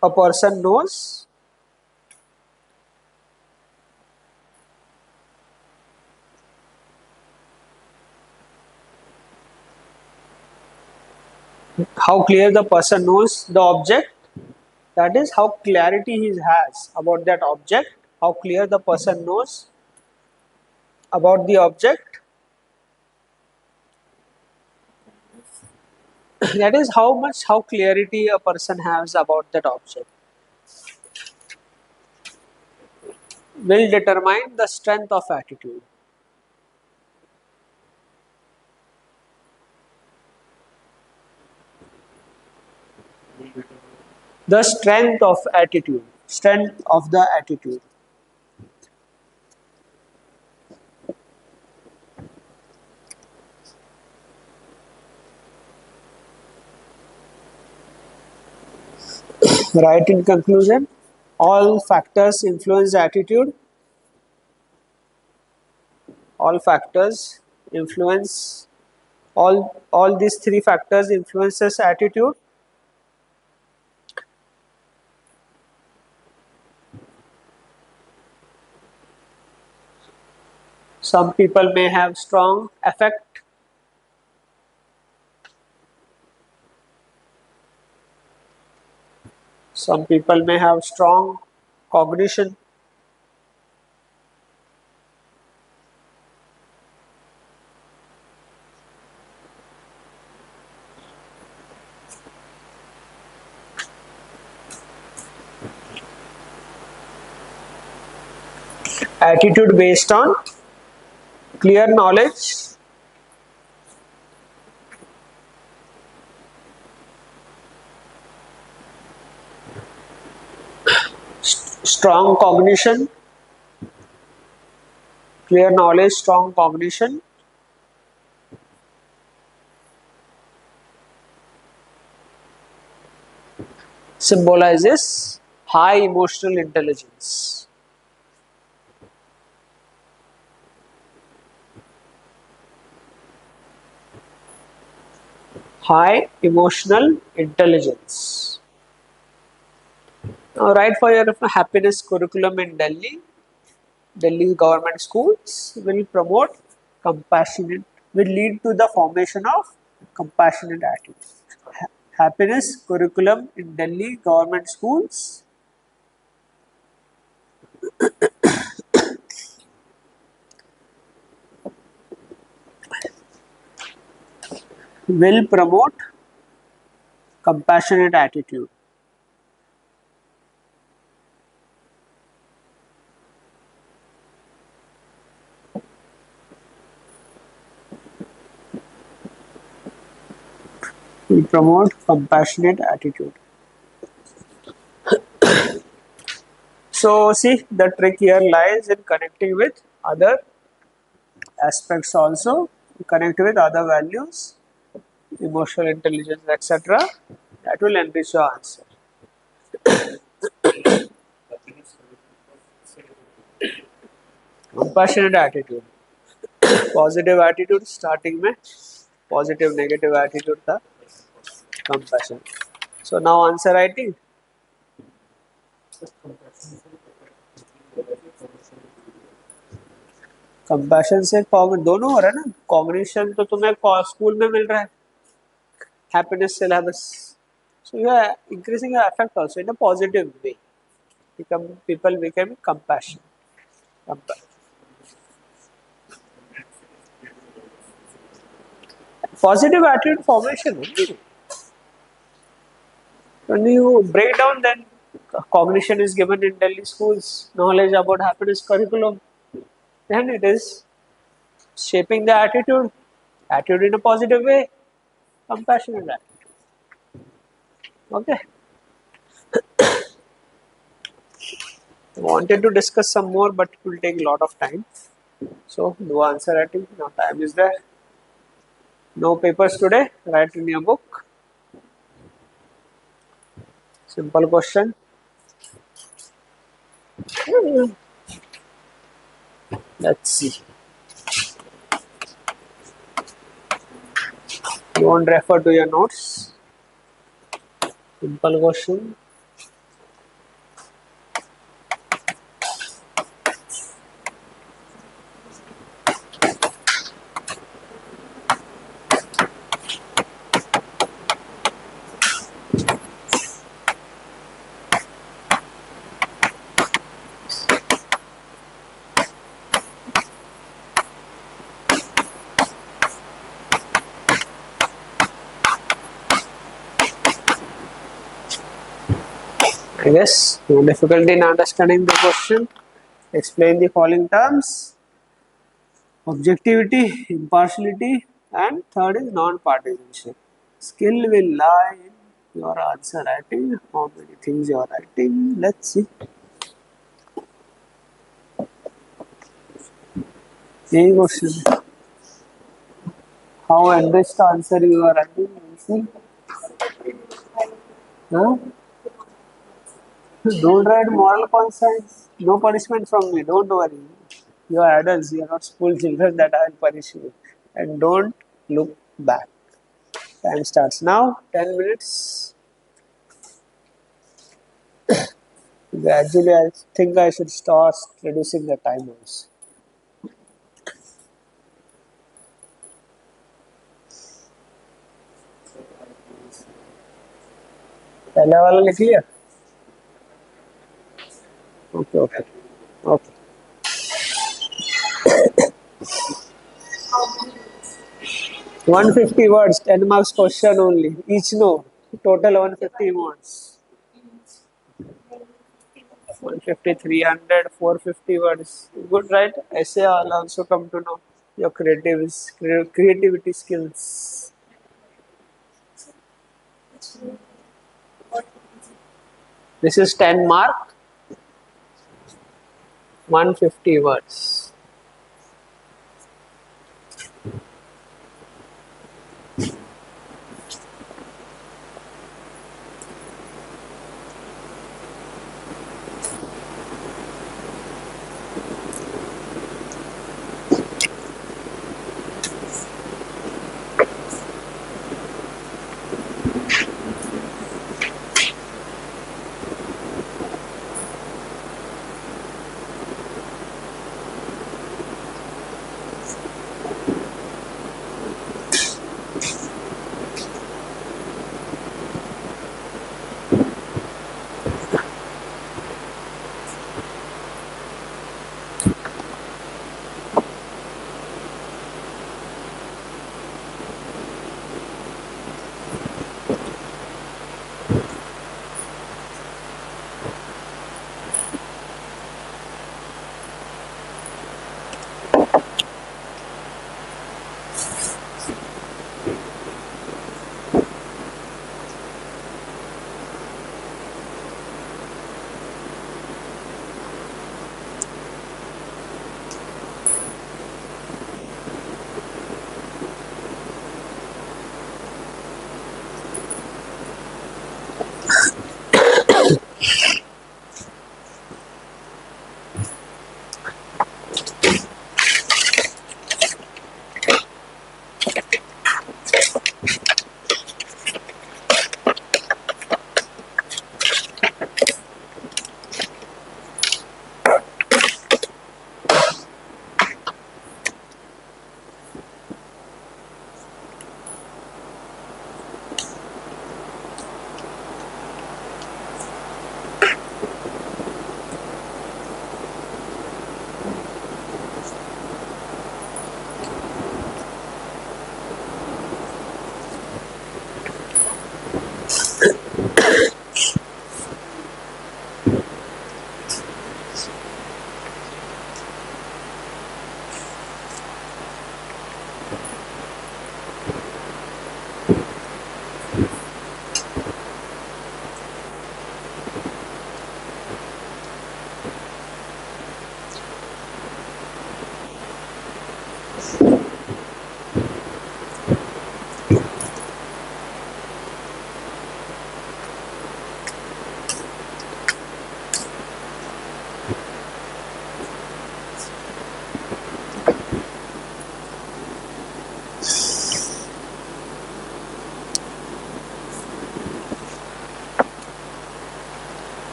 a person knows. How clear the person knows the object, that is how clarity he has about that object, how clear the person knows about the object. That is how clarity a person has about that object will determine the strength of attitude. The strength of attitude, strength of the attitude. Right, in conclusion, all factors influence attitude. All factors influence, all these three factors influences attitude. Some people may have strong affect. Some people may have strong cognition. Attitude based on clear knowledge, strong cognition, clear knowledge, strong cognition, symbolizes high emotional intelligence. High emotional intelligence. Now, write for your happiness curriculum in Delhi. Delhi government schools will promote compassionate, will lead to the formation of compassionate attitude. happiness curriculum in Delhi government schools will promote compassionate attitude. Will promote compassionate attitude. So see, the trick here lies in connecting with other aspects also, connect with other values, emotional intelligence, etc. That will enrich your answer. Compassionate attitude. Positive attitude starting में positive negative attitude था compassion so now answer writing compassion से दोनों हो रहा है ना cognition तो तुम्हें स्कूल में मिल रहा है happiness syllabus so you are increasing your affect also in a positive way become people become compassion positive attitude formation only. When you break down, then cognition is given in Delhi schools, knowledge about happiness curriculum, then it is shaping the attitude in a positive way, compassionate attitude. Okay. I wanted to discuss some more, but it will take a lot of time. So, do answer writing. Now, time is there. No papers today. Write in your book. Simple question. Let's see. Don't refer to your notes. Simple question. I guess no difficulty in understanding the question. Explain the following terms: objectivity, impartiality, and third is non-partisanship. Skill will lie in your answer writing. How many things you are writing? Let's see. Any question? How enriched answer you are writing? Let's see. Huh? Don't write moral conscience. No punishment from me. Don't worry. You are adults. You are not school children that I will punish you. And don't look back. Time starts now. 10 minutes. Gradually, I think I should start reducing the time also. पहले वाला लिख लिया okay okay okay 150 words 10 marks question only each no total 150 words 150 300 450 words good right essay I'll also come to know your creativity skills this is 10 mark 150 words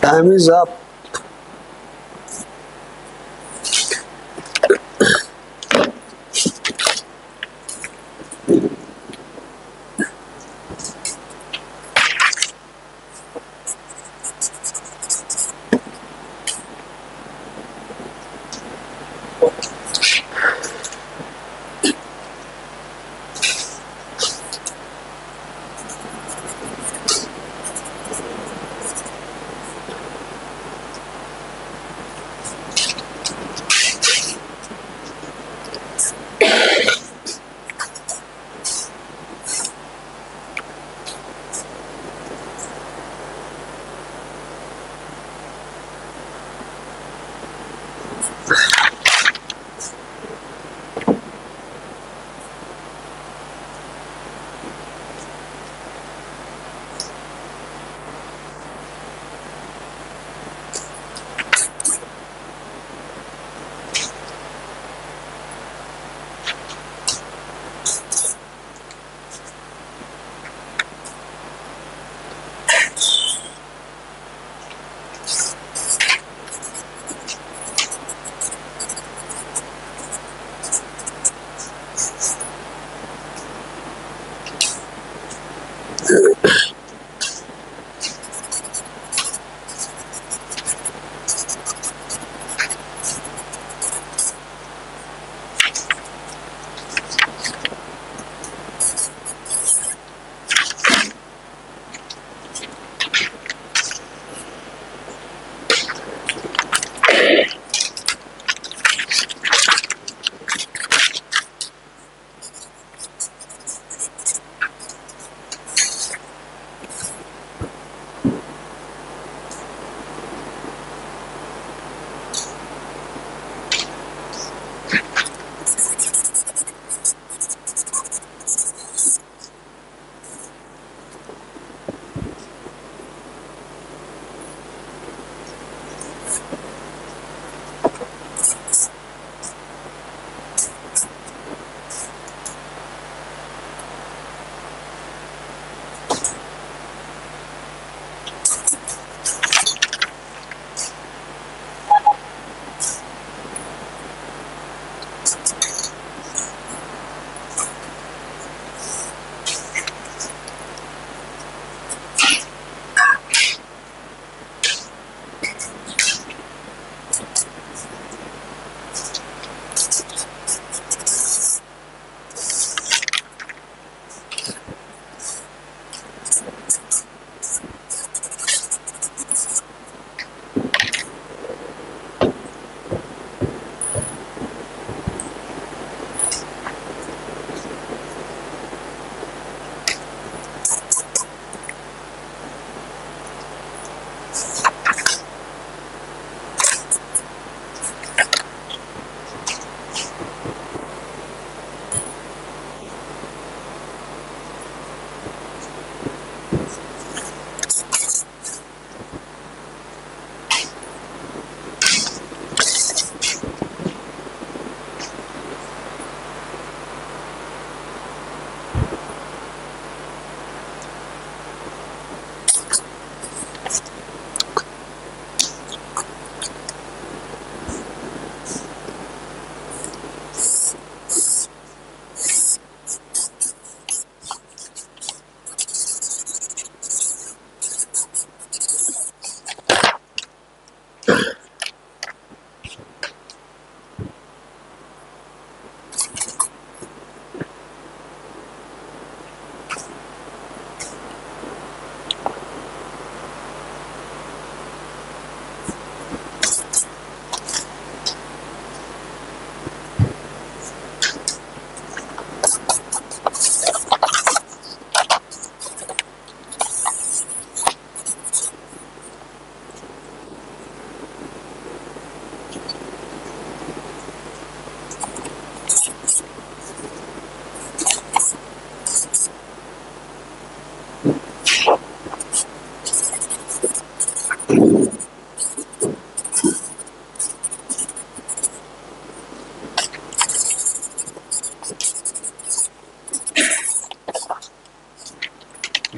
Time is up.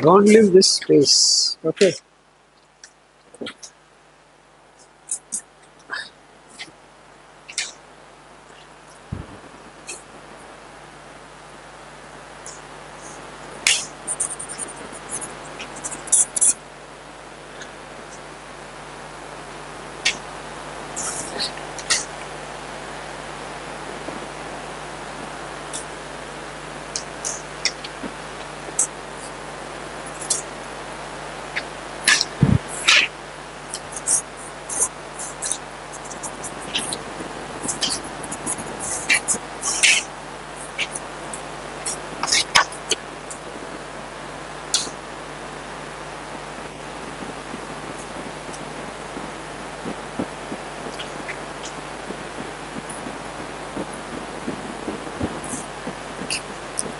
Don't leave this space. Okay.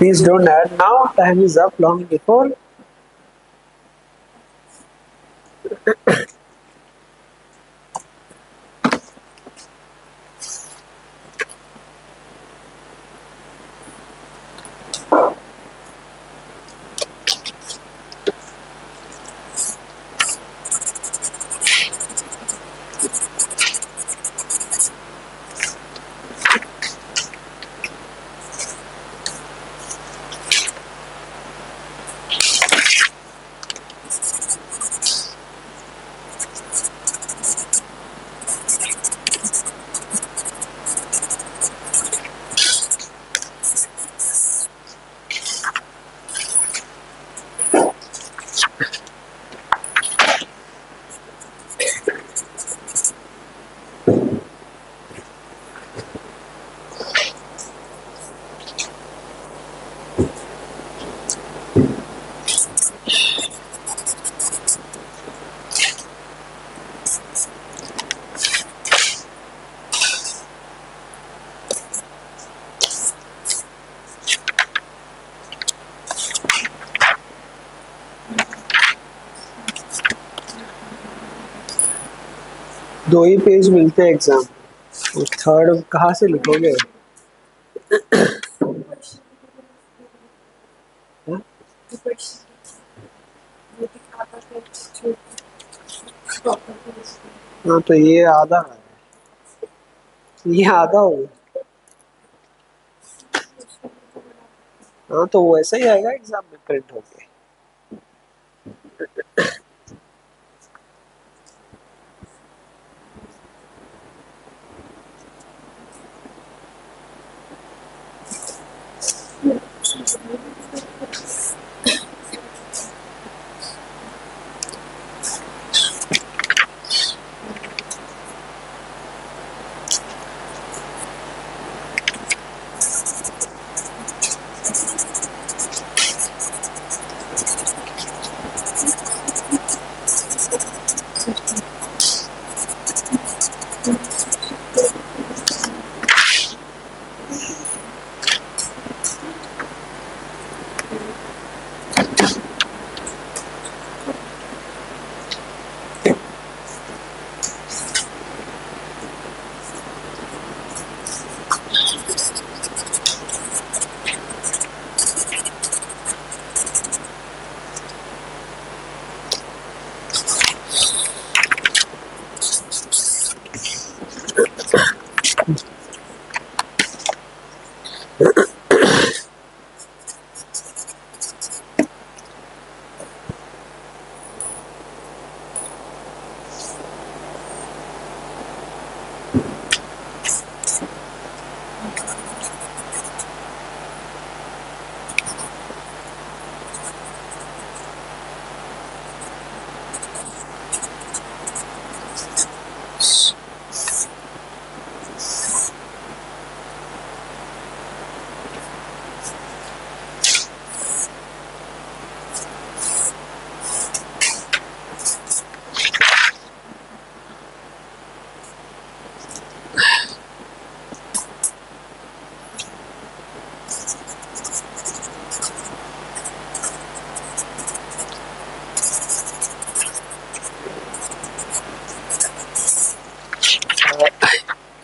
Please don't add now. Time is up long before. दो ही page मिलते हैं exam, third कहाँ से लिखोगे? हाँ तो ये आधा है, ये आधा हो गया। हाँ तो वैसा ही आएगा एग्जाम में प्रिंट होके।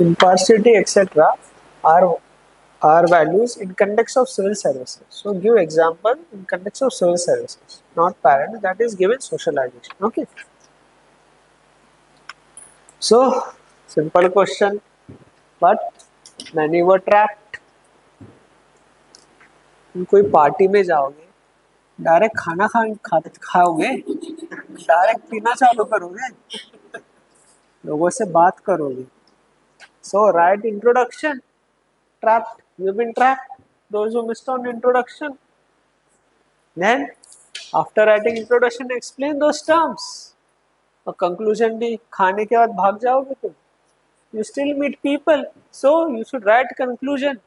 Impartiality, etc. are values in context of civil services. So give example in context of civil services, not parent. That is given socialization. Okay. So simple question, but many were trapped. कोई party में जाओगे, direct खाओगे, direct पीना चालू करोगे, लोगों से बात करोगे. So write introduction. Trapped. You've been trapped. Those who missed on introduction. Then, after writing introduction, explain those terms. और conclusion भी खाने के बाद भाग जाओगे तुम. You still meet people, so you should write conclusion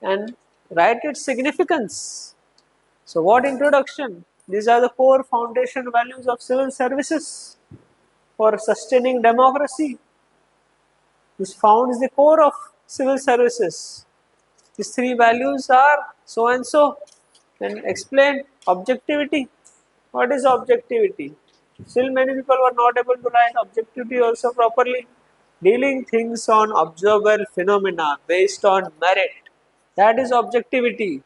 and write its significance. So, what introduction? These are the core foundation values of civil services for sustaining democracy. This founds the core of civil services. These three values are so and so. Then explain objectivity. What is objectivity? Still many people were not able to write objectivity also properly. Dealing things on observable phenomena based on merit. That is objectivity.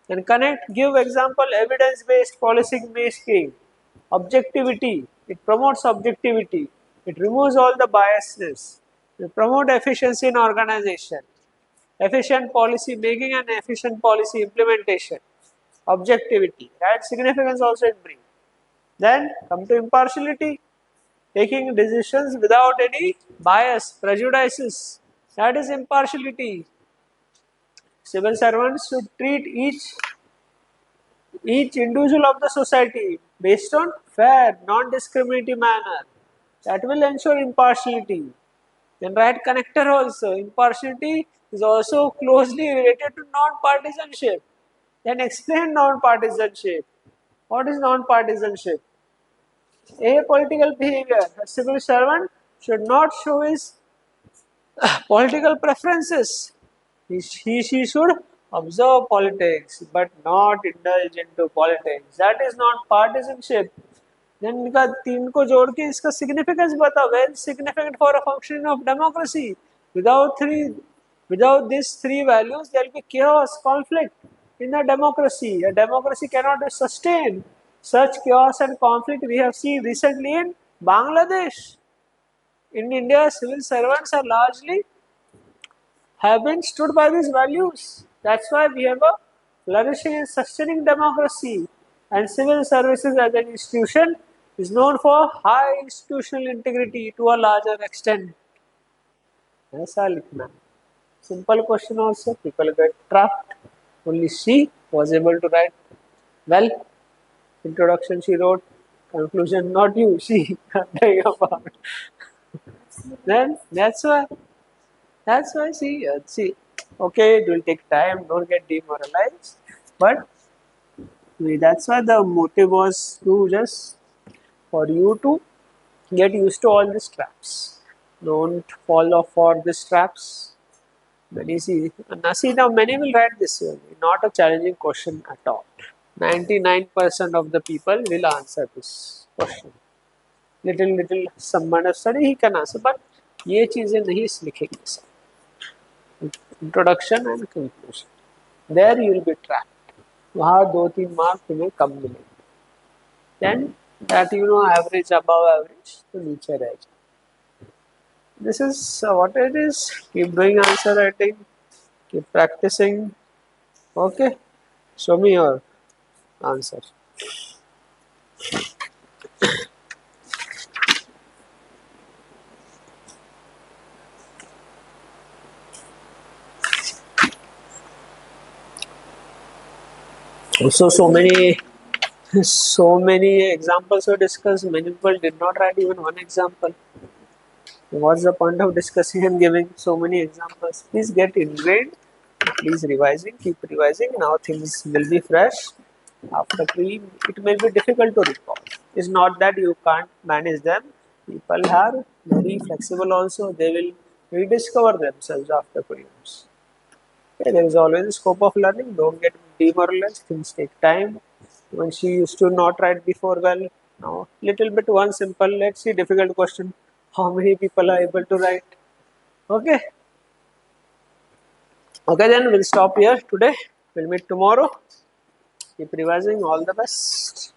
And connect, give example, evidence-based policy making. Objectivity, it promotes objectivity. It removes all the biasness. It promotes efficiency in organization. Efficient policy making and efficient policy implementation. Objectivity, that significance also it brings. Then come to impartiality, taking decisions without any bias, prejudices. That is impartiality. Civil servants should treat each individual of the society based on fair, non-discriminating manner. That will ensure impartiality. Then right connector also. Impartiality is also closely related to non-partisanship. Then explain non-partisanship. What is non-partisanship? A political behavior. A civil servant should not show his political preferences. She should observe politics but not indulge into politics. That is not partisanship. Then इनका तीन को जोड़ के इसका significance बताओ. Well, significant for a functioning of democracy. Without these three values, there will be chaos, conflict in a democracy. A democracy cannot be sustained. Such chaos and conflict we have seen recently in Bangladesh. In India, civil servants are largely have been stood by these values. That's why we have a flourishing and sustaining democracy. And civil services as an institution is known for high institutional integrity to a larger extent. ऐसा लिखना. Simple question also. People get trapped. Only she was able to write well. Introduction she wrote. Conclusion not you. She. Then that's why. That's why, see, okay, it will take time, don't get demoralized, but that's why the motive was to just for you to get used to all these traps. Don't fall off for these traps. Many see now many will write this way, not a challenging question at all. 99% of the people will answer this question. Little someone has study he can answer, but ये चीजें नहीं लिखेंगे sir. Introduction and conclusion there you will be trapped. वहाँ 2-3 mark तुम्हें कम मिलेंगे. Then that average above average तो नीचे रह जाए. This is what it is. Keep doing answer writing, keep practicing. Okay, show me your answer. So many examples were discussed. Many people did not write even one example. What's the point of discussing and giving so many examples? Please get ingrained. Please keep revising. Now things will be fresh. After pre, it may be difficult to recall. It's not that you can't manage them. People are very flexible also. They will rediscover themselves after prelims. Okay, there is always a scope of learning. Don't get demoralized. Things take time. When she used to not write before well, now little bit one simple. Let's see difficult question. How many people are able to write? Okay. Okay, then we'll stop here today. We'll meet tomorrow. Keep revising. All the best.